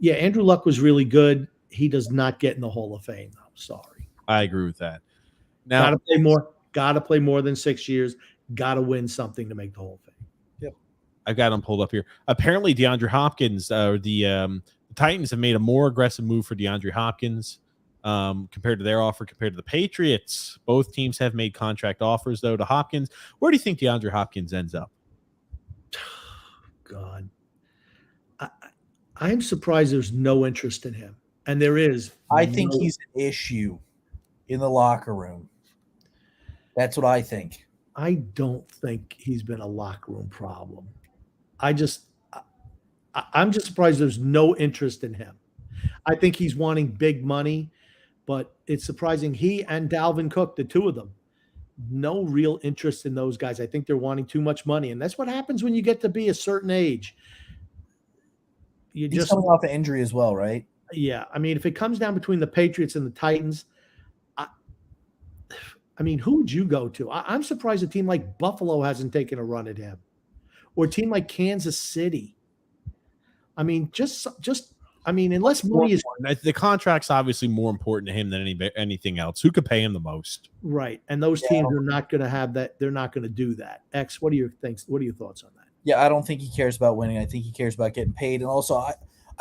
Yeah, Andrew Luck was really good. He does not get in the Hall of Fame, though. Sorry. I agree with that. Now, Got to play more. Got to play more than 6 years. Got to win something to make the Hall of Fame. Yep. I've got them pulled up here. Apparently, DeAndre Hopkins, the Titans have made a more aggressive move for DeAndre Hopkins compared to their offer, compared to the Patriots. Both teams have made contract offers, though, to Hopkins. Where do you think DeAndre Hopkins ends up? God. I'm surprised there's no interest in him. And there is. I think he's an issue in the locker room. That's what I think. I don't think he's been a locker room problem. I'm just surprised there's no interest in him. I think he's wanting big money, but it's surprising he and Dalvin Cook, the two of them, no real interest in those guys. I think they're wanting too much money, and that's what happens when you get to be a certain age. He's coming off an injury as well, right? Yeah. I mean, if it comes down between the Patriots and the Titans, I mean, who would you go to? I'm surprised a team like Buffalo hasn't taken a run at him, or a team like Kansas City. I mean, unless money is the contract's obviously more important to him than anything else. Who could pay him the most? Right, and those teams are not going to have that. They're not going to do that. X, what are your thoughts on that? Yeah, I don't think he cares about winning. I think he cares about getting paid, and also I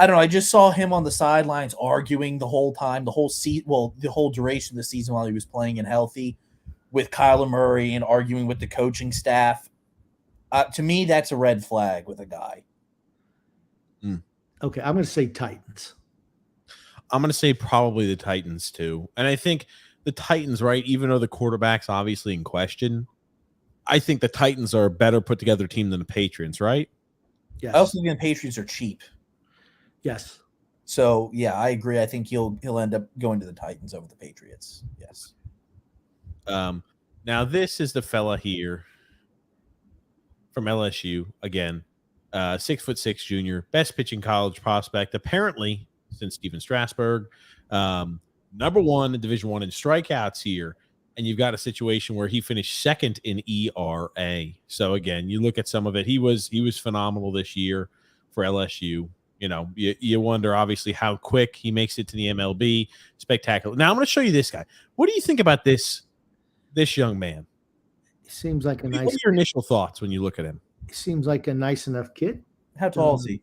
don't know. I just saw him on the sidelines arguing the whole time, the whole duration of the season while he was playing and healthy, with Kyler Murray and arguing with the coaching staff. To me, that's a red flag with a guy. Okay, I'm going to say Titans. I'm going to say probably the Titans too. And I think the Titans, right, even though the quarterback's obviously in question, I think the Titans are a better put together team than the Patriots, right? Yes. I also think the Patriots are cheap. Yes. So, yeah, I agree. I think he'll end up going to the Titans over the Patriots. Yes. Now this is the fella here from LSU again, 6'6" junior, best pitching college prospect apparently since Steven Strasburg, number 1 in Division I in strikeouts here, and you've got a situation where he finished second in ERA. So again, you look at some of it. He was phenomenal this year for LSU. You know, you wonder obviously how quick he makes it to the MLB. Spectacular. Now I'm going to show you this guy. What do you think about this young man? He seems like What are your initial thoughts when you look at him? He seems like a nice enough kid. How tall is he?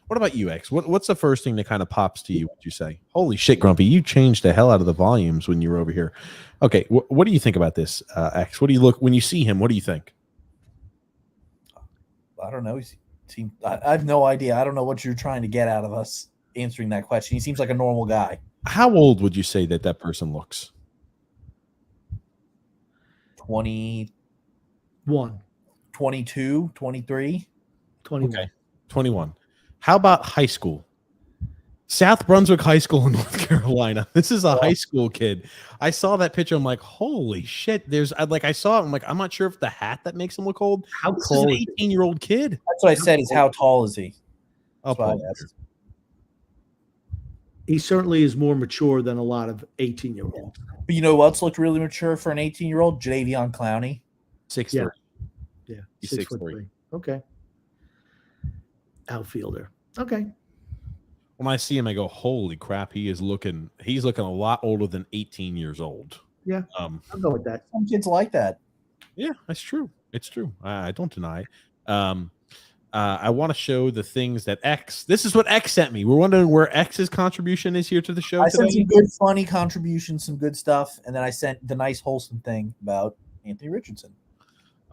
What about you, X? What's the first thing that kind of pops to you? Would you say? Holy shit, Grumpy! You changed the hell out of the volumes when you were over here. Okay, what do you think about this, X? What do you look when you see him? What do you think? I don't know. I have no idea. I don't know what you're trying to get out of us answering that question. He seems like a normal guy. How old would you say that person looks? 21, 22, 23. 21. Okay, 21. How about high school? South Brunswick High School in North Carolina. This is a high school kid. I saw that picture. I'm like, holy shit. I saw it. I'm like, I'm not sure if the hat that makes him look old. How This tall is is an 18-year-old kid. That's what I said. Is how tall is he? I'll That's what I pull it asked. He certainly is more mature than a lot of 18-year-olds. But you know what's looked really mature for an 18-year-old? Jadeveon Clowney. 6'3". Yeah. He's 6'3". Okay. Outfielder. Okay. When I see him, I go, holy crap, he's looking a lot older than 18 years old. Yeah. I'll go with that. Some kids like that. Yeah, that's true. It's true. I don't deny. I want to show the things that X. This is what X sent me. We're wondering where X's contribution is here to the show I today. sent some good, funny contributions, some good stuff, and then I sent the nice, wholesome thing about Anthony Richardson.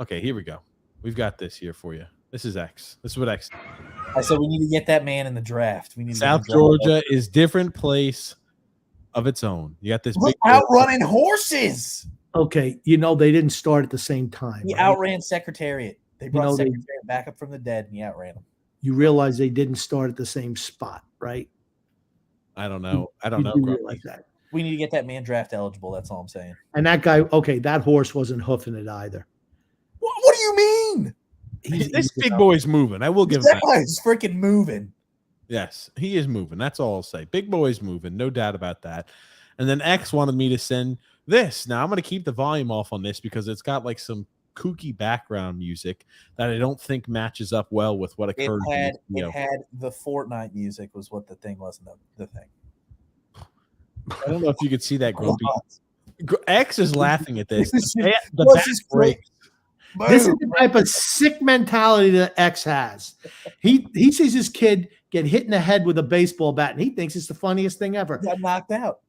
Okay, here we go. We've got this here for you. This is X. This is what X. I said we need to get that man in the draft. We need to South Georgia is different place of its own. You got this big outrunning horses. Okay, they didn't start at the same time. He right? outran Secretariat. They brought Secretariat back up from the dead, and he outran him. You realize they didn't start at the same spot, right? I don't know. I don't know. Realize that. We need to get that man draft eligible. That's all I'm saying. And that guy, that horse wasn't hoofing it either. What do you mean? This big boy's moving. I will give him that. He's freaking moving. Yes, he is moving. That's all I'll say. Big boy's moving. No doubt about that. And then X wanted me to send this. Now, I'm going to keep the volume off on this because it's got like some kooky background music that I don't think matches up well with what occurred. It had the Fortnite music was what the thing was. The thing. I don't know if you could see that, Grumpy. X is laughing at this. This is the type of sick mentality that X has. He sees his kid get hit in the head with a baseball bat, and he thinks it's the funniest thing ever. Got knocked out.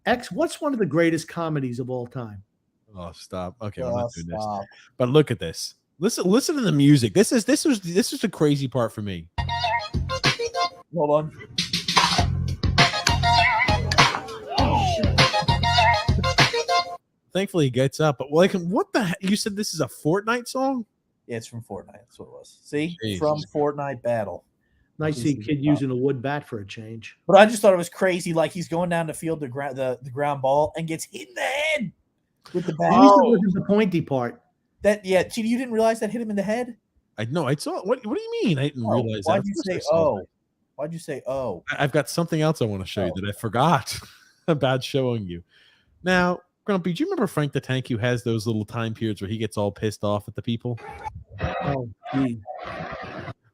X, what's one of the greatest comedies of all time? Oh, stop. Okay, we're not doing this. But look at this. Listen to the music. This is the crazy part for me. Hold on. Thankfully, he gets up. But like, what the heck? You said this is a Fortnite song? Yeah, it's from Fortnite. That's what it was. See, Jeez. From Fortnite Battle. Nice to see a kid using a wood bat for a change. But I just thought it was crazy. Like he's going down the field to the ground ball and gets hit in the head with the bat. Oh, the pointy part. You didn't realize that hit him in the head? I saw. What do you mean? I didn't realize that. Why'd you say oh? Why'd you say oh? I've got something else I want to show you that I forgot about showing you. Now, Grumpy, do you remember Frank the Tank who has those little time periods where he gets all pissed off at the people? Oh, gee.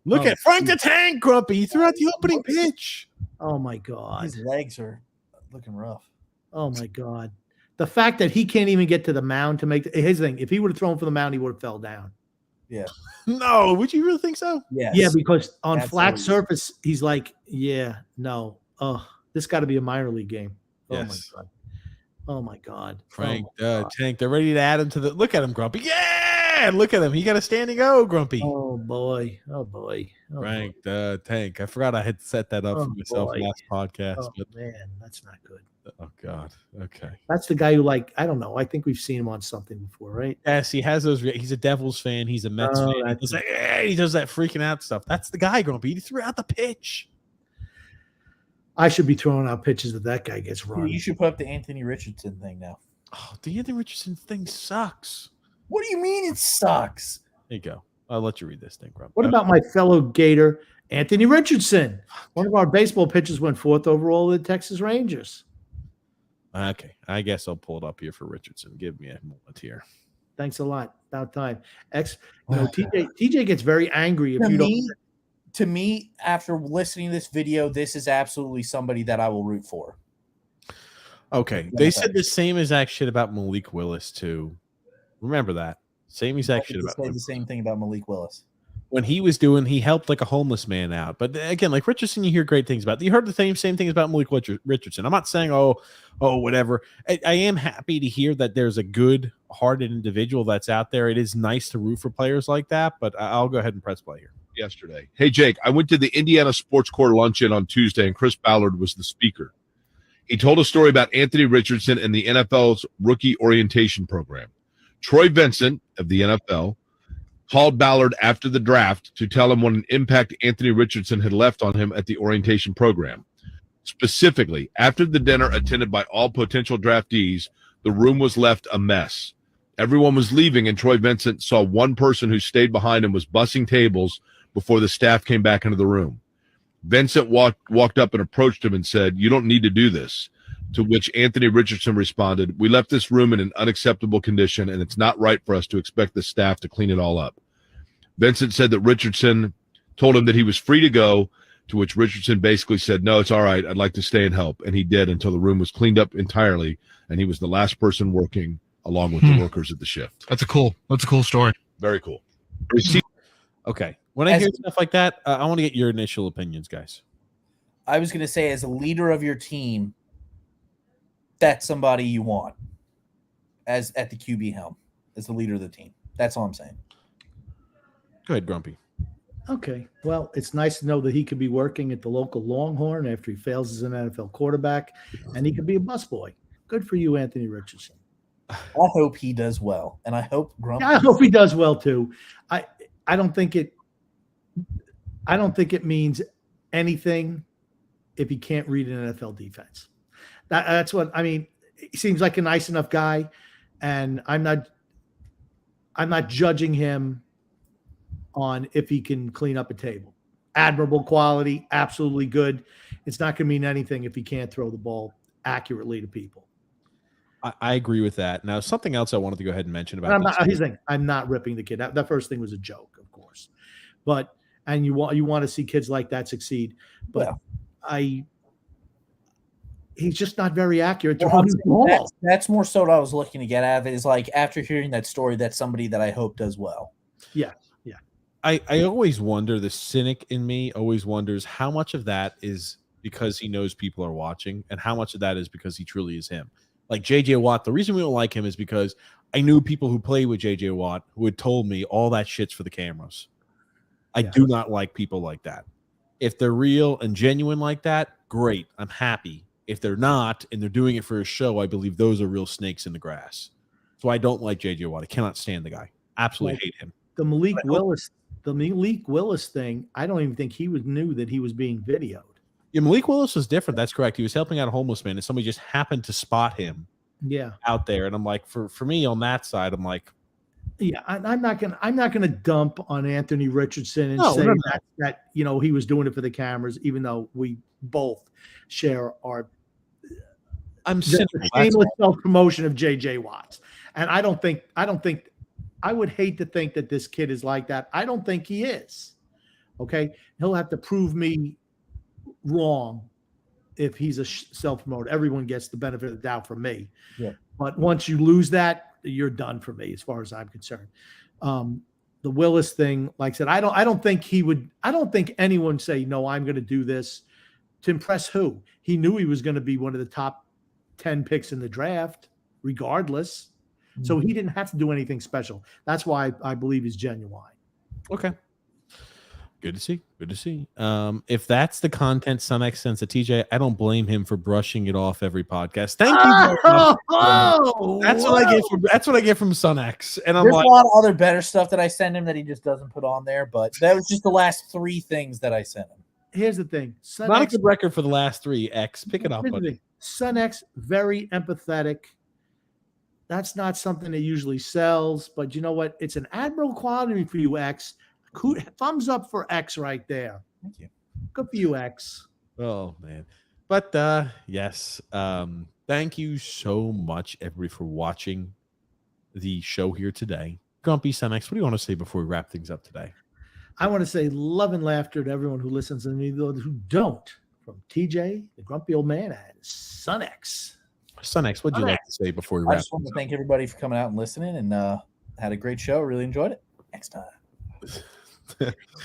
Look at Frank the Tank, Grumpy. He threw out the opening pitch. Oh, my God. His legs are looking rough. Oh, my God. The fact that he can't even get to the mound to make his thing. If he would have thrown for the mound, he would have fell down. Yeah. No, would you really think so? Yes. Yeah, because on flat Absolutely. surface, he's like, yeah, no. Oh, this got to be a minor league game. Oh, Yes. my God. Oh, my God. Frank Oh, my God. Tank. They're ready to add him to the. Look at him, Grumpy. Yeah, look at him. He got a standing O, Grumpy. Oh, boy. Oh, boy. Oh, Frank the Tank. I forgot I had set that up Oh, for myself boy. last podcast. Oh, But man, that's not good. oh God. Okay. That's the guy who, I don't know. I think we've seen him on something before, right? Yes, he has those. He's a Devils fan. He's a Mets fan. that's- He does that freaking out stuff. That's the guy, Grumpy. He threw out the pitch. I should be throwing out pitches that guy gets run. You should put up the Anthony Richardson thing now. Oh, the Anthony Richardson thing sucks. What do you mean it sucks? There you go. I'll let you read this thing, Grumpy. What about my fellow Gator, Anthony Richardson? One of our baseball pitchers went 4th overall with the Texas Rangers. Okay, I guess I'll pull it up here for Richardson. Give me a moment here. Thanks a lot. About time. TJ gets very angry if you don't. To me, after listening to this video, this is absolutely somebody that I will root for. Okay, they said the same exact shit about Malik Willis too. Remember that same exact shit about the same thing about Malik Willis. When he helped like a homeless man out. But again, like Richardson, you hear great things about. You heard the same things about Malik Richardson. I'm not saying whatever. I am happy to hear that there's a good-hearted individual that's out there. It is nice to root for players like that. But I'll go ahead and press play here. Yesterday. Hey, Jake, I went to the Indiana Sports Corps luncheon on Tuesday, and Chris Ballard was the speaker. He told a story about Anthony Richardson and the NFL's rookie orientation program. Troy Vincent of the NFL called Ballard after the draft to tell him what an impact Anthony Richardson had left on him at the orientation program. Specifically, after the dinner attended by all potential draftees, the room was left a mess. Everyone was leaving, and Troy Vincent saw one person who stayed behind and was bussing tables before the staff came back into the room. Vincent walked up and approached him and said, "You don't need to do this." To which Anthony Richardson responded, "We left this room in an unacceptable condition, and it's not right for us to expect the staff to clean it all up." Vincent said that Richardson told him that he was free to go, to which Richardson basically said, "No, it's all right. I'd like to stay and help." And he did until the room was cleaned up entirely, and he was the last person working along with the workers at the shift. That's a cool story. Very cool. Okay. When I hear stuff like that, I want to get your initial opinions, guys. I was going to say, as a leader of your team, that's somebody you want as at the QB helm as the leader of the team. That's all I'm saying. Go ahead, Grumpy. Okay. Well, it's nice to know that he could be working at the local Longhorn after he fails as an NFL quarterback, and he could be a busboy. Good for you, Anthony Richardson. I hope he does well, and I hope Grumpy. I hope he does well too. I don't think it means anything if he can't read an NFL defense. That's what I mean. He seems like a nice enough guy, and I'm not judging him on if he can clean up a table. Admirable quality, absolutely good. It's not going to mean anything if he can't throw the ball accurately to people. I agree with that. Now, something else I wanted to go ahead and mention about I'm not ripping the kid. That first thing was a joke, of course. But you want to see kids like that succeed. But yeah. He's just not very accurate. That's more so what I was looking to get out of it, is like, after hearing that story, that's somebody that I hope does well. Yeah. I always wonder, the cynic in me always wonders how much of that is because he knows people are watching and how much of that is because he truly is him. Like J.J. Watt, the reason we don't like him is because I knew people who played with J.J. Watt who had told me all that shit's for the cameras. I do not like people like that. If they're real and genuine like that, great. I'm happy. If they're not and they're doing it for a show, I believe those are real snakes in the grass. So I don't like J.J. Watt. I cannot stand the guy. Absolutely hate him. The Malik Willis thing, I don't even think he knew that he was being videoed. Yeah, Malik Willis was different. That's correct. He was helping out a homeless man, and somebody just happened to spot him. Out there, and I'm like, for me on that side, I'm like, I'm not gonna dump on Anthony Richardson and say that he was doing it for the cameras, even though we both share our shameless self-promotion of J.J. Watts, and I don't think I would hate to think that this kid is like that. I don't think he is. Okay, he'll have to prove me wrong if he's a self-promoter. Everyone gets the benefit of the doubt from me. Yeah. But once you lose that, you're done for me, as far as I'm concerned. The Willis thing, like I said, I don't think anyone say, no, I'm going to do this to impress who? He knew he was going to be one of the top 10 picks in the draft, regardless. Mm-hmm. So he didn't have to do anything special. That's why I believe he's genuine. Okay. Good to see. Good to see. If that's the content SunX sends to TJ, I don't blame him for brushing it off every podcast. Thank you. That's what I get from SunX. And there's a lot of other better stuff that I send him that he just doesn't put on there, but that was just the last 3 things that I sent him. Here's the thing. Not a good record for the last 3. X. Pick it up, buddy. SunX, very empathetic. That's not something that usually sells, but you know what? It's an admirable quality for you, X. Thumbs up for X right there. Thank you. Good for you, X. Oh, man. But, yes. Thank you so much, everybody, for watching the show here today. Grumpy SunX, what do you want to say before we wrap things up today? I want to say love and laughter to everyone who listens and those who don't. From TJ, the grumpy old man, and SunX. SunX, what would you like to say before we wrap? I just want to thank everybody for coming out and listening, and had a great show. Really enjoyed it. Next time.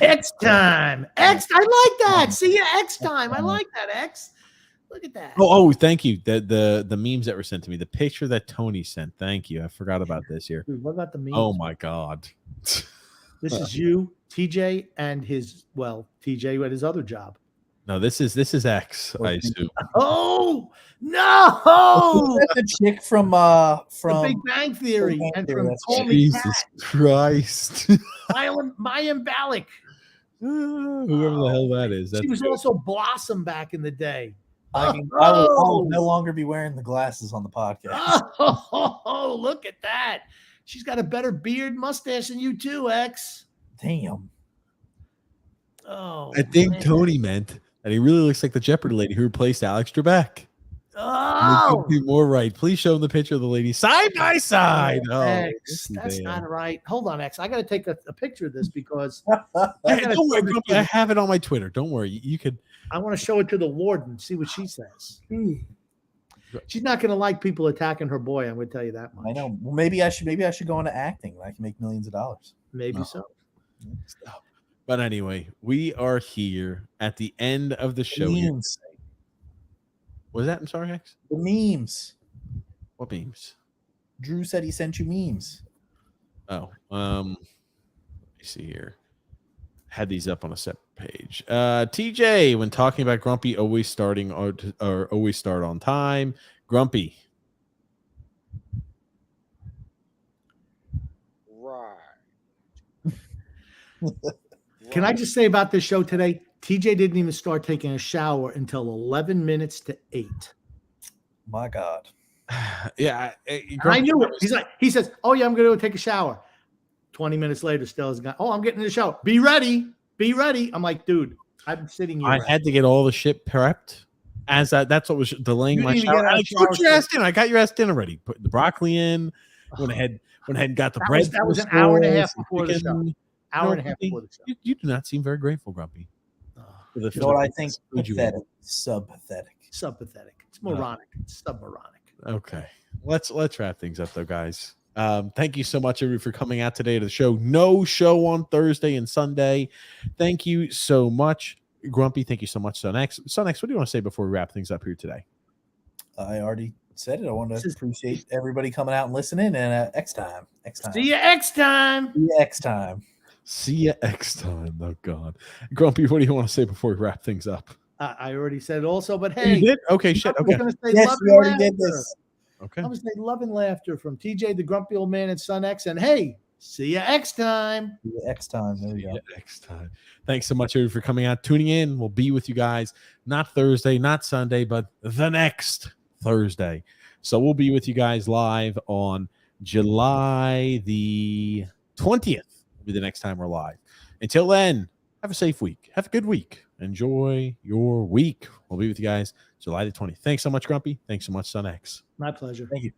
X time. X. I like that. See you X time. I like that, X. Look at that. Oh, thank you. The memes that were sent to me. The picture that Tony sent. Thank you. I forgot about this here. Dude, what about the memes? Oh my God. This is you, TJ, and TJ at his other job. No, this is X, I assume. Oh no! That's the chick from the Big Bang Theory and from Jesus Christ. Mayim Bialik. Whoever the hell that is. She was also Blossom back in the day. I will no longer be wearing the glasses on the podcast. Oh, look at that. She's got a better beard mustache than you too, X. Damn. Oh, I think Tony meant that he really looks like the Jeopardy lady who replaced Alex Debrincat. Oh, be more right. Please show him the picture of the lady side by side. Oh, X, that's not right. Hold on, X. I got to take a picture of this because don't worry, I have it on my Twitter. Don't worry. You could. I want to show it to the warden. See what she says. She's not going to like people attacking her boy. I'm going to tell you that much. I know. Well, maybe I should go into acting. I can make millions of dollars. Maybe so. But anyway, we are here at the end of the show. Memes. Was that? I'm sorry, X? The memes. What memes? Drew said he sent you memes. Oh, let me see here. had these up on a separate page. TJ, when talking about Grumpy, always starting or always start on time. Grumpy. Right. Can I just say about this show today? TJ didn't even start taking a shower until 11 minutes to 8. My God. Yeah, I knew it. He says, "Oh yeah, I'm going to go take a shower." 20 minutes later, Stella's gone. "Oh, I'm getting in the shower. Be ready. Be ready." I'm like, dude, I'm sitting here. I had to get all the shit prepped. That's what was delaying my shower. Put your ass in. I got your ass dinner ready. Put the broccoli in. Went ahead and got the bread. That was an hour and a half before the show. Hour and a half before the show. You do not seem very grateful, Grumpy. You know what I think? Pathetic. Subpathetic. Subpathetic. It's moronic. It's submoronic. Okay. Let's wrap things up though, guys. Thank you so much, everybody, for coming out today to the show. No show on Thursday and Sunday. Thank you so much, Grumpy. Thank you so much, Sonex. Sonex, what do you want to say before we wrap things up here today? I already said it. I want to appreciate everybody coming out and listening. And next time. See you next time. See you next time. Oh God, Grumpy, what do you want to say before we wrap things up? I already said it also, but hey, you did? Okay, shit. Okay. I was say yes, love we and already laughter. did this. Okay. I was saying love and laughter from TJ, the grumpy old man, and Son X. And hey, see you next time. See you next time. There we go. Next time. Thanks so much, everybody, for coming out, tuning in. We'll be with you guys not Thursday, not Sunday, but the next Thursday. So we'll be with you guys live on July the 20th. Will be the next time we're live. Until then, have a safe week. Have a good week. Enjoy your week. We'll be with you guys July the 20th. Thanks so much, Grumpy. Thanks so much, Son X. My pleasure. Thank you.